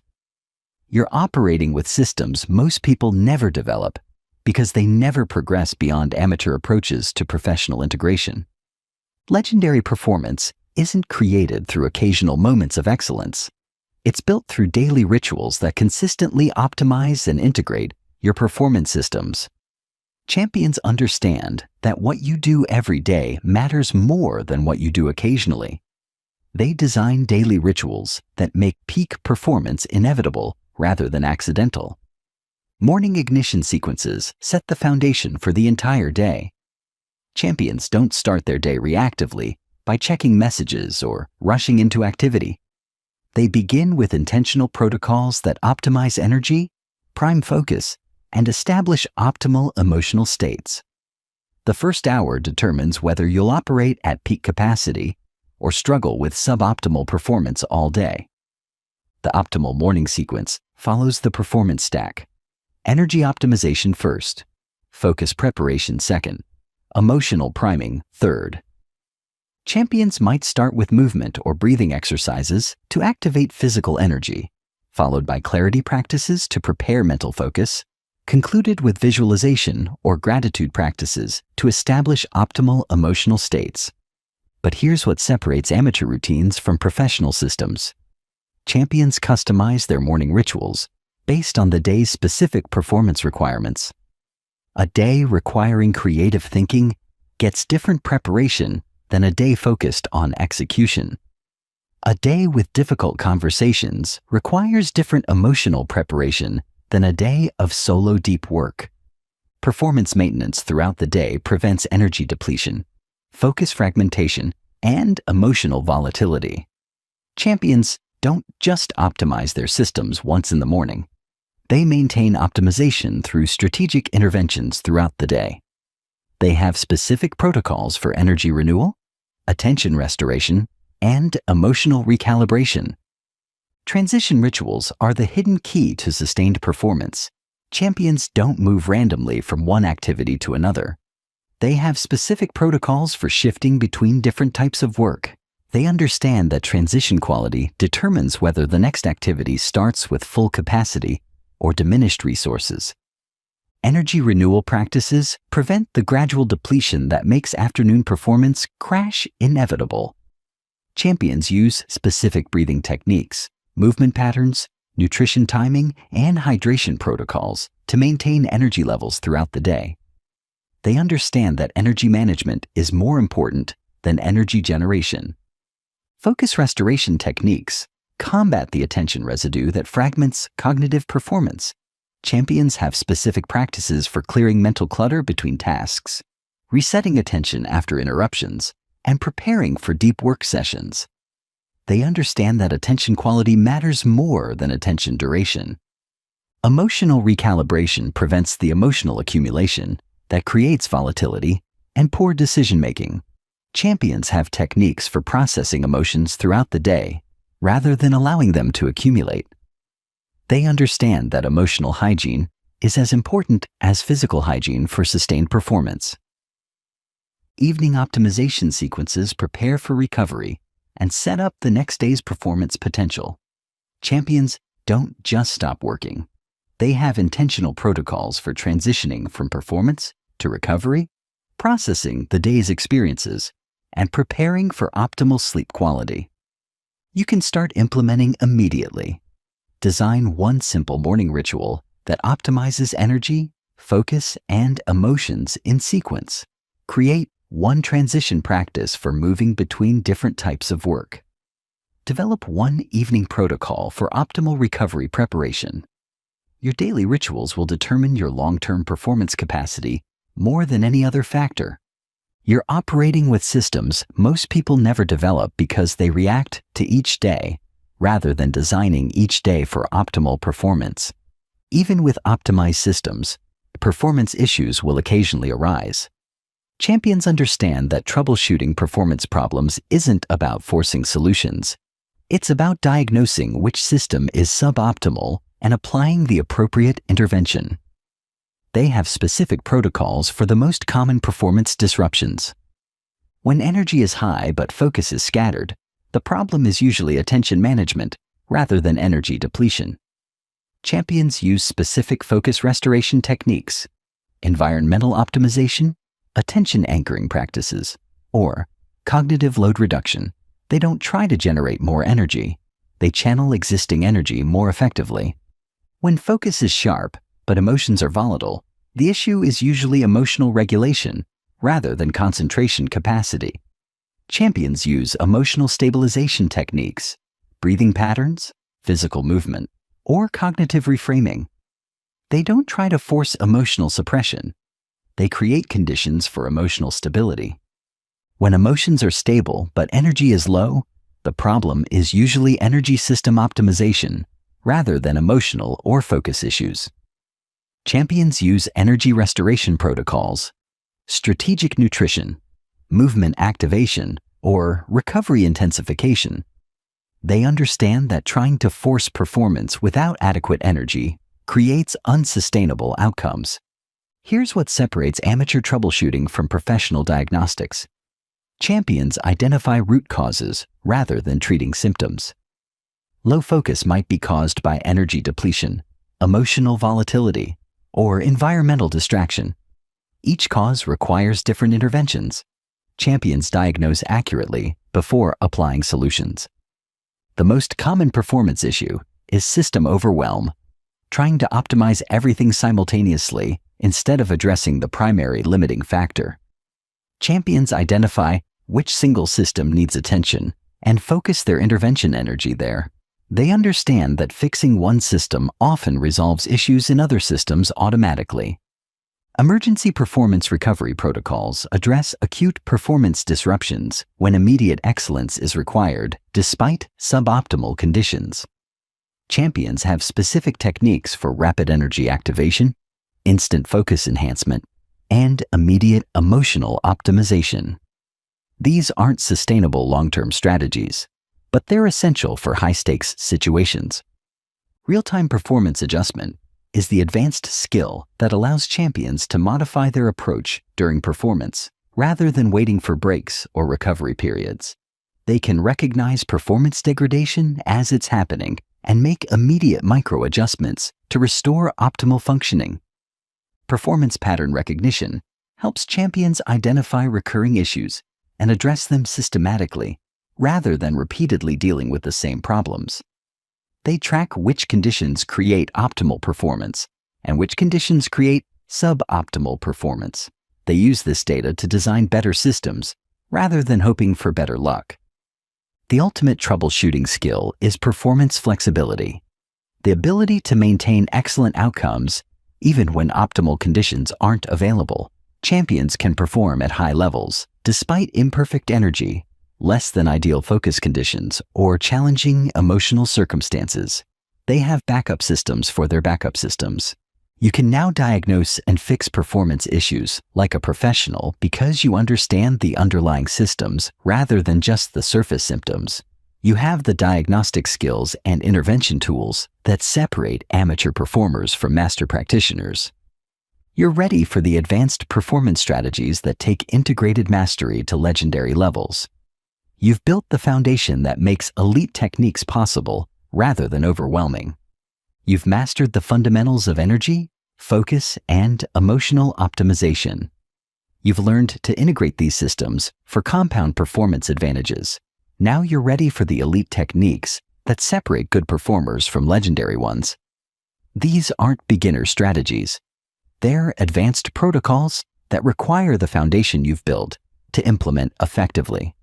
You're operating with systems most people never develop because they never progress beyond amateur approaches to professional integration. Legendary performance isn't created through occasional moments of excellence. It's built through daily rituals that consistently optimize and integrate your performance systems. Champions understand that what you do every day matters more than what you do occasionally. They design daily rituals that make peak performance inevitable rather than accidental. Morning ignition sequences set the foundation for the entire day. Champions don't start their day reactively by checking messages or rushing into activity. They begin with intentional protocols that optimize energy, prime focus, and establish optimal emotional states. The first hour determines whether you'll operate at peak capacity or struggle with suboptimal performance all day. The optimal morning sequence follows the performance stack. Energy optimization first, focus preparation second, emotional priming third. Champions might start with movement or breathing exercises to activate physical energy, followed by clarity practices to prepare mental focus, concluded with visualization or gratitude practices to establish optimal emotional states. But here's what separates amateur routines from professional systems. Champions customize their morning rituals based on the day's specific performance requirements. A day requiring creative thinking gets different preparation than a day focused on execution. A day with difficult conversations requires different emotional preparation than a day of solo deep work. Performance maintenance throughout the day prevents energy depletion, focus fragmentation, and emotional volatility. Champions don't just optimize their systems once in the morning. They maintain optimization through strategic interventions throughout the day. They have specific protocols for energy renewal, attention restoration, and emotional recalibration. Transition rituals are the hidden key to sustained performance. Champions don't move randomly from one activity to another. They have specific protocols for shifting between different types of work. They understand that transition quality determines whether the next activity starts with full capacity or diminished resources. Energy renewal practices prevent the gradual depletion that makes afternoon performance crash inevitable. Champions use specific breathing techniques, movement patterns, nutrition timing, and hydration protocols to maintain energy levels throughout the day. They understand that energy management is more important than energy generation. Focus restoration techniques combat the attention residue that fragments cognitive performance. Champions have specific practices for clearing mental clutter between tasks, resetting attention after interruptions, and preparing for deep work sessions. They understand that attention quality matters more than attention duration. Emotional recalibration prevents the emotional accumulation that creates volatility and poor decision-making. Champions have techniques for processing emotions throughout the day rather than allowing them to accumulate. They understand that emotional hygiene is as important as physical hygiene for sustained performance. Evening optimization sequences prepare for recovery and set up the next day's performance potential. Champions don't just stop working. They have intentional protocols for transitioning from performance to recovery, processing the day's experiences, and preparing for optimal sleep quality. You can start implementing immediately. Design one simple morning ritual that optimizes energy, focus, and emotions in sequence. Create one transition practice for moving between different types of work. Develop one evening protocol for optimal recovery preparation. Your daily rituals will determine your long-term performance capacity more than any other factor. You're operating with systems most people never develop because they react to each day rather than designing each day for optimal performance. Even with optimized systems, performance issues will occasionally arise. Champions understand that troubleshooting performance problems isn't about forcing solutions. It's about diagnosing which system is suboptimal and applying the appropriate intervention. They have specific protocols for the most common performance disruptions. When energy is high but focus is scattered, the problem is usually attention management rather than energy depletion. Champions use specific focus restoration techniques, environmental optimization, attention anchoring practices, or cognitive load reduction. They don't try to generate more energy. They channel existing energy more effectively. When focus is sharp, but emotions are volatile, the issue is usually emotional regulation rather than concentration capacity. Champions use emotional stabilization techniques, breathing patterns, physical movement, or cognitive reframing. They don't try to force emotional suppression. They create conditions for emotional stability. When emotions are stable but energy is low, the problem is usually energy system optimization rather than emotional or focus issues. Champions use energy restoration protocols, strategic nutrition, movement activation, or recovery intensification. They understand that trying to force performance without adequate energy creates unsustainable outcomes. Here's what separates amateur troubleshooting from professional diagnostics. Champions identify root causes rather than treating symptoms. Low focus might be caused by energy depletion, emotional volatility, or environmental distraction. Each cause requires different interventions. Champions diagnose accurately before applying solutions. The most common performance issue is system overwhelm, trying to optimize everything simultaneously instead of addressing the primary limiting factor. Champions identify which single system needs attention and focus their intervention energy there. They understand that fixing one system often resolves issues in other systems automatically. Emergency performance recovery protocols address acute performance disruptions when immediate excellence is required despite suboptimal conditions. Champions have specific techniques for rapid energy activation, instant focus enhancement, and immediate emotional optimization. These aren't sustainable long-term strategies, but they're essential for high-stakes situations. Real-time performance adjustment is the advanced skill that allows champions to modify their approach during performance rather than waiting for breaks or recovery periods. They can recognize performance degradation as it's happening and make immediate micro-adjustments to restore optimal functioning. Performance pattern recognition helps champions identify recurring issues and address them systematically rather than repeatedly dealing with the same problems. They track which conditions create optimal performance and which conditions create suboptimal performance. They use this data to design better systems rather than hoping for better luck. The ultimate troubleshooting skill is performance flexibility, the ability to maintain excellent outcomes even when optimal conditions aren't available. Champions can perform at high levels despite imperfect energy, less than ideal focus conditions, or challenging emotional circumstances. They have backup systems for their backup systems. You can now diagnose and fix performance issues like a professional because you understand the underlying systems rather than just the surface symptoms. You have the diagnostic skills and intervention tools that separate amateur performers from master practitioners. You're ready for the advanced performance strategies that take integrated mastery to legendary levels. You've built the foundation that makes elite techniques possible rather than overwhelming. You've mastered the fundamentals of energy, focus, and emotional optimization. You've learned to integrate these systems for compound performance advantages. Now you're ready for the elite techniques that separate good performers from legendary ones. These aren't beginner strategies. They're advanced protocols that require the foundation you've built to implement effectively.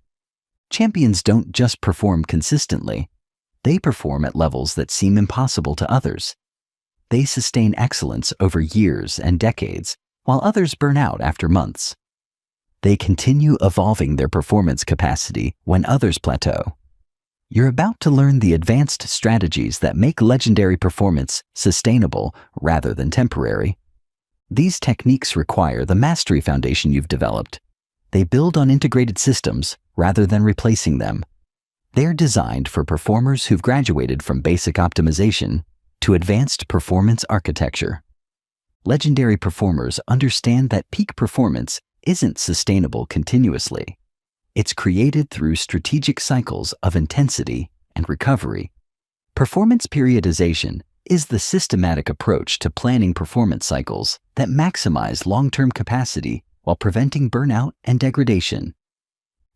Champions don't just perform consistently. They perform at levels that seem impossible to others. They sustain excellence over years and decades, while others burn out after months. They continue evolving their performance capacity when others plateau. You're about to learn the advanced strategies that make legendary performance sustainable rather than temporary. These techniques require the mastery foundation you've developed. They build on integrated systems rather than replacing them. They're designed for performers who've graduated from basic optimization to advanced performance architecture. Legendary performers understand that peak performance isn't sustainable continuously. It's created through strategic cycles of intensity and recovery. Performance periodization is the systematic approach to planning performance cycles that maximize long-term capacity while preventing burnout and degradation.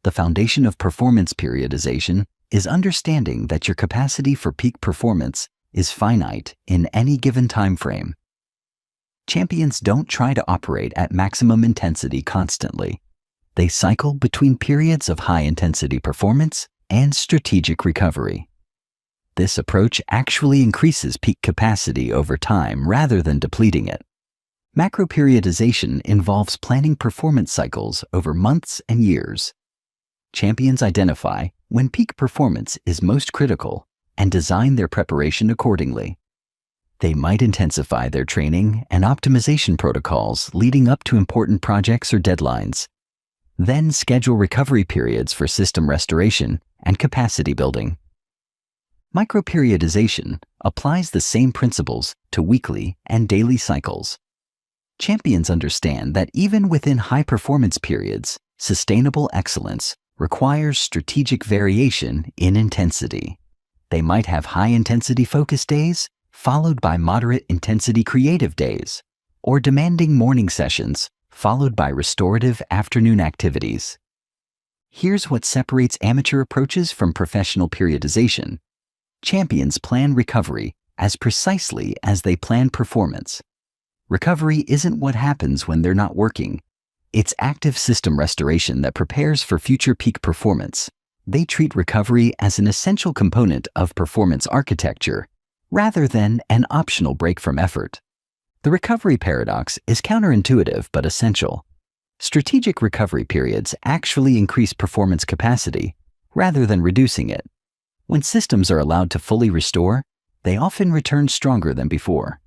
The foundation of performance periodization is understanding that your capacity for peak performance is finite in any given time frame. Champions don't try to operate at maximum intensity constantly. They cycle between periods of high-intensity performance and strategic recovery. This approach actually increases peak capacity over time rather than depleting it. Macroperiodization involves planning performance cycles over months and years. Champions identify when peak performance is most critical and design their preparation accordingly. They might intensify their training and optimization protocols leading up to important projects or deadlines, then schedule recovery periods for system restoration and capacity building. Microperiodization applies the same principles to weekly and daily cycles. Champions understand that even within high-performance periods, sustainable excellence requires strategic variation in intensity. They might have high-intensity focus days, followed by moderate-intensity creative days, or demanding morning sessions, followed by restorative afternoon activities. Here's what separates amateur approaches from professional periodization. Champions plan recovery as precisely as they plan performance. Recovery isn't what happens when they're not working. It's active system restoration that prepares for future peak performance. They treat recovery as an essential component of performance architecture, rather than an optional break from effort. The recovery paradox is counterintuitive but essential. Strategic recovery periods actually increase performance capacity, rather than reducing it. When systems are allowed to fully restore, they often return stronger than before.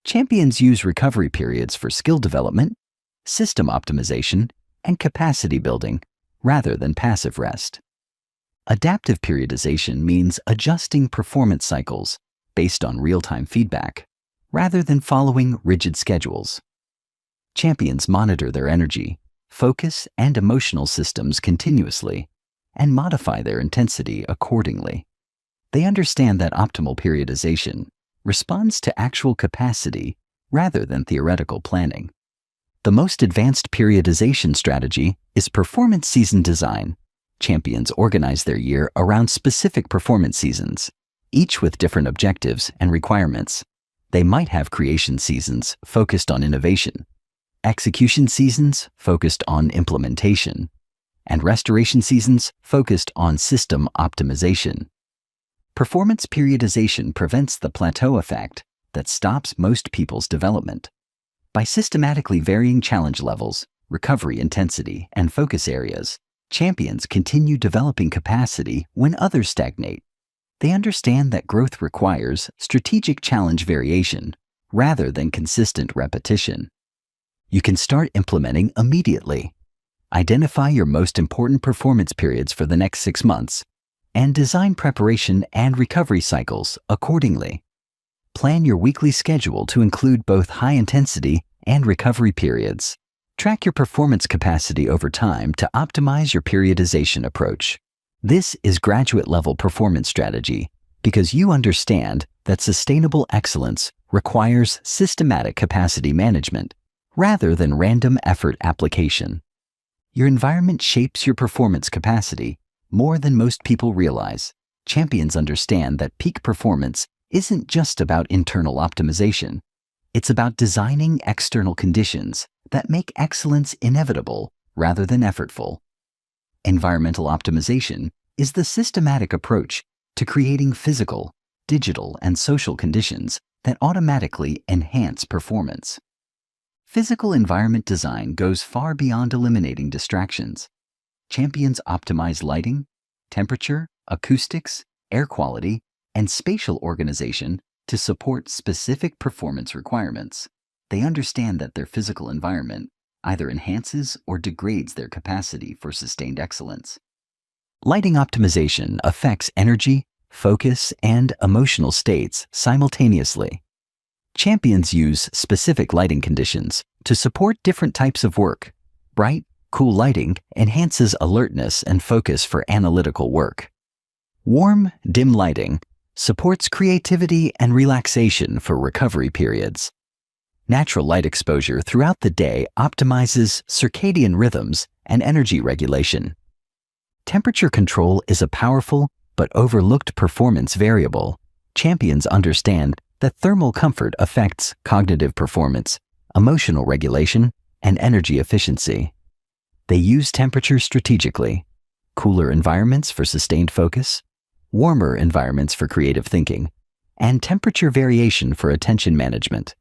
Champions use recovery periods for skill development, system optimization, and capacity building, rather than passive rest. Adaptive periodization means adjusting performance cycles based on real-time feedback, rather than following rigid schedules. Champions monitor their energy, focus, and emotional systems continuously, and modify their intensity accordingly. They understand that optimal periodization responds to actual capacity rather than theoretical planning. The most advanced periodization strategy is performance season design. Champions organize their year around specific performance seasons, each with different objectives and requirements. They might have creation seasons focused on innovation, execution seasons focused on implementation, and restoration seasons focused on system optimization. Performance periodization prevents the plateau effect that stops most people's development. By systematically varying challenge levels, recovery intensity, and focus areas, champions continue developing capacity when others stagnate. They understand that growth requires strategic challenge variation rather than consistent repetition. You can start implementing immediately. Identify your most important performance periods for the next 6 months and design preparation and recovery cycles accordingly. Plan your weekly schedule to include both high-intensity and recovery periods. Track your performance capacity over time to optimize your periodization approach. This is graduate-level performance strategy because you understand that sustainable excellence requires systematic capacity management rather than random effort application. Your environment shapes your performance capacity more than most people realize. Champions understand that peak performance isn't just about internal optimization. It's about designing external conditions that make excellence inevitable rather than effortful. Environmental optimization is the systematic approach to creating physical, digital, and social conditions that automatically enhance performance. Physical environment design goes far beyond eliminating distractions. Champions optimize lighting, temperature, acoustics, air quality, and spatial organization to support specific performance requirements. They understand that their physical environment either enhances or degrades their capacity for sustained excellence. Lighting optimization affects energy, focus, and emotional states simultaneously. Champions use specific lighting conditions to support different types of work. Bright, cool lighting enhances alertness and focus for analytical work. Warm, dim lighting supports creativity and relaxation for recovery periods. Natural light exposure throughout the day optimizes circadian rhythms and energy regulation. Temperature control is a powerful but overlooked performance variable. Champions understand that thermal comfort affects cognitive performance, emotional regulation, and energy efficiency. They use temperature strategically: cooler environments for sustained focus, warmer environments for creative thinking, and temperature variation for attention management.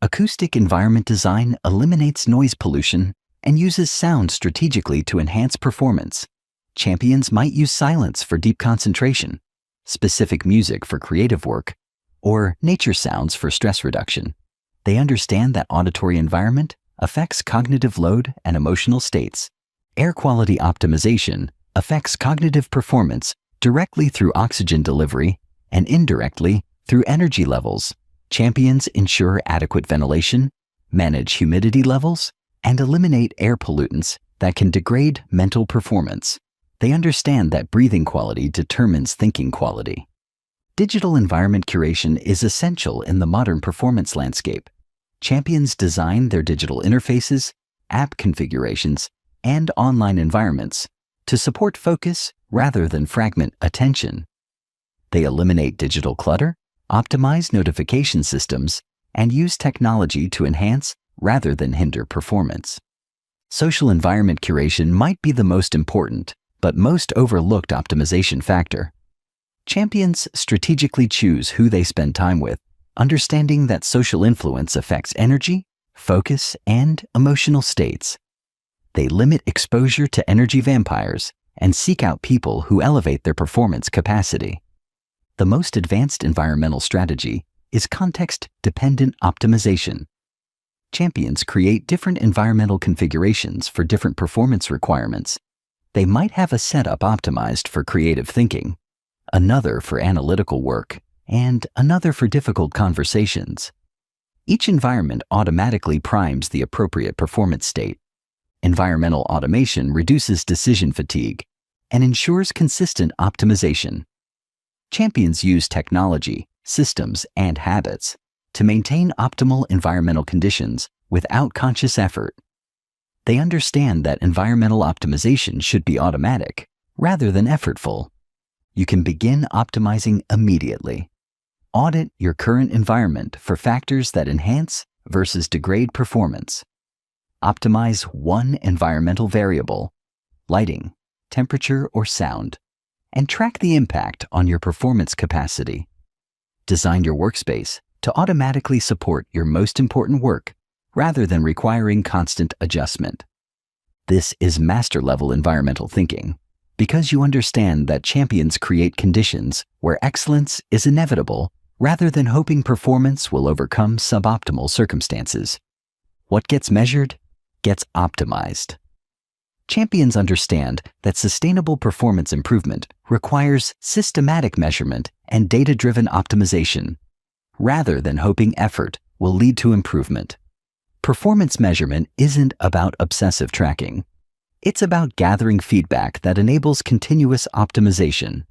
Acoustic environment design eliminates noise pollution and uses sound strategically to enhance performance. Champions might use silence for deep concentration, specific music for creative work, or nature sounds for stress reduction. They understand that auditory environment affects cognitive load and emotional states. Air quality optimization affects cognitive performance directly through oxygen delivery and indirectly through energy levels. Champions ensure adequate ventilation, manage humidity levels, and eliminate air pollutants that can degrade mental performance. They understand that breathing quality determines thinking quality. Digital environment curation is essential in the modern performance landscape. Champions design their digital interfaces, app configurations, and online environments to support focus rather than fragment attention. They eliminate digital clutter, optimize notification systems, and use technology to enhance rather than hinder performance. Social environment curation might be the most important, but most overlooked optimization factor. Champions strategically choose who they spend time with, understanding that social influence affects energy, focus, and emotional states. They limit exposure to energy vampires and seek out people who elevate their performance capacity. The most advanced environmental strategy is context-dependent optimization. Champions create different environmental configurations for different performance requirements. They might have a setup optimized for creative thinking, another for analytical work, and another for difficult conversations. Each environment automatically primes the appropriate performance state. Environmental automation reduces decision fatigue and ensures consistent optimization. Champions use technology, systems, and habits to maintain optimal environmental conditions without conscious effort. They understand that environmental optimization should be automatic rather than effortful. You can begin optimizing immediately. Audit your current environment for factors that enhance versus degrade performance. Optimize one environmental variable, lighting, temperature, or sound, and track the impact on your performance capacity. Design your workspace to automatically support your most important work rather than requiring constant adjustment. This is master-level environmental thinking because you understand that champions create conditions where excellence is inevitable rather than hoping performance will overcome suboptimal circumstances. What gets measured gets optimized. Champions understand that sustainable performance improvement requires systematic measurement and data-driven optimization, rather than hoping effort will lead to improvement. Performance measurement isn't about obsessive tracking. It's about gathering feedback that enables continuous optimization.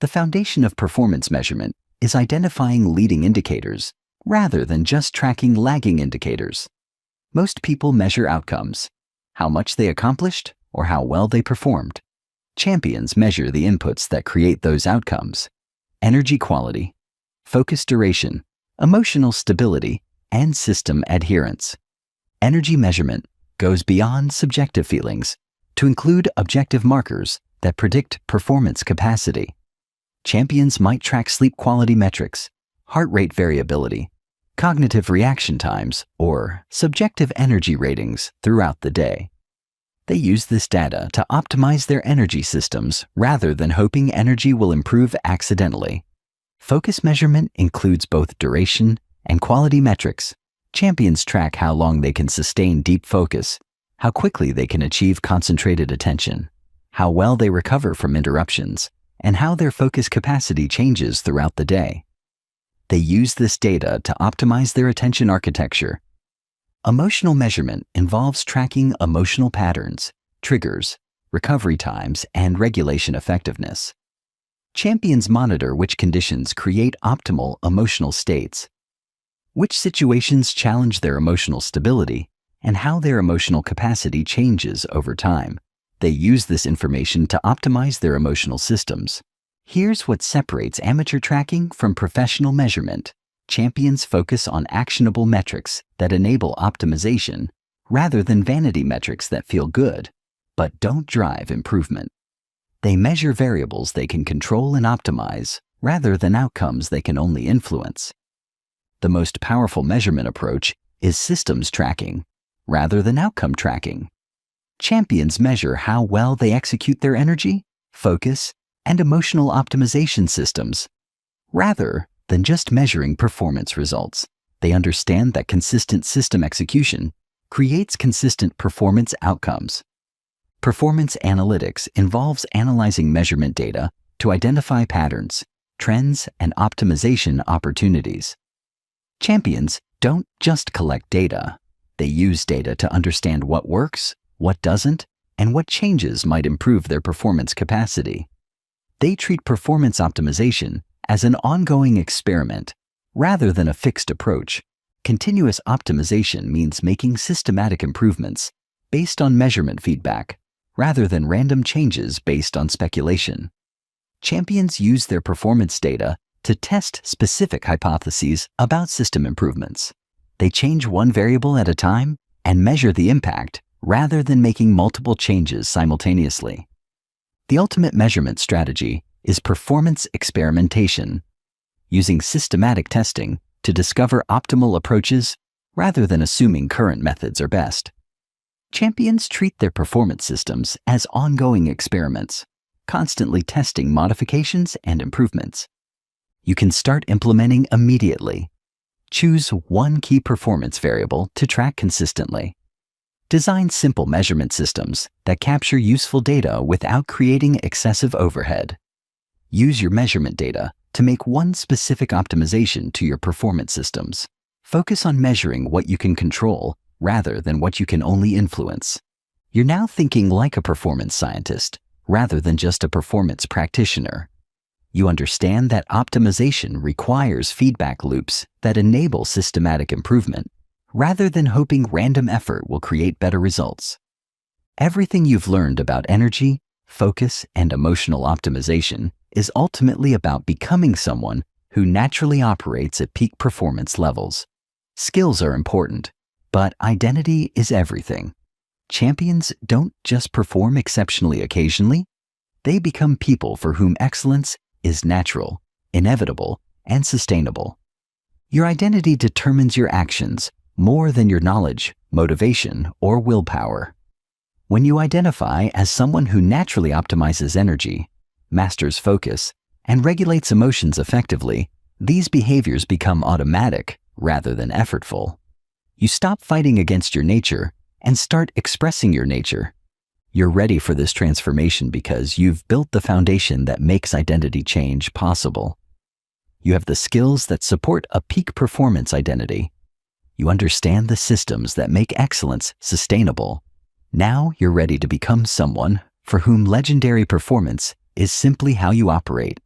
The foundation of performance measurement is identifying leading indicators rather than just tracking lagging indicators. Most people measure outcomes, how much they accomplished or how well they performed. Champions measure the inputs that create those outcomes: energy quality, focus duration, emotional stability, and system adherence. Energy measurement goes beyond subjective feelings to include objective markers that predict performance capacity. Champions might track sleep quality metrics, heart rate variability, cognitive reaction times, or subjective energy ratings throughout the day. They use this data to optimize their energy systems rather than hoping energy will improve accidentally. Focus measurement includes both duration and quality metrics. Champions track how long they can sustain deep focus, how quickly they can achieve concentrated attention, how well they recover from interruptions, and how their focus capacity changes throughout the day. They use this data to optimize their attention architecture. Emotional measurement involves tracking emotional patterns, triggers, recovery times, and regulation effectiveness. Champions monitor which conditions create optimal emotional states, which situations challenge their emotional stability, and how their emotional capacity changes over time. They use this information to optimize their emotional systems. Here's what separates amateur tracking from professional measurement. Champions focus on actionable metrics that enable optimization rather than vanity metrics that feel good but don't drive improvement. They measure variables they can control and optimize rather than outcomes they can only influence. The most powerful measurement approach is systems tracking rather than outcome tracking. Champions measure how well they execute their energy, focus, and emotional optimization systems. Rather than just measuring performance results, they understand that consistent system execution creates consistent performance outcomes. Performance analytics involves analyzing measurement data to identify patterns, trends, and optimization opportunities. Champions don't just collect data. They use data to understand what works, what doesn't, and what changes might improve their performance capacity. They treat performance optimization as an ongoing experiment rather than a fixed approach. Continuous optimization means making systematic improvements based on measurement feedback rather than random changes based on speculation. Champions use their performance data to test specific hypotheses about system improvements. They change one variable at a time and measure the impact rather than making multiple changes simultaneously. The ultimate measurement strategy is performance experimentation, using systematic testing to discover optimal approaches rather than assuming current methods are best. Champions treat their performance systems as ongoing experiments, constantly testing modifications and improvements. You can start implementing immediately. Choose one key performance variable to track consistently. Design simple measurement systems that capture useful data without creating excessive overhead. Use your measurement data to make one specific optimization to your performance systems. Focus on measuring what you can control rather than what you can only influence. You're now thinking like a performance scientist rather than just a performance practitioner. You understand that optimization requires feedback loops that enable systematic improvement rather than hoping random effort will create better results. Everything you've learned about energy, focus, and emotional optimization is ultimately about becoming someone who naturally operates at peak performance levels. Skills are important, but identity is everything. Champions don't just perform exceptionally occasionally, they become people for whom excellence is natural, inevitable, and sustainable. Your identity determines your actions more than your knowledge, motivation, or willpower. When you identify as someone who naturally optimizes energy, masters focus, and regulates emotions effectively, these behaviors become automatic rather than effortful. You stop fighting against your nature and start expressing your nature. You're ready for this transformation because you've built the foundation that makes identity change possible. You have the skills that support a peak performance identity. You understand the systems that make excellence sustainable. Now you're ready to become someone for whom legendary performance is simply how you operate.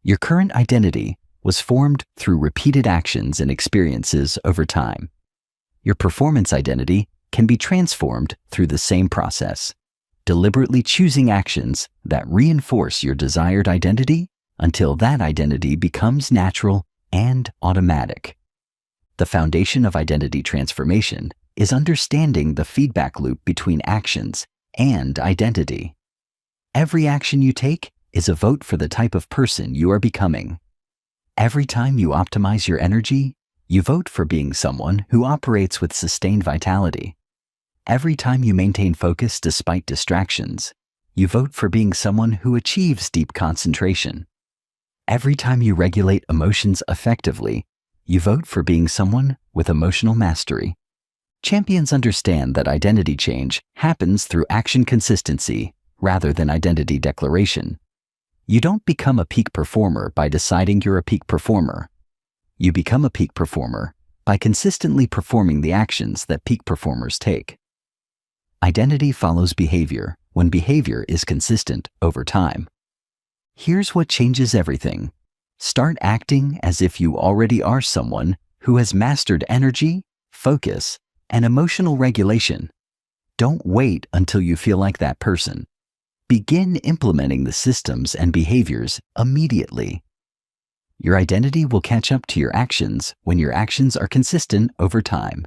Your current identity was formed through repeated actions and experiences over time. Your performance identity can be transformed through the same process, deliberately choosing actions that reinforce your desired identity until that identity becomes natural and automatic. The foundation of identity transformation is understanding the feedback loop between actions and identity. Every action you take is a vote for the type of person you are becoming. Every time you optimize your energy, you vote for being someone who operates with sustained vitality. Every time you maintain focus despite distractions, you vote for being someone who achieves deep concentration. Every time you regulate emotions effectively, you vote for being someone with emotional mastery. Champions understand that identity change happens through action consistency rather than identity declaration. You don't become a peak performer by deciding you're a peak performer. You become a peak performer by consistently performing the actions that peak performers take. Identity follows behavior when behavior is consistent over time. Here's what changes everything. Start acting as if you already are someone who has mastered energy, focus, and emotional regulation. Don't wait until you feel like that person. Begin implementing the systems and behaviors immediately. Your identity will catch up to your actions when your actions are consistent over time.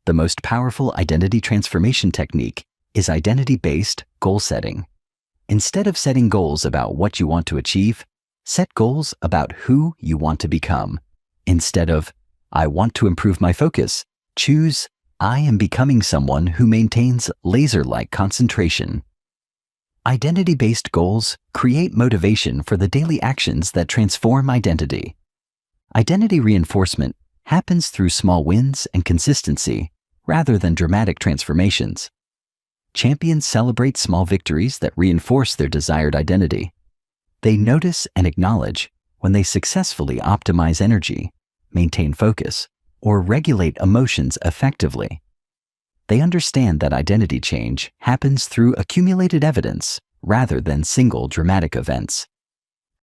The most powerful identity transformation technique is identity-based goal setting. Instead of setting goals about what you want to achieve, set goals about who you want to become. Instead of, I want to improve my focus, choose, I am becoming someone who maintains laser-like concentration. Identity-based goals create motivation for the daily actions that transform identity. Identity reinforcement happens through small wins and consistency rather than dramatic transformations. Champions celebrate small victories that reinforce their desired identity. They notice and acknowledge when they successfully optimize energy, maintain focus, or regulate emotions effectively. They understand that identity change happens through accumulated evidence rather than single dramatic events.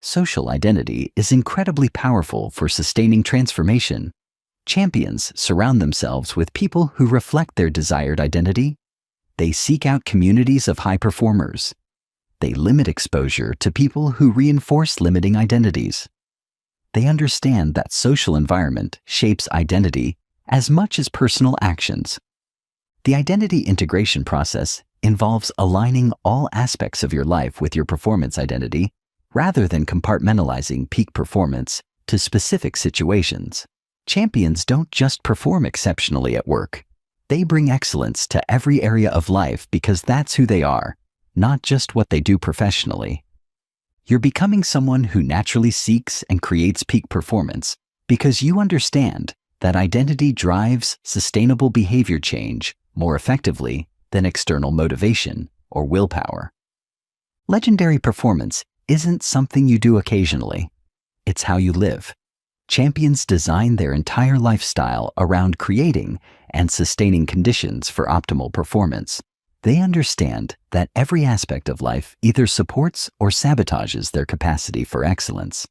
Social identity is incredibly powerful for sustaining transformation. Champions surround themselves with people who reflect their desired identity. They seek out communities of high performers. They limit exposure to people who reinforce limiting identities. They understand that social environment shapes identity as much as personal actions. The identity integration process involves aligning all aspects of your life with your performance identity rather than compartmentalizing peak performance to specific situations. Champions don't just perform exceptionally at work. They bring excellence to every area of life because that's who they are, not just what they do professionally. You're becoming someone who naturally seeks and creates peak performance because you understand that identity drives sustainable behavior change more effectively than external motivation or willpower. Legendary performance isn't something you do occasionally. It's how you live. Champions design their entire lifestyle around creating and sustaining conditions for optimal performance. They understand that every aspect of life either supports or sabotages their capacity for excellence.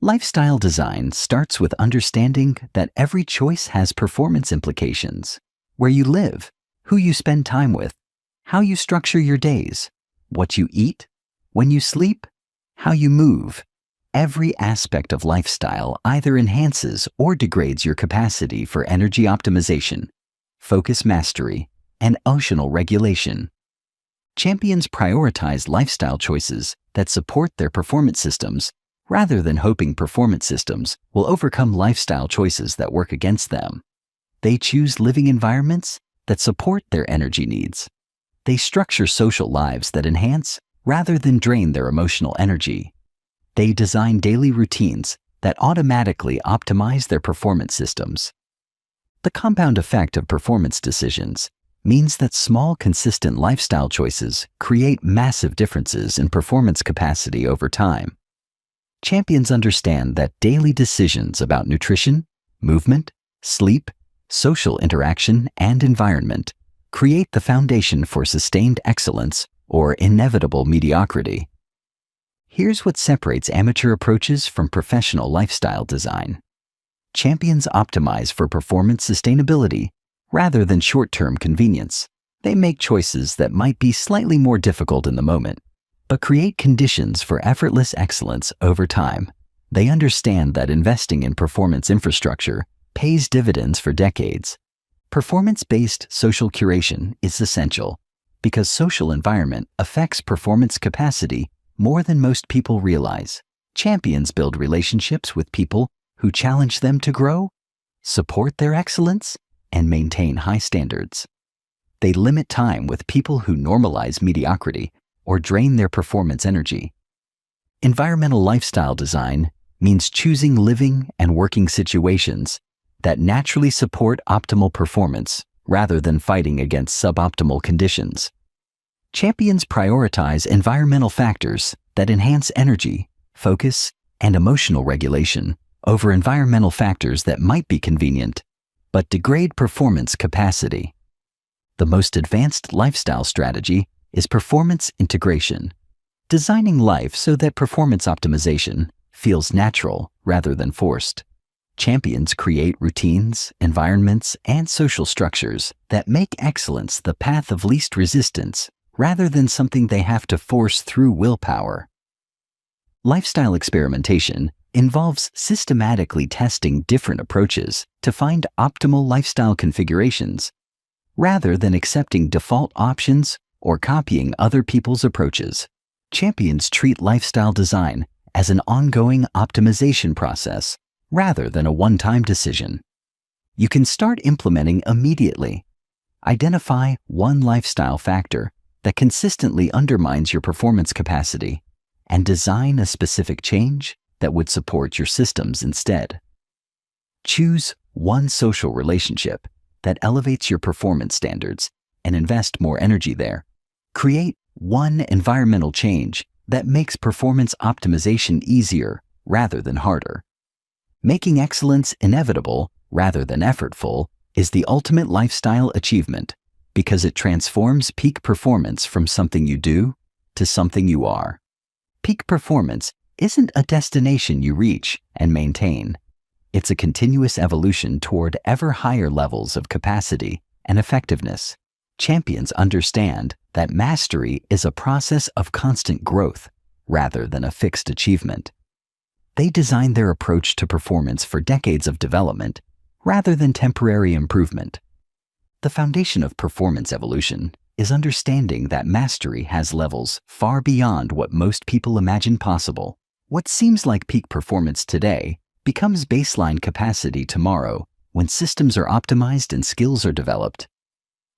Lifestyle design starts with understanding that every choice has performance implications. Where you live, who you spend time with, how you structure your days, what you eat, when you sleep, how you move. Every aspect of lifestyle either enhances or degrades your capacity for energy optimization, focus mastery, and emotional regulation. Champions prioritize lifestyle choices that support their performance systems rather than hoping performance systems will overcome lifestyle choices that work against them. They choose living environments that support their energy needs. They structure social lives that enhance rather than drain their emotional energy. They design daily routines that automatically optimize their performance systems. The compound effect of performance decisions means that small, consistent lifestyle choices create massive differences in performance capacity over time. Champions understand that daily decisions about nutrition, movement, sleep, social interaction, and environment create the foundation for sustained excellence or inevitable mediocrity. Here's what separates amateur approaches from professional lifestyle design. Champions optimize for performance sustainability rather than short-term convenience. They make choices that might be slightly more difficult in the moment, but create conditions for effortless excellence over time. They understand that investing in performance infrastructure pays dividends for decades. Performance-based social curation is essential because social environment affects performance capacity more than most people realize. Champions build relationships with people who challenge them to grow, support their excellence, and maintain high standards. They limit time with people who normalize mediocrity or drain their performance energy. Environmental lifestyle design means choosing living and working situations that naturally support optimal performance rather than fighting against suboptimal conditions. Champions prioritize environmental factors that enhance energy, focus, and emotional regulation over environmental factors that might be convenient but degrade performance capacity. The most advanced lifestyle strategy is performance integration, designing life so that performance optimization feels natural rather than forced. Champions create routines, environments, and social structures that make excellence the path of least resistance rather than something they have to force through willpower. Lifestyle experimentation involves systematically testing different approaches to find optimal lifestyle configurations, rather than accepting default options or copying other people's approaches. Champions treat lifestyle design as an ongoing optimization process rather than a one-time decision. You can start implementing immediately. Identify one lifestyle factor that consistently undermines your performance capacity and design a specific change that would support your systems instead. Choose one social relationship that elevates your performance standards and invest more energy there. Create one environmental change that makes performance optimization easier rather than harder. Making excellence inevitable rather than effortful is the ultimate lifestyle achievement because it transforms peak performance from something you do to something you are. Peak performance isn't a destination you reach and maintain. It's a continuous evolution toward ever higher levels of capacity and effectiveness. Champions understand that mastery is a process of constant growth rather than a fixed achievement. They design their approach to performance for decades of development rather than temporary improvement. The foundation of performance evolution is understanding that mastery has levels far beyond what most people imagine possible. What seems like peak performance today becomes baseline capacity tomorrow when systems are optimized and skills are developed.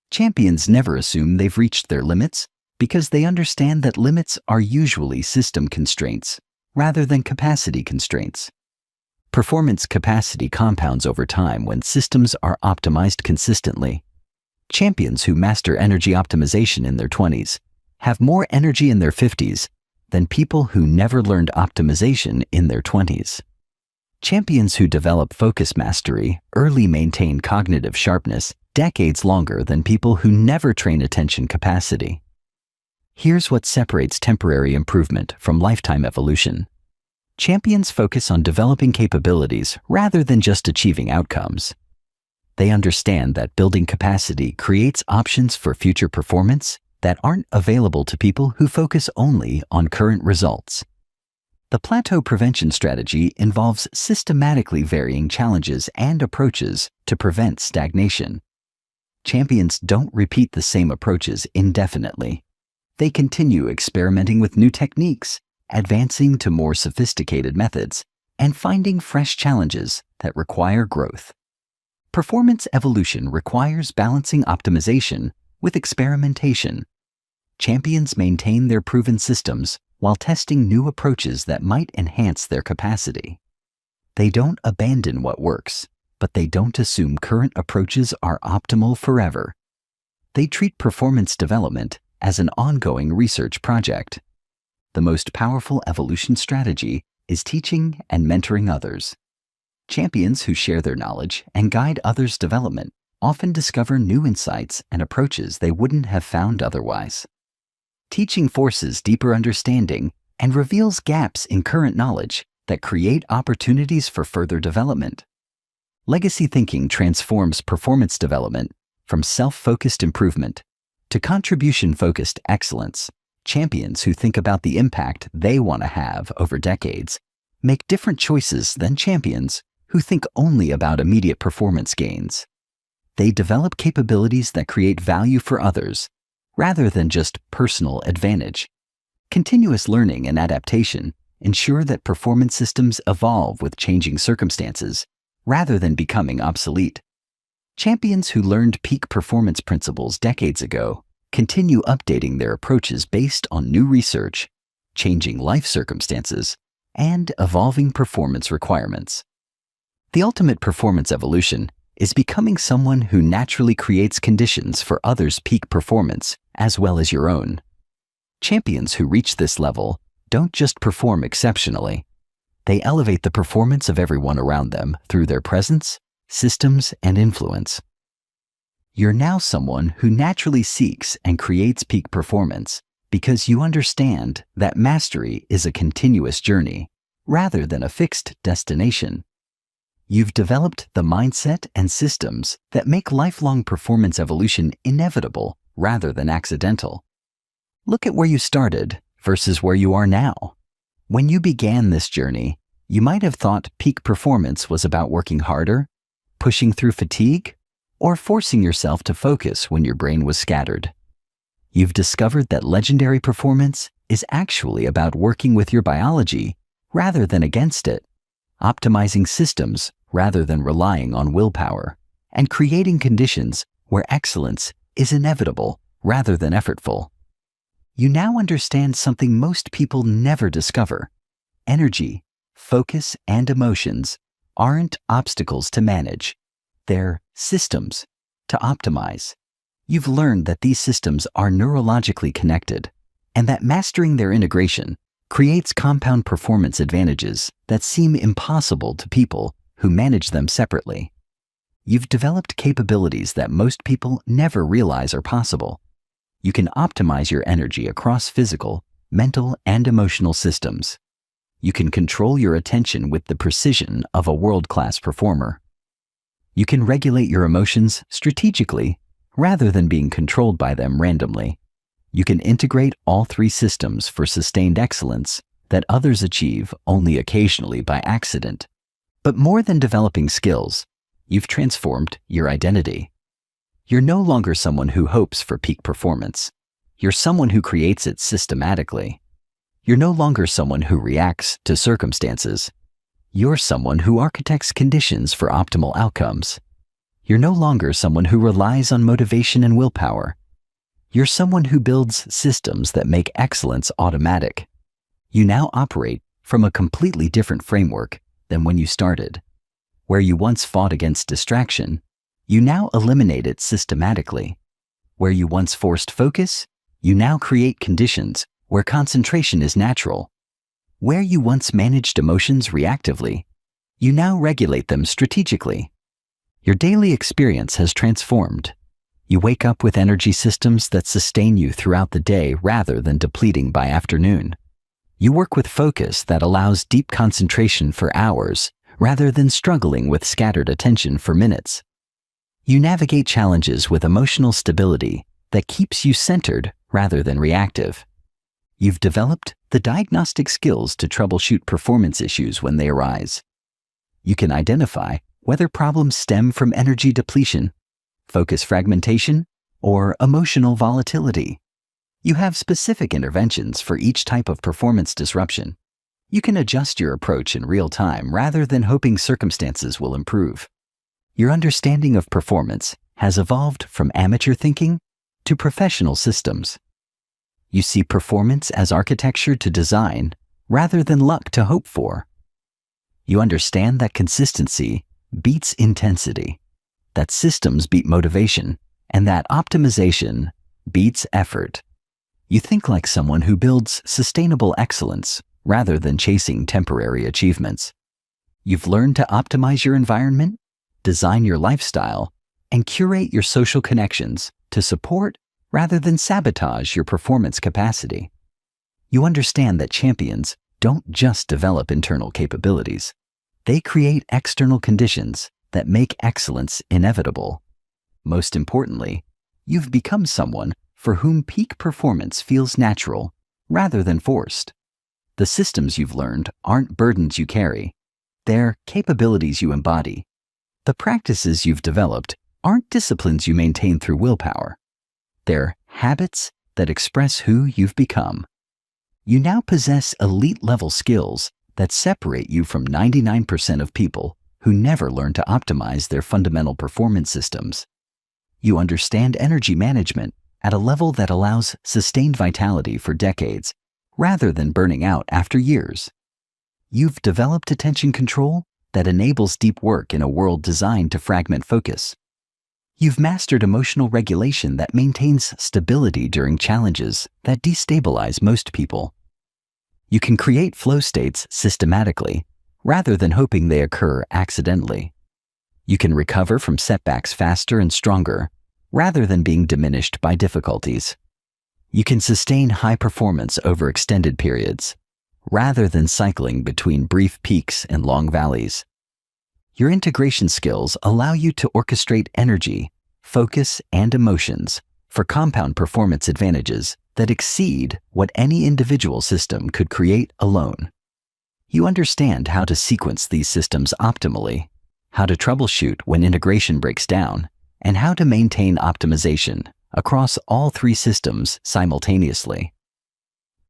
Champions never assume they've reached their limits because they understand that limits are usually system constraints rather than capacity constraints. Performance capacity compounds over time when systems are optimized consistently. Champions who master energy optimization in their 20s have more energy in their 50s than people who never learned optimization in their 20s. Champions who develop focus mastery early maintain cognitive sharpness decades longer than people who never train attention capacity. Here's what separates temporary improvement from lifetime evolution. Champions focus on developing capabilities rather than just achieving outcomes. They understand that building capacity creates options for future performance that aren't available to people who focus only on current results. The plateau prevention strategy involves systematically varying challenges and approaches to prevent stagnation. Champions don't repeat the same approaches indefinitely. They continue experimenting with new techniques, advancing to more sophisticated methods, and finding fresh challenges that require growth. Performance evolution requires balancing optimization with experimentation. Champions maintain their proven systems while testing new approaches that might enhance their capacity. They don't abandon what works, but they don't assume current approaches are optimal forever. They treat performance development as an ongoing research project. The most powerful evolution strategy is teaching and mentoring others. Champions who share their knowledge and guide others' development often discover new insights and approaches they wouldn't have found otherwise. Teaching forces deeper understanding and reveals gaps in current knowledge that create opportunities for further development. Legacy thinking transforms performance development from self-focused improvement to contribution-focused excellence. Champions who think about the impact they want to have over decades make different choices than champions who think only about immediate performance gains. They develop capabilities that create value for others rather than just personal advantage. Continuous learning and adaptation ensure that performance systems evolve with changing circumstances rather than becoming obsolete. Champions who learned peak performance principles decades ago continue updating their approaches based on new research, changing life circumstances, and evolving performance requirements. The ultimate performance evolution is becoming someone who naturally creates conditions for others' peak performance as well as your own. Champions who reach this level don't just perform exceptionally. They elevate the performance of everyone around them through their presence, systems, and influence. You're now someone who naturally seeks and creates peak performance because you understand that mastery is a continuous journey rather than a fixed destination. You've developed the mindset and systems that make lifelong performance evolution inevitable rather than accidental. Look at where you started versus where you are now. When you began this journey, you might have thought peak performance was about working harder, pushing through fatigue, or forcing yourself to focus when your brain was scattered. You've discovered that legendary performance is actually about working with your biology rather than against it, optimizing systems rather than relying on willpower, and creating conditions where excellence is inevitable rather than effortful. You now understand something most people never discover. Energy, focus, and emotions aren't obstacles to manage. They're systems to optimize. You've learned that these systems are neurologically connected and that mastering their integration creates compound performance advantages that seem impossible to people who manage them separately. You've developed capabilities that most people never realize are possible. You can optimize your energy across physical, mental, and emotional systems. You can control your attention with the precision of a world-class performer. You can regulate your emotions strategically rather than being controlled by them randomly. You can integrate all three systems for sustained excellence that others achieve only occasionally by accident. But more than developing skills, you've transformed your identity. You're no longer someone who hopes for peak performance. You're someone who creates it systematically. You're no longer someone who reacts to circumstances. You're someone who architects conditions for optimal outcomes. You're no longer someone who relies on motivation and willpower. You're someone who builds systems that make excellence automatic. You now operate from a completely different framework than when you started. Where you once fought against distraction, you now eliminate it systematically. Where you once forced focus, you now create conditions where concentration is natural. Where you once managed emotions reactively, you now regulate them strategically. Your daily experience has transformed. You wake up with energy systems that sustain you throughout the day rather than depleting by afternoon. You work with focus that allows deep concentration for hours rather than struggling with scattered attention for minutes. You navigate challenges with emotional stability that keeps you centered rather than reactive. You've developed the diagnostic skills to troubleshoot performance issues when they arise. You can identify whether problems stem from energy depletion, focus fragmentation, or emotional volatility. You have specific interventions for each type of performance disruption. You can adjust your approach in real time rather than hoping circumstances will improve. Your understanding of performance has evolved from amateur thinking to professional systems. You see performance as architecture to design rather than luck to hope for. You understand that consistency beats intensity, that systems beat motivation, and that optimization beats effort. You think like someone who builds sustainable excellence rather than chasing temporary achievements. You've learned to optimize your environment, design your lifestyle, and curate your social connections to support rather than sabotage your performance capacity. You understand that champions don't just develop internal capabilities. They create external conditions that make excellence inevitable. Most importantly, you've become someone for whom peak performance feels natural rather than forced. The systems you've learned aren't burdens you carry. They're capabilities you embody. The practices you've developed aren't disciplines you maintain through willpower. They're habits that express who you've become. You now possess elite-level skills that separate you from 99% of people who never learn to optimize their fundamental performance systems. You understand energy management at a level that allows sustained vitality for decades rather than burning out after years. You've developed attention control that enables deep work in a world designed to fragment focus. You've mastered emotional regulation that maintains stability during challenges that destabilize most people. You can create flow states systematically, rather than hoping they occur accidentally. You can recover from setbacks faster and stronger, rather than being diminished by difficulties. You can sustain high performance over extended periods, rather than cycling between brief peaks and long valleys. Your integration skills allow you to orchestrate energy, focus, and emotions for compound performance advantages that exceed what any individual system could create alone. You understand how to sequence these systems optimally, how to troubleshoot when integration breaks down, and how to maintain optimization across all three systems simultaneously.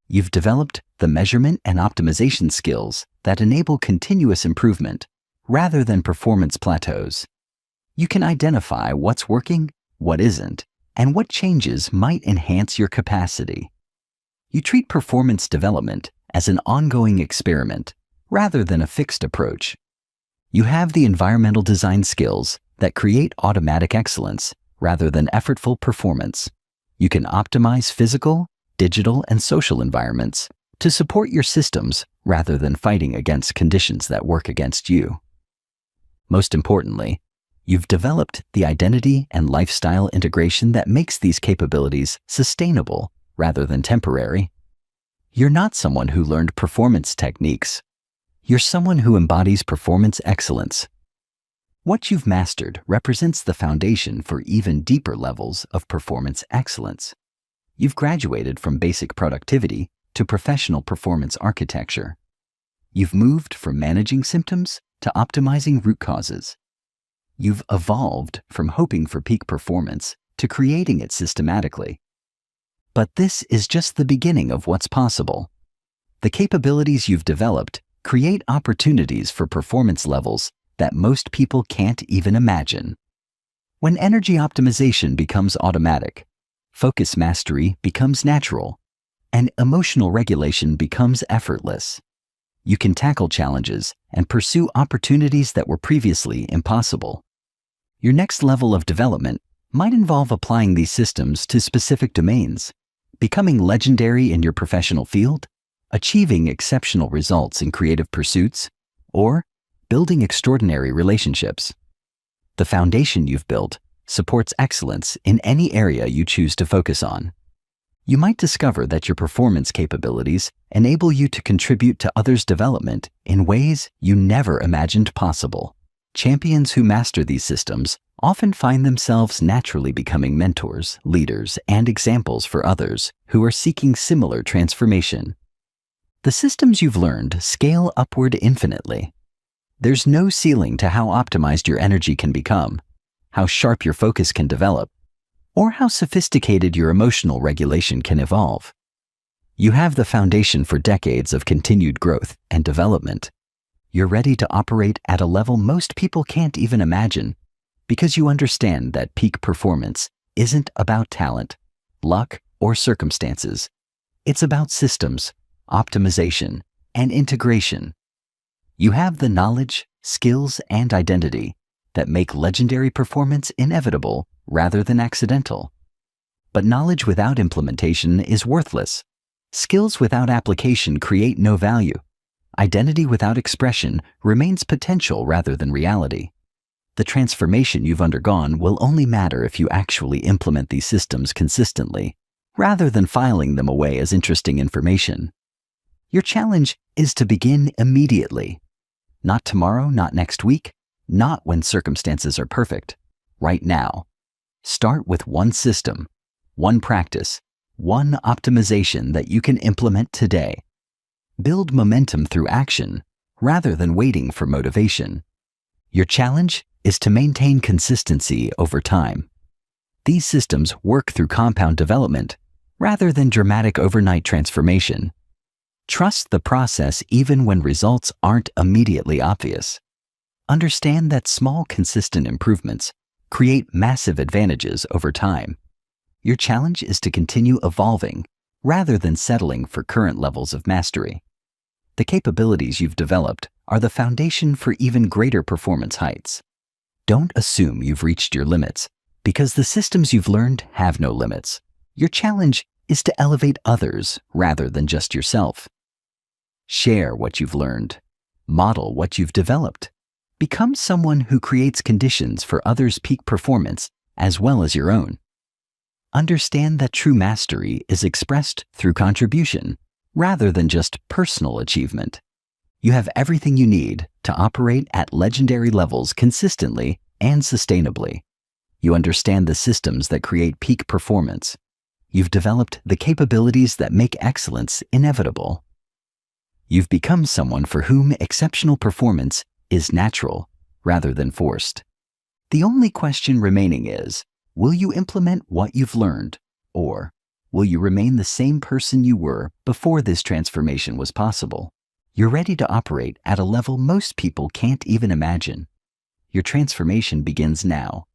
You've developed the measurement and optimization skills that enable continuous improvement rather than performance plateaus. You can identify what's working, what isn't, and what changes might enhance your capacity. You treat performance development as an ongoing experiment rather than a fixed approach. You have the environmental design skills that create automatic excellence rather than effortful performance. You can optimize physical, digital, and social environments to support your systems rather than fighting against conditions that work against you. Most importantly, you've developed the identity and lifestyle integration that makes these capabilities sustainable rather than temporary. You're not someone who learned performance techniques. You're someone who embodies performance excellence. What you've mastered represents the foundation for even deeper levels of performance excellence. You've graduated from basic productivity to professional performance architecture. You've moved from managing symptoms to optimizing root causes. You've evolved from hoping for peak performance to creating it systematically. But this is just the beginning of what's possible. The capabilities you've developed create opportunities for performance levels that most people can't even imagine. When energy optimization becomes automatic, focus mastery becomes natural, and emotional regulation becomes effortless. You can tackle challenges and pursue opportunities that were previously impossible. Your next level of development might involve applying these systems to specific domains, becoming legendary in your professional field, achieving exceptional results in creative pursuits, or building extraordinary relationships. The foundation you've built supports excellence in any area you choose to focus on. You might discover that your performance capabilities enable you to contribute to others' development in ways you never imagined possible. Champions who master these systems often find themselves naturally becoming mentors, leaders, and examples for others who are seeking similar transformation. The systems you've learned scale upward infinitely. There's no ceiling to how optimized your energy can become, how sharp your focus can develop, or how sophisticated your emotional regulation can evolve. You have the foundation for decades of continued growth and development. You're ready to operate at a level most people can't even imagine, because you understand that peak performance isn't about talent, luck, or circumstances. It's about systems, optimization, and integration. You have the knowledge, skills, and identity that make legendary performance inevitable rather than accidental. But knowledge without implementation is worthless. Skills without application create no value. Identity without expression remains potential rather than reality. The transformation you've undergone will only matter if you actually implement these systems consistently, rather than filing them away as interesting information. Your challenge is to begin immediately. Not tomorrow, not next week, not when circumstances are perfect. Right now. Start with one system, one practice, one optimization that you can implement today. Build momentum through action rather than waiting for motivation. Your challenge is to maintain consistency over time. These systems work through compound development rather than dramatic overnight transformation. Trust the process even when results aren't immediately obvious. Understand that small, consistent improvements create massive advantages over time. Your challenge is to continue evolving rather than settling for current levels of mastery. The capabilities you've developed are the foundation for even greater performance heights. Don't assume you've reached your limits, Because the systems you've learned have no limits. Your challenge is to elevate others rather than just yourself. Share what you've learned. Model what you've developed. Become someone who creates conditions for others' peak performance as well as your own. Understand that true mastery is expressed through contribution rather than just personal achievement. You have everything you need to operate at legendary levels consistently and sustainably. You understand the systems that create peak performance. You've developed the capabilities that make excellence inevitable. You've become someone for whom exceptional performance is natural rather than forced. The only question remaining is, will you implement what you've learned, or will you remain the same person you were before this transformation was possible? You're ready to operate at a level most people can't even imagine. Your transformation begins now.